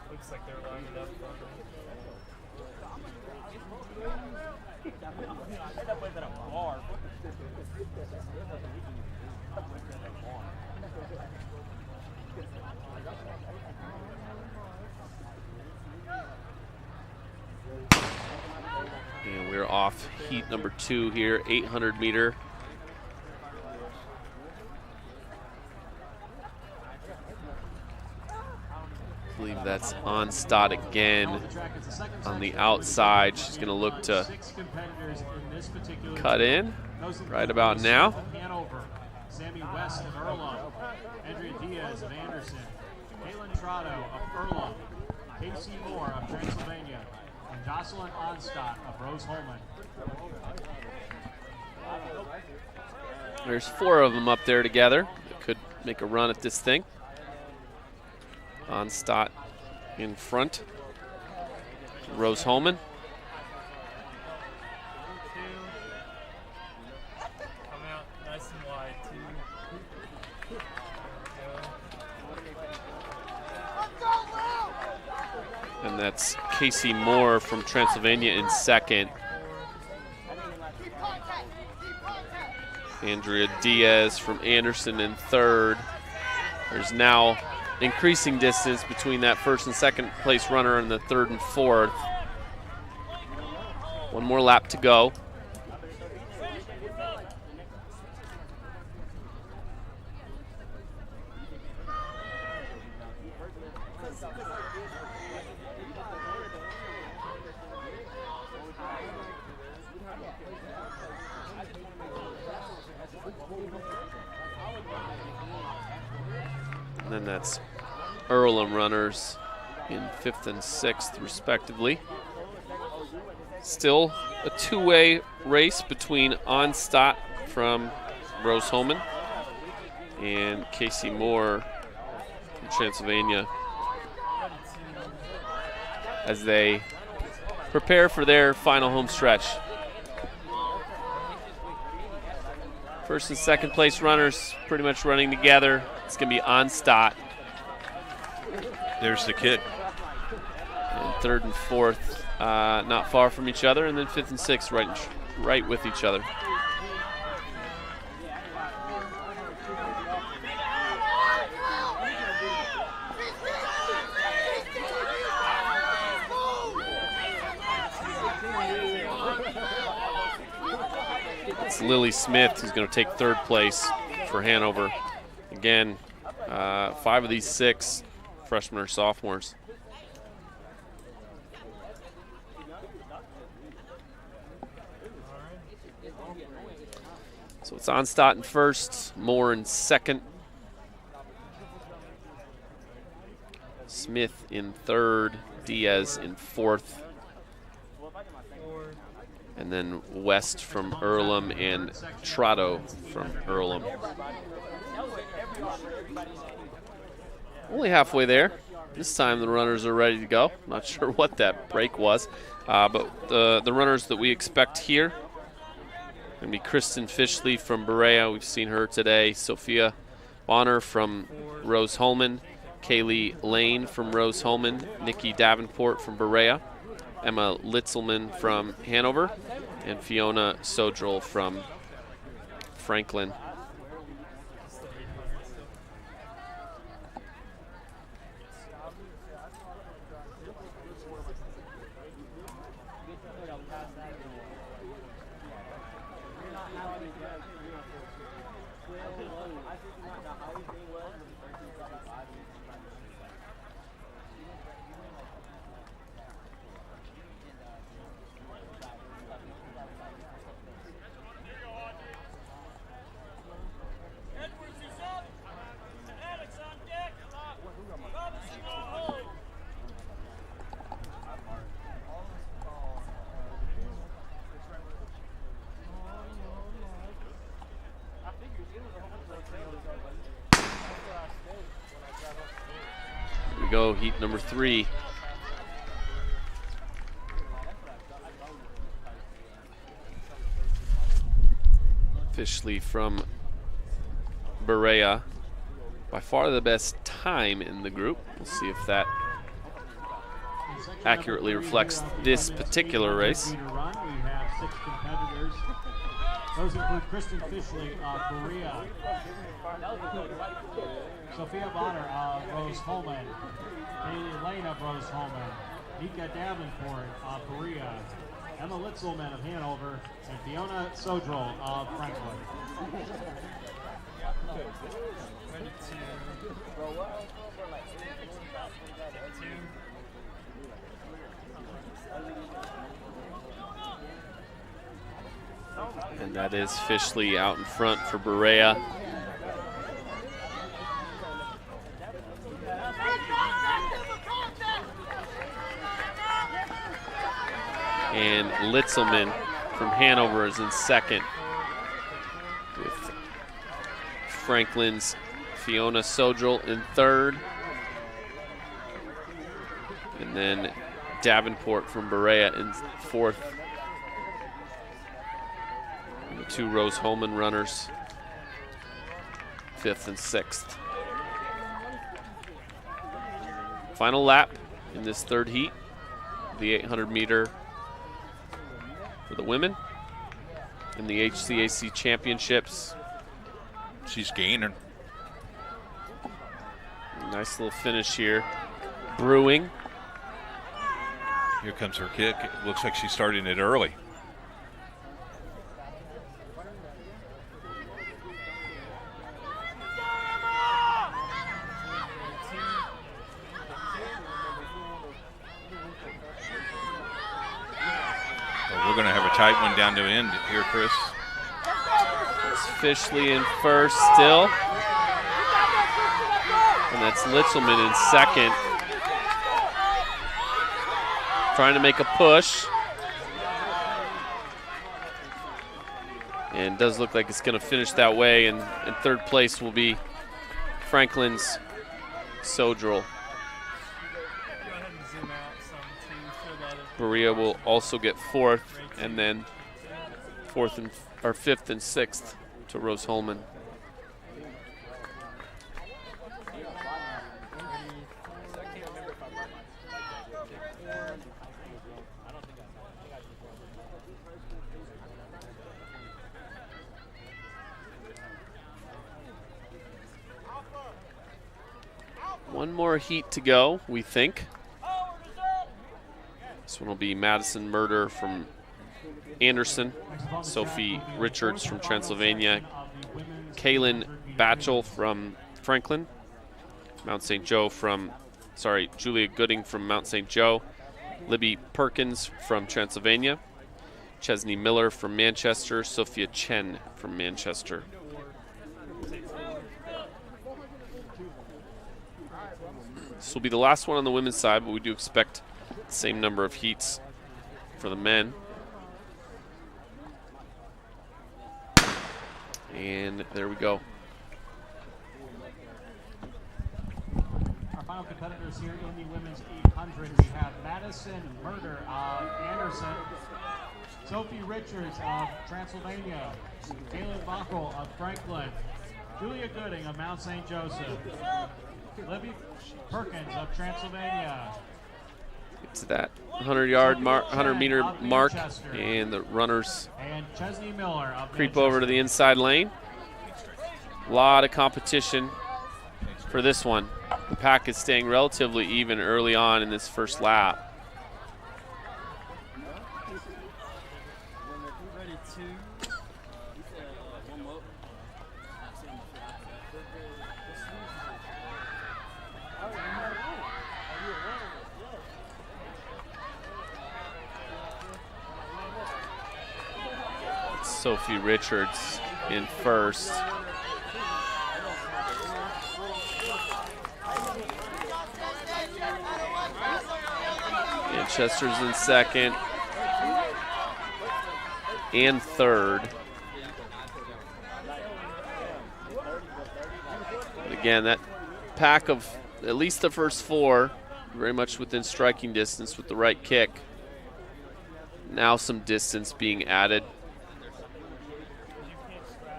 S3: Looks like they're lining up.
S21: And we're off heat number 2 here, 800 meter. I believe that's on Stott again on the outside. She's going to look to cut in right about now.
S9: Sammy West of Earlham, Andrea Diaz of Anderson, Caitlin Trotto of Earlham, Casey Moore of Transylvania, and Jocelyn Onstadt of Rose-Hulman.
S21: There's 4 of them up there together that could make a run at this thing. Onstadt in front. Rose-Hulman.
S3: Come out nice and wide, too.
S21: And that's Casey Moore from Transylvania in second. Andrea Diaz from Anderson in third. There's now increasing distance between that first and second place runner and the third and fourth. One more lap to go. And then that's Earlham runners in 5th and 6th, respectively. Still a 2-way race between Onstadt from Rose-Hulman and Casey Moore from Transylvania as they prepare for their final home stretch. First and second place runners pretty much running together. It's going to be Onstadt.
S22: There's the kid.
S21: And third and fourth, not far from each other, and then 5th and 6th right with each other. It's Lily Smith who's going to take third place for Hanover. Again, 5 of these 6 freshmen or sophomores. So it's Onstott in first, Moore in second, Smith in third, Diaz in fourth, and then West from Earlham and Trotto from Earlham. Only halfway there. This time the runners are ready to go. Not sure what that break was, but the runners that we expect here going to be Kristen Fishley from Berea. We've seen her today. Sophia Bonner from Rose-Hulman. Kaylee Lane from Rose-Hulman. Nikki Davenport from Berea. Emma Litzelman from Hanover. And Fiona Sodrell from Franklin. We go, heat number 3. Fishley from Berea, by far the best time in the group. We'll see if that accurately reflects this particular race.
S9: We have 6 competitors. Those include Kristen Fishley of Berea, Sophia Bonner of Rose-Hulman, Kaylee Lane of Rose-Hulman, Nika Davenport of Berea, Emma Litzelman of Hanover, and Fiona Sodrell of Franklin.
S21: And that is Fishley out in front for Berea. And Litzelman from Hanover is in second, with Franklin's Fiona Sodrell in third. And then Davenport from Berea in fourth. And the 2 Rose-Hulman runners, 5th and 6th. Final lap in this 3rd heat, the 800 meter for the women in the HCAC championships.
S22: She's gaining.
S21: Nice little finish here. Brewing.
S22: Here comes her kick. It looks like she's starting it early. We're going to have a tight one down to the end here, Chris.
S21: It's Fishley in first still. And that's Litzelman in second. Trying to make a push. And does look like it's going to finish that way. And in 3rd place will be Franklin's Sodrell. Berea will also get 4th, and then 5th and 6th to Rose-Hulman. One more heat to go, we think. This one will be Madison Murder from Anderson, Sophie Richards from Transylvania, Kaylin Batchel from Franklin. Mount St. Joe from, Julia Gooding from Mount St. Joe. Libby Perkins from Transylvania. Chesney Miller from Manchester. Sophia Chen from Manchester. This will be the last one on the women's side, but we do expect the same number of heats for the men. And there we go.
S9: Our final competitors here in the women's 800, we have Madison Murder of Anderson, Sophie Richards of Transylvania, Caitlin Bachel of Franklin, Julia Gooding of Mount St. Joseph, Libby Perkins of Transylvania.
S21: Get to that 100-meter mark, and the runners creep over to the inside lane. A lot of competition for this one. The pack is staying relatively even early on in this first lap. Sophie Richards in first. Manchester's in second and third. But again, that pack of at least the first four, very much within striking distance with the right kick. Now some distance being added.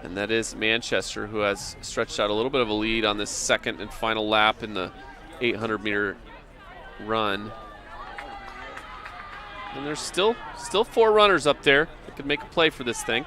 S21: And that is Manchester, who has stretched out a little bit of a lead on this second and final lap in the 800-meter run. And there's still four runners up there that could make a play for this thing.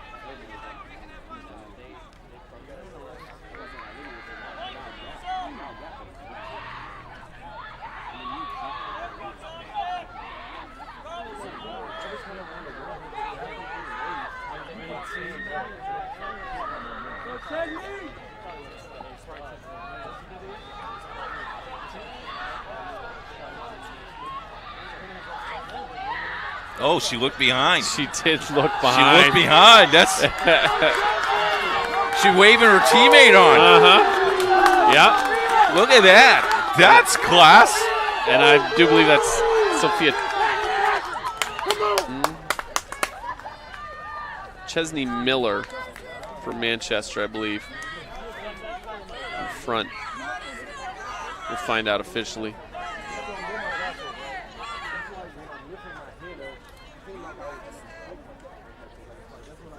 S22: Oh, she looked behind.
S21: She did look behind.
S22: She looked behind. That's she waving her teammate on.
S21: Yeah.
S22: Look at that. That's class.
S21: And I do believe that's Sophia Chesney Miller from Manchester, I believe. In front. We'll find out officially.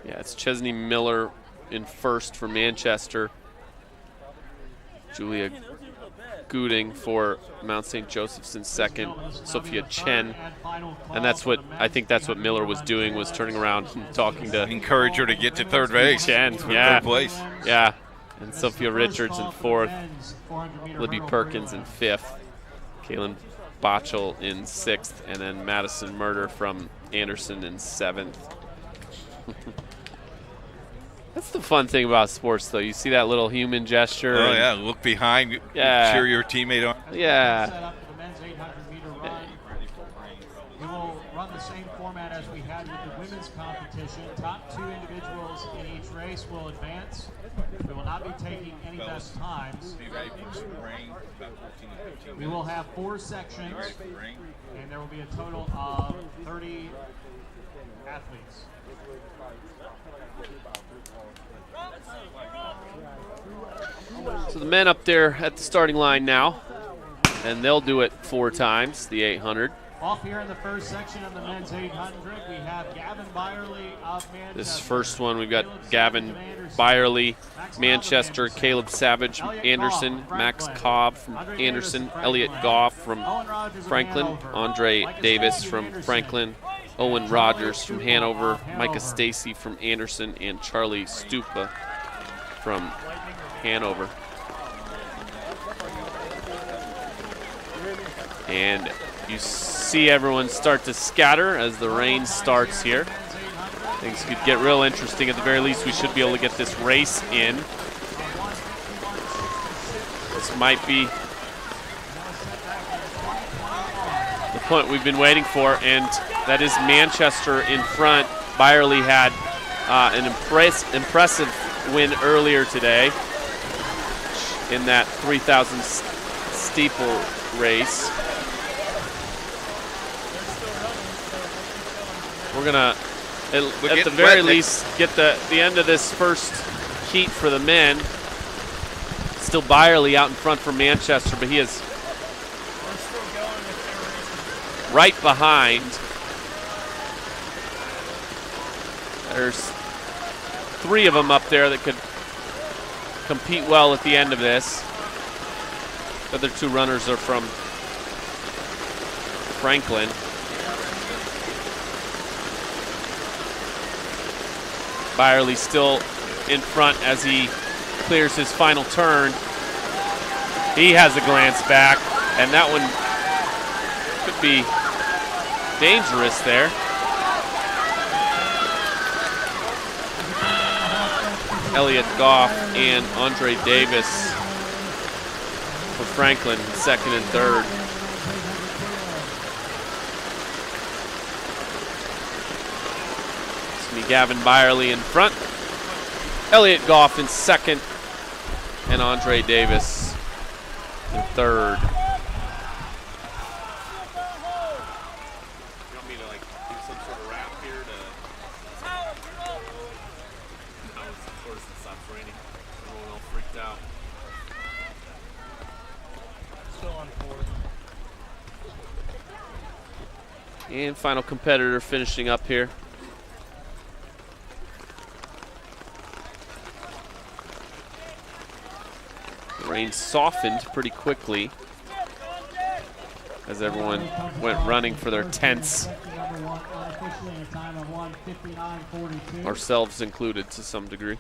S21: Yeah, it's Chesney Miller in first for Manchester. Julia Gooding for Mount St. Joseph's in second. Sophia Chen. And I think that's what Miller was doing, was turning around and talking to
S22: encourage her to get to third base.
S21: Chen,
S22: yeah. Third place.
S21: Yeah. And Sophia Richards in fourth. Libby Perkins in fifth. Kaylin Bachel in sixth. And then Madison Murder from Anderson in seventh. That's the fun thing about sports, though. You see that little human gesture.
S22: Oh, yeah. Look behind.
S21: Yeah.
S22: Cheer your teammate on.
S21: Yeah.
S9: We will run the same format as we had with the women's competition. Top two individuals in each race will advance. We will not be taking any best times. We will have 4 sections, and there will be a total of 30 athletes.
S21: So the men up there at the starting line now, and they'll do it 4 times, the 800.
S9: Off here in the first section of the men's 800, we have Gavin Byerly of Manchester.
S21: This first one, we've got Gavin Byerly, Manchester, Caleb Savage, Anderson, Max Cobb from Anderson, Elliot Goff from Franklin, Andre Davis from Franklin, Owen Rogers from Hanover, Micah Stacy from Anderson, and Charlie Stupa from Hanover. And you see everyone start to scatter as the rain starts here. Things could get real interesting. At the very least, we should be able to get this race in. This might be the point we've been waiting for, and that is Manchester in front. Byerly had an impressive win earlier today in that 3,000 steeple race. We're gonna, at the very least, get the end of this first heat for the men. Still Byerly out in front for Manchester, but he is right behind. There's 3 of them up there that could compete well at the end of this. The other 2 runners are from Franklin. Byerly still in front as he clears his final turn. He has a glance back, and that one could be dangerous there. Elliott Goff and Andre Davis for Franklin, second and third. It's going to be Gavin Byerly in front, Elliott Goff in second, and Andre Davis in third. And final competitor finishing up here. The rain softened pretty quickly as everyone went running for their tents, ourselves included to some degree.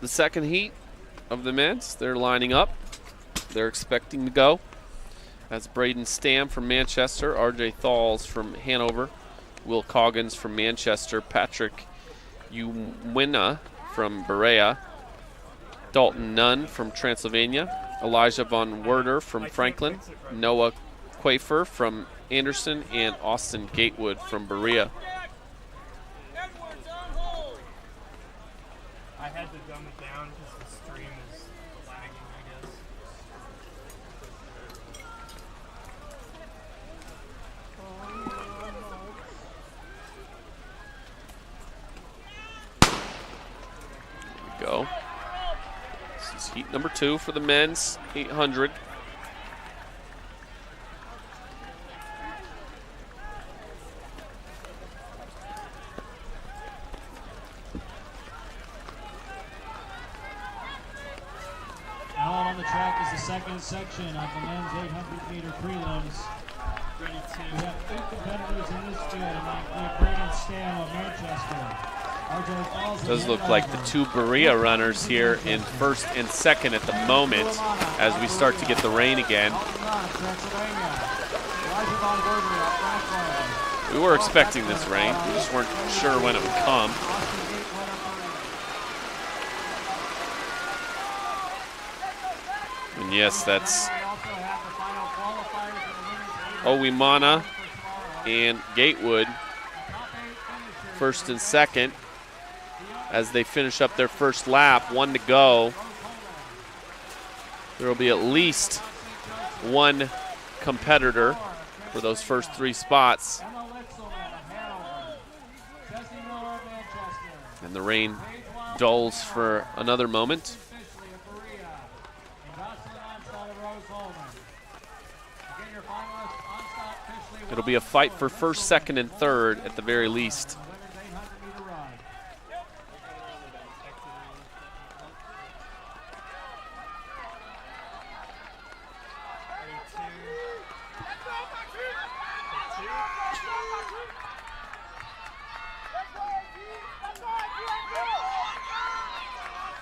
S21: The second heat of the men's, they're lining up. They're expecting to go. That's Braden Stam from Manchester, RJ Thalls from Hanover, Will Coggins from Manchester, Patrick Uwina from Berea, Dalton Nunn from Transylvania, Elijah Von Werder from Franklin, Noah Quafer from Anderson, and Austin Gatewood from Berea.
S3: I had to dumb it down because the stream is lagging, I guess.
S21: There we go. This is heat number 2 for the men's 800.
S9: On the track is the second section of the men's 800-meter prelims. We have 8 competitors in this field, and we have Braden Stam of Manchester.
S21: Those look like the 2 Berea runners here in first and second at the moment as we start to get the rain again. We were expecting this rain. We just weren't sure when it would come. And yes, that's Owimana and Gatewood, first and second, as they finish up their first lap. 1 to go. There will be at least 1 competitor for those first 3 spots. And the rain dulls for another moment. It'll be a fight for first, second, and third at the very least.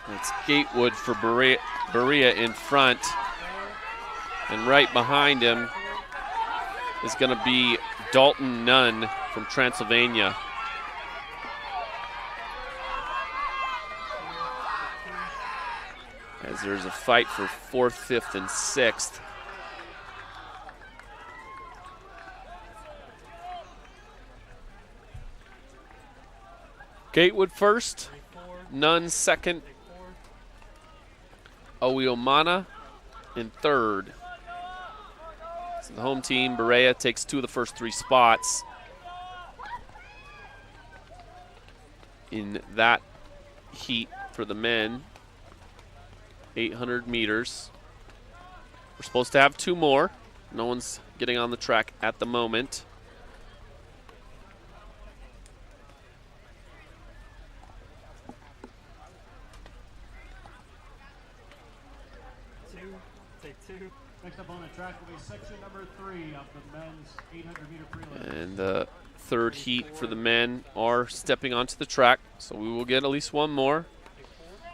S21: It's Gatewood for Berea in front. And right behind him, is going to be Dalton Nunn from Transylvania. As there's a fight for 4th, 5th, and 6th. Gatewood first, Nunn second, Owiomana in third. So the home team, Berea, takes 2 of the first 3 spots in that heat for the men. 800 meters. We're supposed to have 2 more. No one's getting on the track at the moment.
S9: Next up on the track will be section number 3 of the men's 800-meter prelims.
S21: And the third heat for the men are stepping onto the track, so we will get at least 1 more.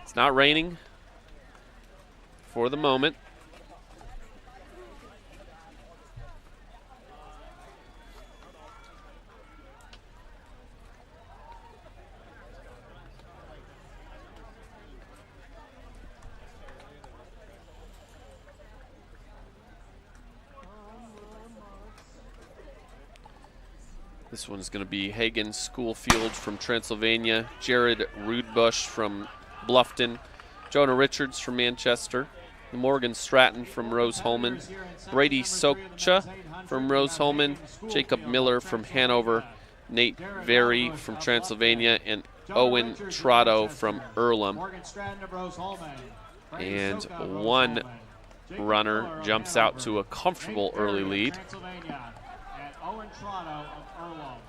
S21: It's not raining for the moment. This one's going to be Hagen Schoolfield from Transylvania, Jared Rudbush from Bluffton, Jonah Richards from Manchester, Morgan Stratton from Rose-Hulman, Brady Socha from Rose-Hulman, Jacob Miller from Hanover, Nate Very from Transylvania, and Owen Trotto from Earlham. And 1 runner jumps out to a comfortable early lead.
S9: Owen Trotto of Earlham.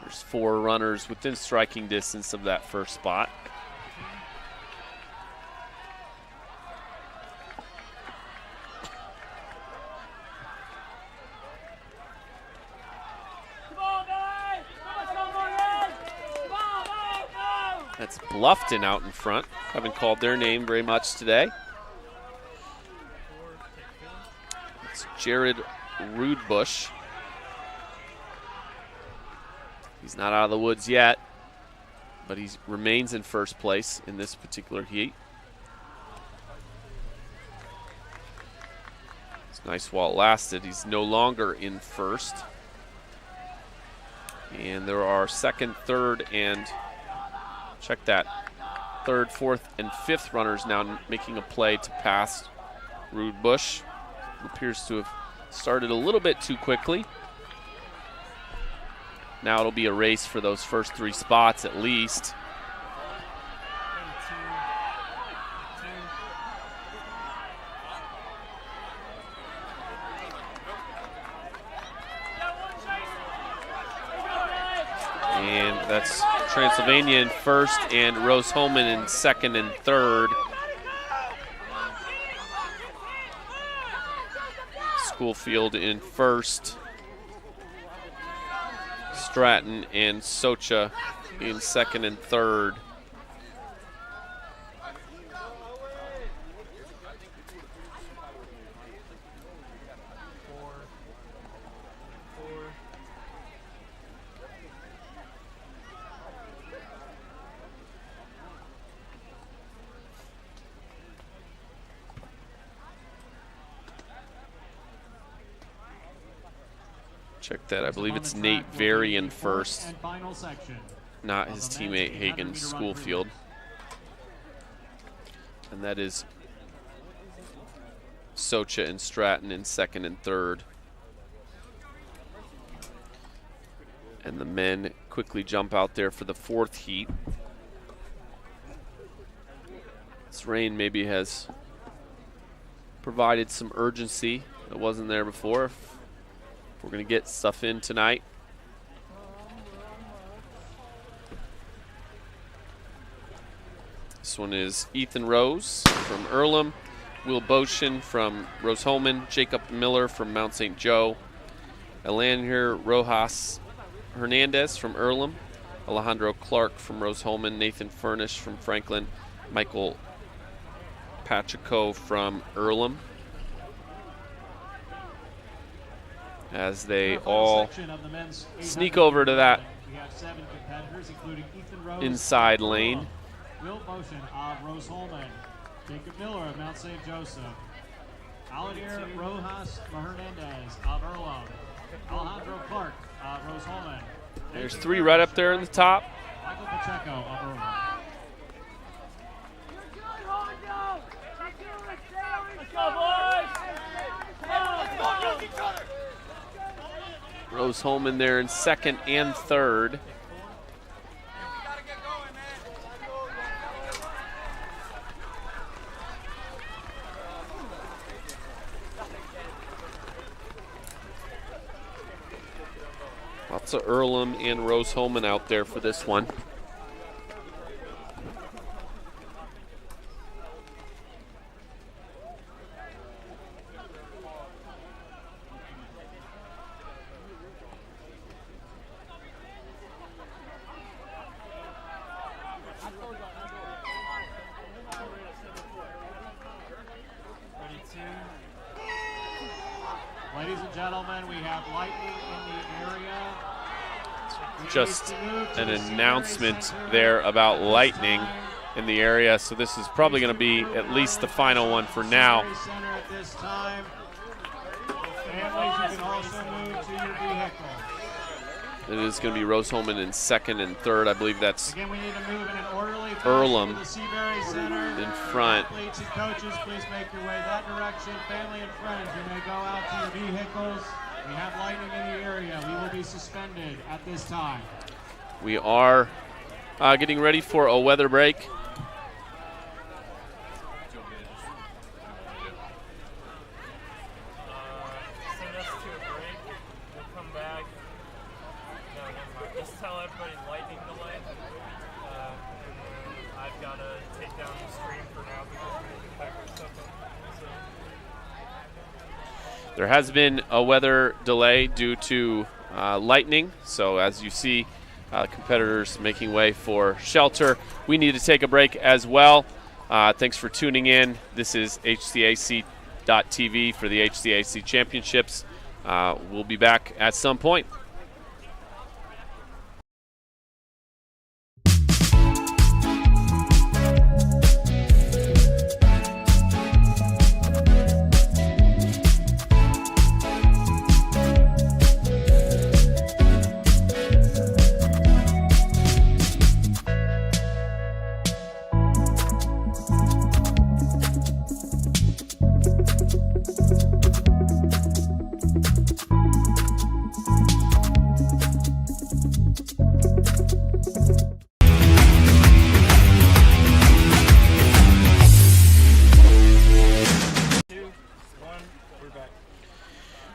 S21: There's 4 runners within striking distance of that first spot. That's Bluffton out in front. Haven't called their name very much today. It's Jared Rudbush. He's not out of the woods yet, but he remains in first place in this particular heat. It's nice while it lasted. He's no longer in first. And there are second, third, and check that, 3rd, 4th, and 5th runners now making a play to pass Rudbush, who appears to have started a little bit too quickly. Now it'll be a race for those first 3 spots at least. And that's Transylvania in first and Rose-Hulman in second and third. Schoolfield in first. Stratton and Socha in second and third. Check that. I believe it's Nate Very in first, not his teammate Hagen Schoolfield. And that is Socha and Stratton in second and third. And the men quickly jump out there for the 4th heat. This rain maybe has provided some urgency that wasn't there before. We're going to get stuff in tonight. This one is Ethan Rose from Earlham, Will Boshin from Rose-Hulman, Jacob Miller from Mount St. Joe, Elanir Rojas Hernandez from Earlham, Alejandro Clark from Rose-Hulman, Nathan Furnish from Franklin, Michael Pacheco from Earlham, as they all sneak over to that inside lane.
S9: Will Motion of Rose Holman, Jacob Miller of Mount St. Joseph, Aladir Rojas Hernandez of Earlham, Alejandro Clark of Rose Holman.
S21: There's 3 right up there in the top.
S9: Michael Pacheco of Earlham.
S21: Rose Holman there in 2nd and 3rd. Lots of Earlham and Rose Holman out there for this one.
S9: Ladies and gentlemen, we have lightning in the area.
S21: Just an announcement there about lightning in the area, so this is probably going to be at least the final one for now. It is going to be Rose Holman in 2nd and 3rd. I believe that's Earlham in front.
S9: Athletes and coaches, please make your way that direction. Family and friends, you may go out to your vehicles. We have lightning in the area. We will be suspended at this time.
S21: We are getting ready for a weather break.
S3: Send us to a break. We'll come back. No, never mind. Just tell everybody lightning delay. And I've got to take down the stream for now because we're going to pack our stuff up. So.
S21: There has been a weather delay due to lightning, so as you see, competitors making way for shelter. We need to take a break as well. Thanks for tuning in. This is HCAC.TV for the HCAC Championships. We'll be back at some point.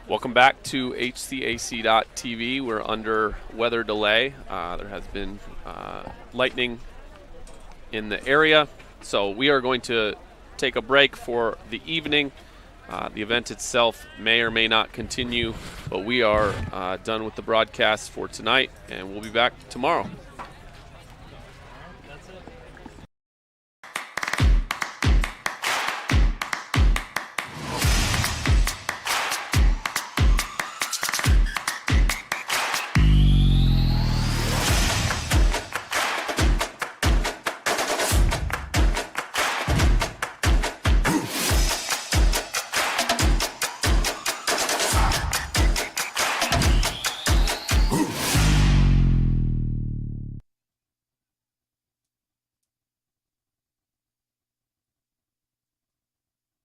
S21: Welcome back to HCAC.TV. We're under weather delay. There has been lightning in the area, so we are going to take a break for the evening. The event itself may or may not continue, but we are done with the broadcast for tonight, and we'll be back tomorrow.